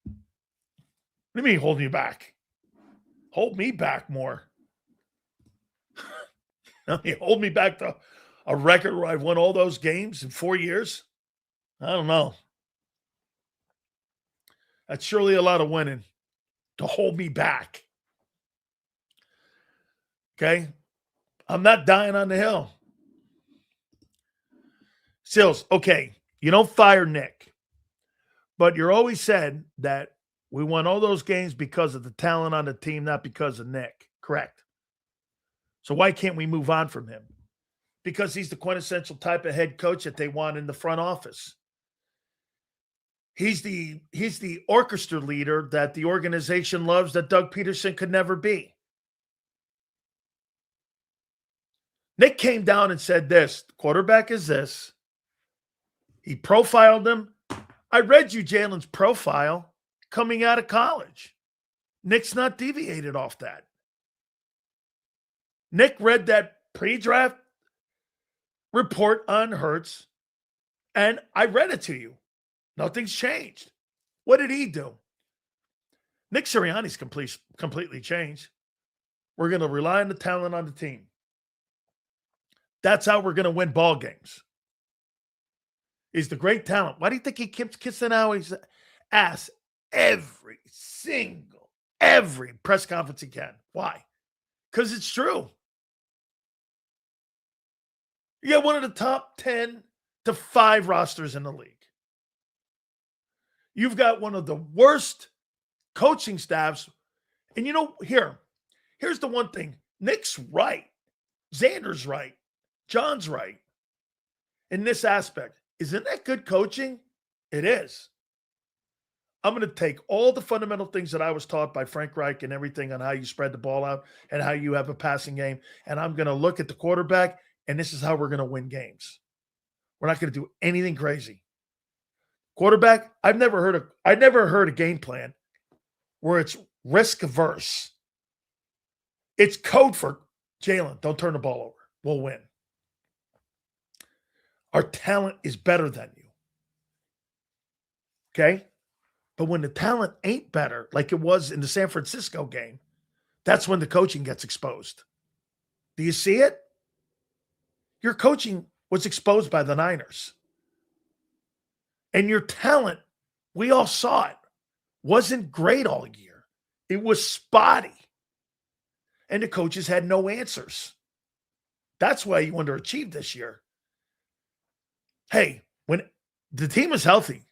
What do you mean holding you back? Hold me back more. I mean, hold me back to a record where I've won all those games in 4 years? I don't know. That's surely a lot of winning to hold me back. Okay? I'm not dying on the hill. Sills, okay, you don't fire Nick. But you're always said that we won all those games because of the talent on the team, not because of Nick. Correct. So why can't we move on from him? Because he's the quintessential type of head coach that they want in the front office. He's the orchestra leader that the organization loves that Doug Peterson could never be. Nick came down and said this, the quarterback is this. He profiled him. I read you Jalen's profile coming out of college. Nick's not deviated off that. Nick read that pre-draft report on Hurts, and I read it to you. Nothing's changed. What did he do? Nick Sirianni's completely changed. We're going to rely on the talent on the team. That's how we're going to win ball games. He's the great talent. Why do you think he keeps kissing Howie's ass every press conference he can? Why? Because it's true. You got one of the top 10 to 5 rosters in the league. You've got one of the worst coaching staffs. And here's the one thing. Nick's right. Xander's right. John's right. In this aspect. Isn't that good coaching? It is. I'm going to take all the fundamental things that I was taught by Frank Reich and everything on how you spread the ball out and how you have a passing game, and I'm going to look at the quarterback, and this is how we're going to win games. We're not going to do anything crazy. Quarterback, I've never heard a game plan where it's risk averse. It's code for Jalen. Don't turn the ball over. We'll win. Our talent is better than you. Okay? But when the talent ain't better, like it was in the San Francisco game, that's when the coaching gets exposed. Do you see it? Your coaching was exposed by the Niners. And your talent, we all saw it, wasn't great all year. It was spotty. And the coaches had no answers. That's why you underachieved this year. Hey, when the team is healthy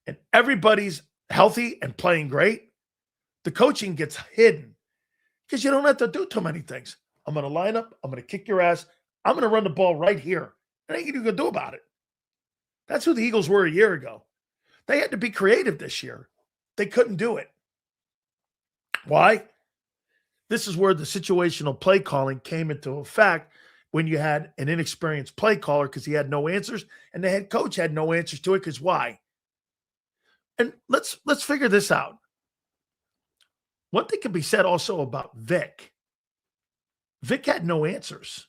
and everybody's healthy and playing great, the coaching gets hidden because you don't have to do too many things. I'm going to line up. I'm going to kick your ass. I'm going to run the ball right here. There ain't anything you can do about it. That's who the Eagles were a year ago. They had to be creative this year. They couldn't do it. Why? This is where the situational play calling came into effect when you had an inexperienced play caller because he had no answers, and the head coach had no answers to it because why? And let's figure this out. One thing can be said also about Vic. Vic had no answers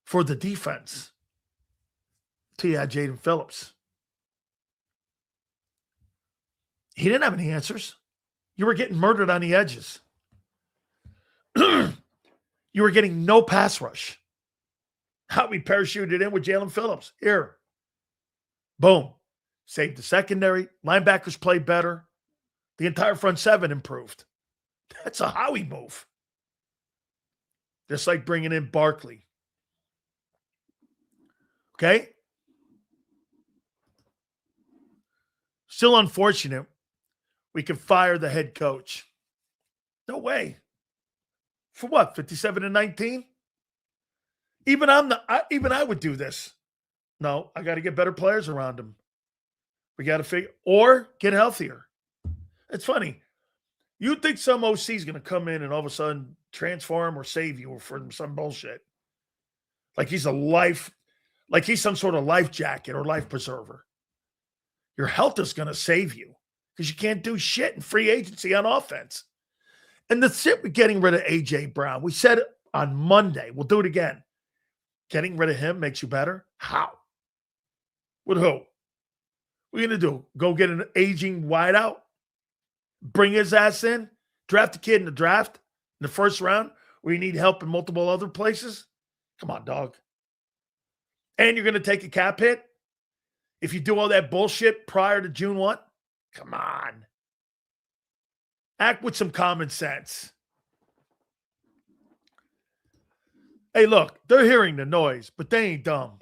for the defense till you had Jaden Phillips. He didn't have any answers. You were getting murdered on the edges. You were getting no pass rush. How we parachuted in with Jalen Phillips. Here. Boom. Saved the secondary. Linebackers played better. The entire front seven improved. That's a Howie move. Just like bringing in Barkley. Okay? Still unfortunate we could fire the head coach. No way. For what? 57-19? Even I would do this. No, I got to get better players around him. We got to figure or get healthier. It's funny. You think some OC is going to come in and all of a sudden transform or save you from some bullshit. Like he's some sort of life jacket or life preserver. Your health is going to save you because you can't do shit in free agency on offense. And the shit with getting rid of A.J. Brown, we said it on Monday. We'll do it again. Getting rid of him makes you better? How? With who? What are you going to do? Go get an aging wideout? Bring his ass in? Draft a kid in the draft in the first round where you need help in multiple other places? Come on, dog. And you're going to take a cap hit? If you do all that bullshit prior to June 1? Come on. Act with some common sense. Hey, look, they're hearing the noise, but they ain't dumb.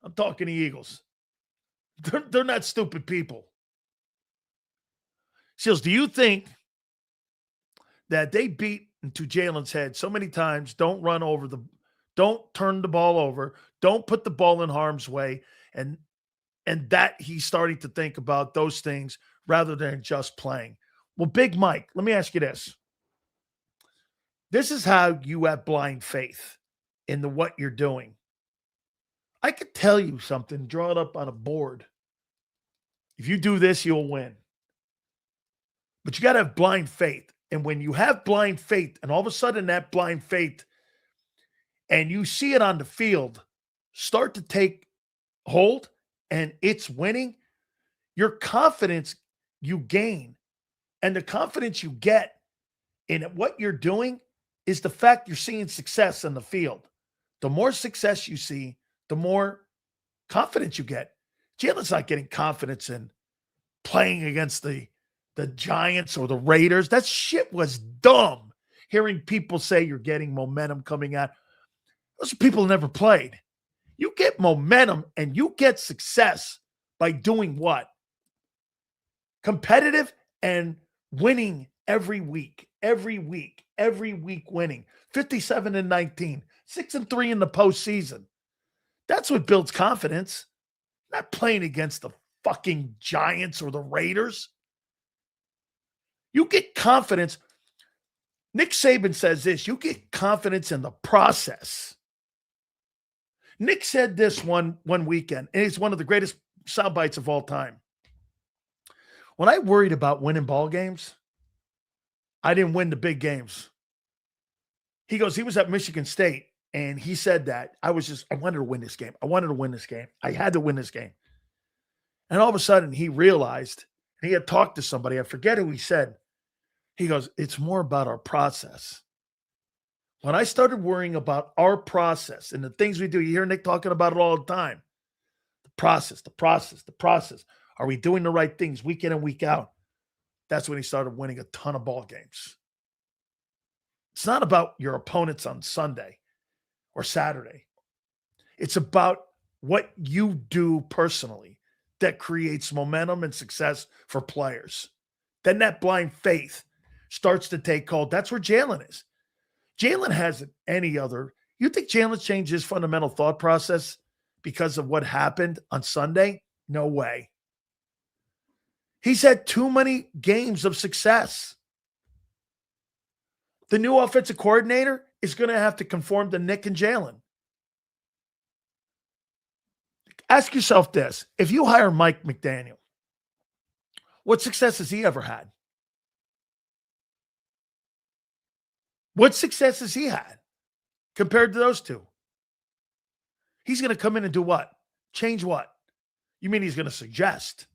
I'm talking the Eagles. They're not stupid people. Seals, do you think that they beat into Jalen's head so many times, don't turn the ball over, don't put the ball in harm's way, and that he's starting to think about those things rather than just playing? Well, Big Mike, let me ask you this. This is how you have blind faith in what you're doing. I could tell you something, draw it up on a board. If you do this, you'll win. But you got to have blind faith. And when you have blind faith, and all of a sudden that blind faith, and you see it on the field, start to take hold, and it's winning, your confidence you gain, and the confidence you get in what you're doing is the fact you're seeing success in the field. The more success you see, the more confidence you get. Jalen's not getting confidence in playing against the Giants or the Raiders. That shit was dumb. Hearing people say you're getting momentum coming out. Those are people who never played. You get momentum and you get success by doing what? Competitive and winning every week winning. 57-19, 6-3 in the postseason. That's what builds confidence. Not playing against the fucking Giants or the Raiders. You get confidence. Nick Saban says this, you get confidence in the process. Nick said this one weekend, and it's one of the greatest sound bites of all time. When I worried about winning ball games, I didn't win the big games. He goes, he was at Michigan State, and he said that. I wanted to win this game. I had to win this game. And all of a sudden, he realized, and he had talked to somebody, I forget who he said. He goes, it's more about our process. When I started worrying about our process and the things we do, you hear Nick talking about it all the time. The process. Are we doing the right things week in and week out? That's when he started winning a ton of ball games. It's not about your opponents on Sunday or Saturday. It's about what you do personally that creates momentum and success for players. Then that blind faith starts to take hold. That's where Jalen is. Jalen hasn't any other. You think Jalen's changed his fundamental thought process because of what happened on Sunday? No way. He's had too many games of success. The new offensive coordinator is going to have to conform to Nick and Jalen. Ask yourself this. If you hire Mike McDaniel, what success has he ever had? What success has he had compared to those two? He's going to come in and do what? Change what? You mean he's going to suggest?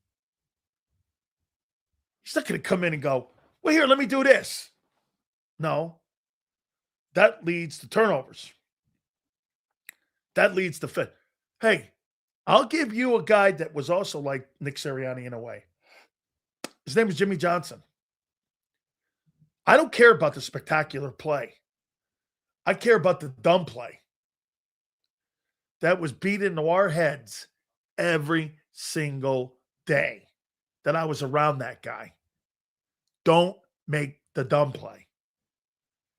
He's not going to come in and go, well, here, let me do this. No. That leads to turnovers. That leads to fit. Hey, I'll give you a guy that was also like Nick Sirianni in a way. His name is Jimmy Johnson. I don't care about the spectacular play. I care about the dumb play that was beat into our heads every single day that I was around that guy. Don't make the dumb play.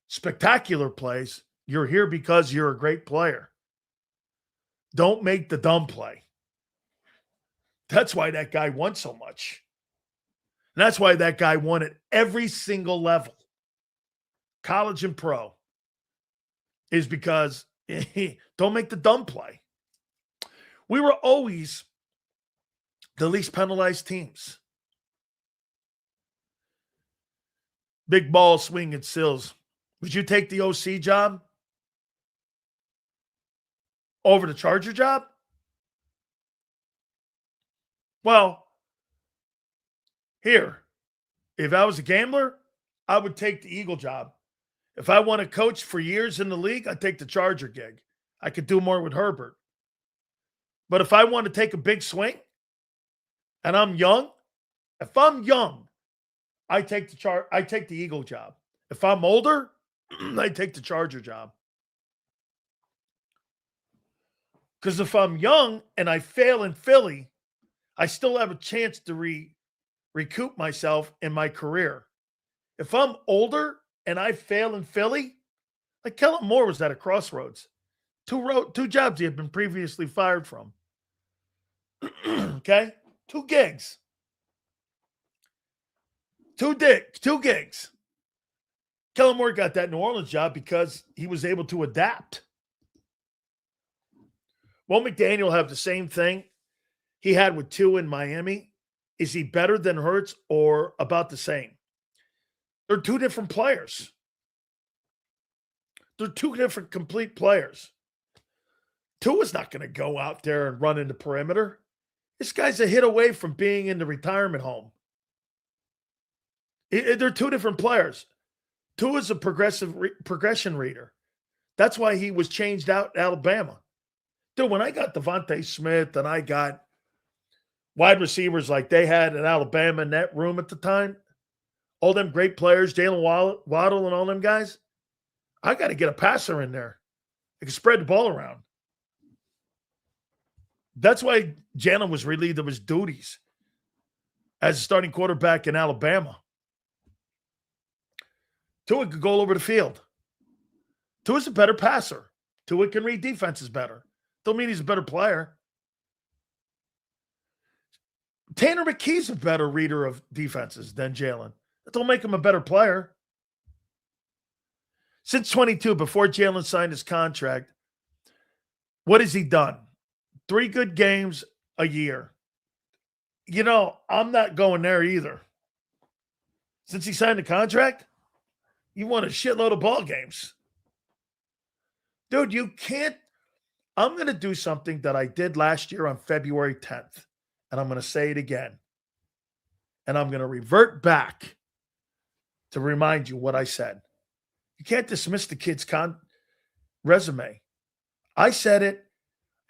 Spectacular plays, you're here because you're a great player. Don't make the dumb play. That's why that guy won so much. And that's why that guy won at every single level, college and pro, is because don't make the dumb play. We were always the least penalized teams. Big ball swing at Sills. Would you take the OC job over the Charger job? Well, here, if I was a gambler, I would take the Eagle job. If I want to coach for years in the league, I'd take the Charger gig. I could do more with Herbert. But if I want to take a big swing and I'm young, I take the Eagle job. If I'm older, I take the Charger job. Because if I'm young and I fail in Philly, I still have a chance to recoup myself in my career. If I'm older and I fail in Philly, like Kellen Moore was at a crossroads. Two jobs he had been previously fired from. Okay? 2 gigs. Two gigs. Kellen Moore got that New Orleans job because he was able to adapt. Won't McDaniel have the same thing he had with Tua in Miami? Is he better than Hurts or about the same? They're two different players. They're two different complete players. Tua's not going to go out there and run in the perimeter. This guy's a hit away from being in the retirement home. They're two different players. Tua's a progression reader. That's why he was changed out at Alabama. Dude, when I got Devontae Smith and I got wide receivers like they had at Alabama in that room at the time, all them great players, Jalen Waddle and all them guys, I got to get a passer in there. I can spread the ball around. That's why Jalen was relieved of his duties as a starting quarterback in Alabama. Tua could go all over the field. Tua's a better passer. Tua can read defenses better. Don't mean he's a better player. Tanner McKee's a better reader of defenses than Jalen. That don't make him a better player. Since 22, before Jalen signed his contract, what has he done? 3 good games a year. You know, I'm not going there either. Since he signed the contract, you won a shitload of ball games. Dude, you can't. I'm going to do something that I did last year on February 10th, and I'm going to say it again. And I'm going to revert back to remind you what I said. You can't dismiss the kid's resume. I said it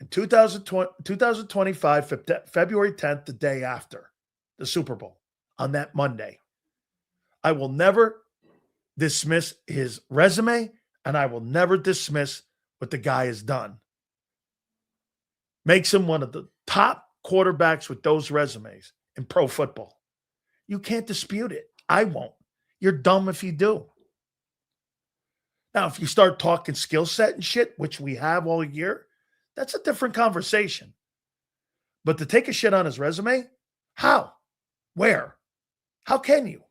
in 2025, February 10th, the day after the Super Bowl, on that Monday. I will never dismiss his resume, and I will never dismiss what the guy has done. Makes him one of the top quarterbacks with those resumes in pro football. You can't dispute it. I won't. You're dumb if you do. Now, if you start talking skill set and shit, which we have all year, that's a different conversation. But to take a shit on his resume, how? Where? How can you?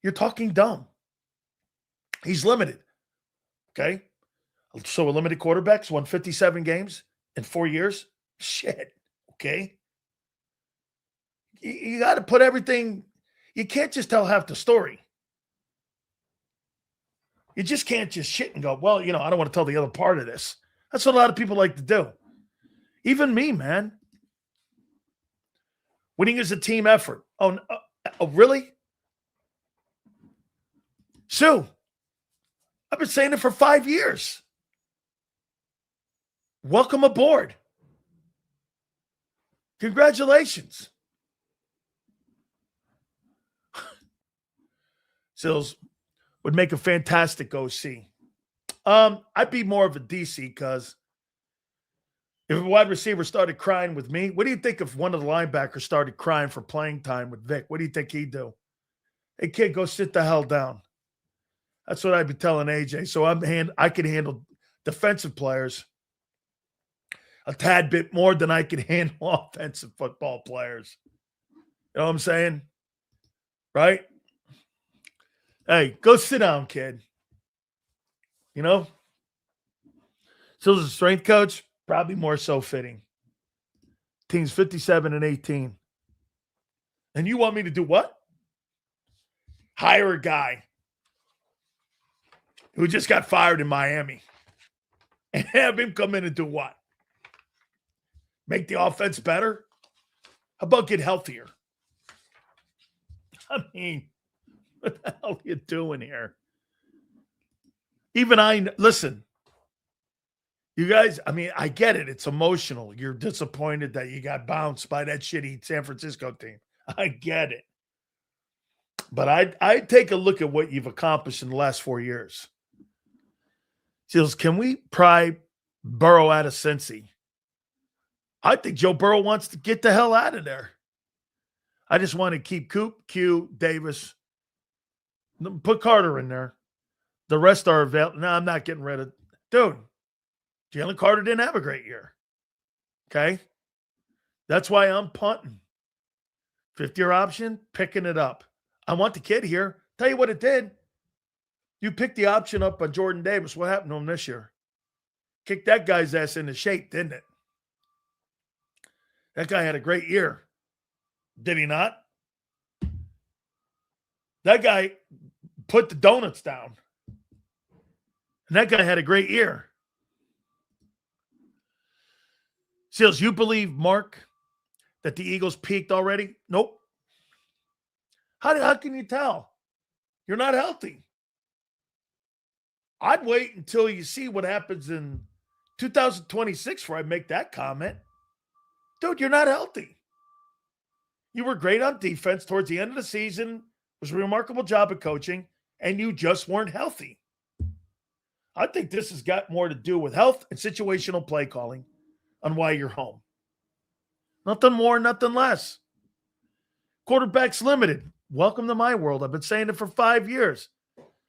You're talking dumb. He's limited. Okay? So a limited quarterback's won 57 games in 4 years? Shit. Okay? You got to put everything. You can't just tell half the story. You just can't just shit and go, well, you know, I don't want to tell the other part of this. That's what a lot of people like to do. Even me, man. Winning is a team effort. Oh, really? Sue, I've been saying it for 5 years. Welcome aboard. Congratulations. Sills would make a fantastic OC. I'd be more of a DC because if a wide receiver started crying with me, what do you think if one of the linebackers started crying for playing time with Vic? What do you think he'd do? Hey, kid, go sit the hell down. That's what I'd be telling AJ. So I can handle defensive players a tad bit more than I can handle offensive football players. You know what I'm saying? Right? Hey, go sit down, kid. You know? Still as a strength coach, probably more so fitting. Team's 57 and 18. And you want me to do what? Hire a guy who just got fired in Miami and have him come in and do what? Make the offense better? How about get healthier? I mean, what the hell are you doing here? Listen, you guys, I mean, I get it. It's emotional. You're disappointed that you got bounced by that shitty San Francisco team. I get it. But I'd take a look at what you've accomplished in the last 4 years. Seals, can we pry Burrow out of Cincy? I think Joe Burrow wants to get the hell out of there. I just want to keep Coop, Q, Davis. Put Carter in there. The rest are available. No, I'm not getting rid of. Dude, Jalen Carter didn't have a great year. Okay? That's why I'm punting. 5th-year option, picking it up. I want the kid here. Tell you what it did. You picked the option up on Jordan Davis. What happened to him this year? Kicked that guy's ass into shape, didn't it? That guy had a great year. Did he not? That guy put the donuts down. And that guy had a great year. Seals, you believe, Mark, that the Eagles peaked already? Nope. How can you tell? You're not healthy. I'd wait until you see what happens in 2026 before I make that comment. Dude, you're not healthy. You were great on defense towards the end of the season. It was a remarkable job of coaching, and you just weren't healthy. I think this has got more to do with health and situational play calling on why you're home. Nothing more, nothing less. Quarterbacks limited. Welcome to my world. I've been saying it for 5 years.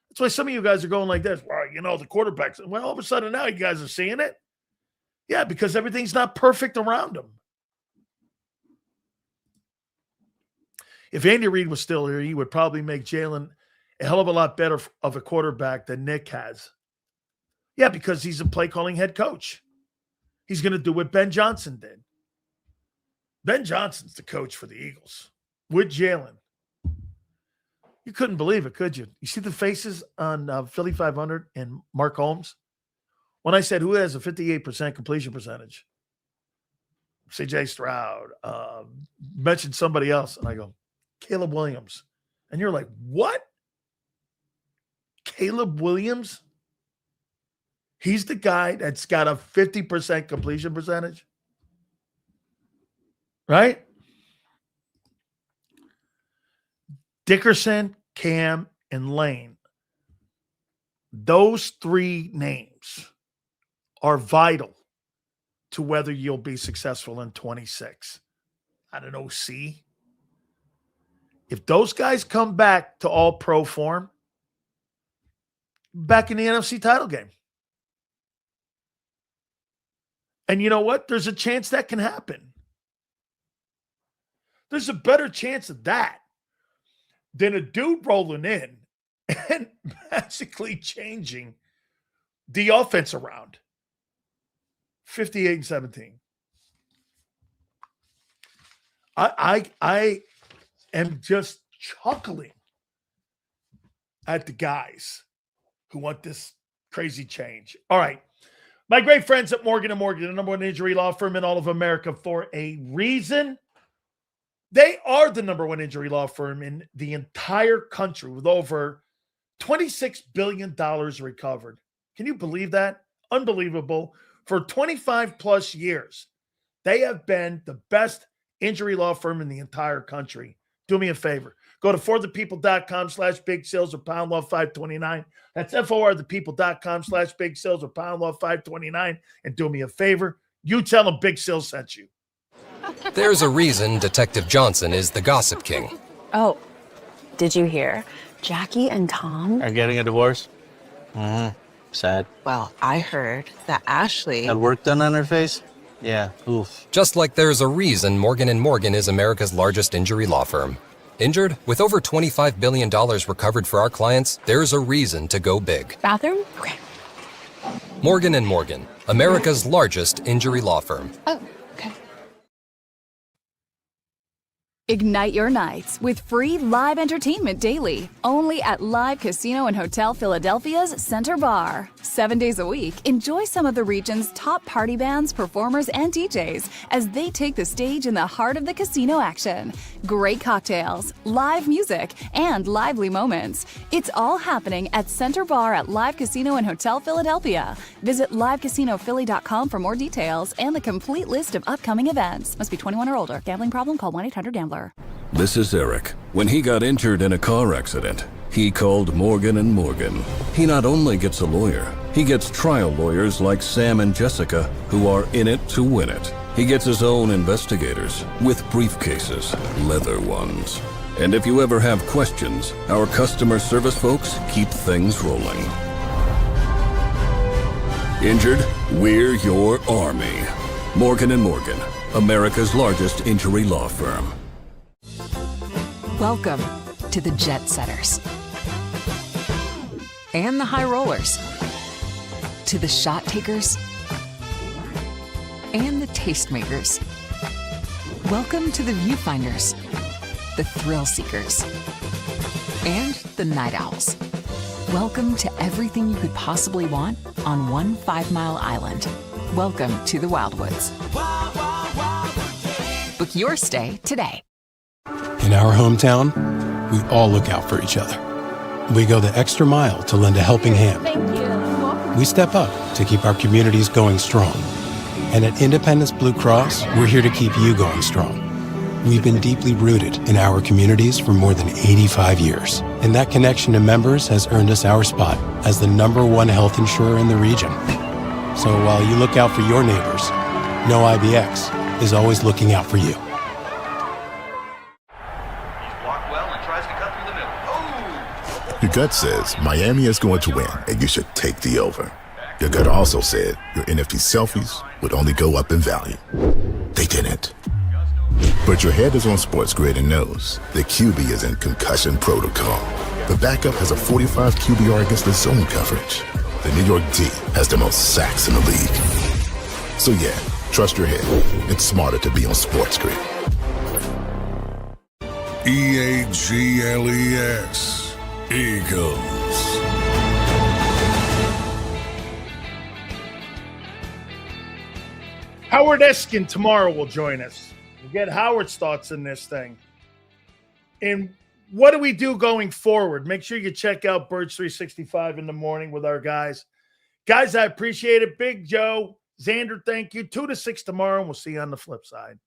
That's why some of you guys are going like this. Well, you know, the quarterbacks. Well, all of a sudden now you guys are seeing it. Yeah, because everything's not perfect around them. If Andy Reid was still here, he would probably make Jalen a hell of a lot better of a quarterback than Nick has. Yeah, because he's a play-calling head coach. He's going to do what Ben Johnson did. Ben Johnson's the coach for the Eagles with Jalen. You couldn't believe it, could you? You see the faces on Philly 500 and Mark Holmes? When I said, who has a 58% completion percentage? C.J. Stroud. Mentioned somebody else. And I go, Caleb Williams. And you're like, what? Caleb Williams? He's the guy that's got a 50% completion percentage? Right? Dickerson, Cam, and Lane. Those three names are vital to whether you'll be successful in 26. I don't know, see? If those guys come back to all pro form, back in the NFC title game. And you know what? There's a chance that can happen. There's a better chance of that than a dude rolling in and magically changing the offense around. 58-17. I am just chuckling at the guys who want this crazy change. All right. My great friends at Morgan & Morgan, the number one injury law firm in all of America for a reason. They are the number one injury law firm in the entire country with over $26 billion recovered. Can you believe that? Unbelievable. For 25 plus years, they have been the best injury law firm in the entire country. Do me a favor. Go to forthepeople.com/big sales or pound law 529. That's forthepeople.com/big sales or pound law 529. And do me a favor. You tell them Big Sales sent you. There's a reason Detective Johnson is the gossip king. Oh, did you hear? Jackie and Tom are getting a divorce? Mm-hmm. Sad. Well, I heard that Ashley had work done on her face? Yeah, oof. Just like there's a reason Morgan & Morgan is America's largest injury law firm. Injured? With over $25 billion recovered for our clients, there's a reason to go big. Bathroom? Okay. Morgan & Morgan, America's largest injury law firm. Oh, okay. Ignite your nights with free live entertainment daily, only at Live Casino and Hotel Philadelphia's Center Bar. 7 days a week, enjoy some of the region's top party bands, performers, and DJs as they take the stage in the heart of the casino action. Great cocktails, live music, and lively moments. It's all happening at Center Bar at Live Casino and Hotel Philadelphia. Visit livecasinophilly.com for more details and the complete list of upcoming events. Must be 21 or older. Gambling problem? Call 1-800-GAMBLER. This is Eric. When he got injured in a car accident, he called Morgan & Morgan. He not only gets a lawyer, he gets trial lawyers like Sam and Jessica, who are in it to win it. He gets his own investigators with briefcases, leather ones. And if you ever have questions, our customer service folks keep things rolling. Injured? We're your army. Morgan & Morgan, America's largest injury law firm. Welcome to the Jet Setters and the High Rollers, to the Shot Takers and the Tastemakers. Welcome to the Viewfinders, the Thrill Seekers, and the night owls. Welcome to everything you could possibly want on one 5-mile island. Welcome to the Wildwoods. Book your stay today. In our hometown, we all look out for each other. We go the extra mile to lend a helping hand. We step up to keep our communities going strong. And at Independence Blue Cross, we're here to keep you going strong. We've been deeply rooted in our communities for more than 85 years. And that connection to members has earned us our spot as the #1 health insurer in the region. So while you look out for your neighbors, know IBX is always looking out for you. Your gut says Miami is going to win, and you should take the over. Your gut also said your NFT selfies would only go up in value. They didn't. But your head is on Sports Grid and knows the QB is in concussion protocol. The backup has a 45 QBR against the zone coverage. The New York D has the most sacks in the league. So yeah, trust your head. It's smarter to be on Sports Grid. EAGLES. Eagles. Howard Eskin tomorrow will join us. We'll get Howard's thoughts on this thing. And what do we do going forward? Make sure you check out Birds 365 in the morning with our guys. Guys, I appreciate it. Big Joe, Xander, thank you. 2 to 6 tomorrow, and we'll see you on the flip side.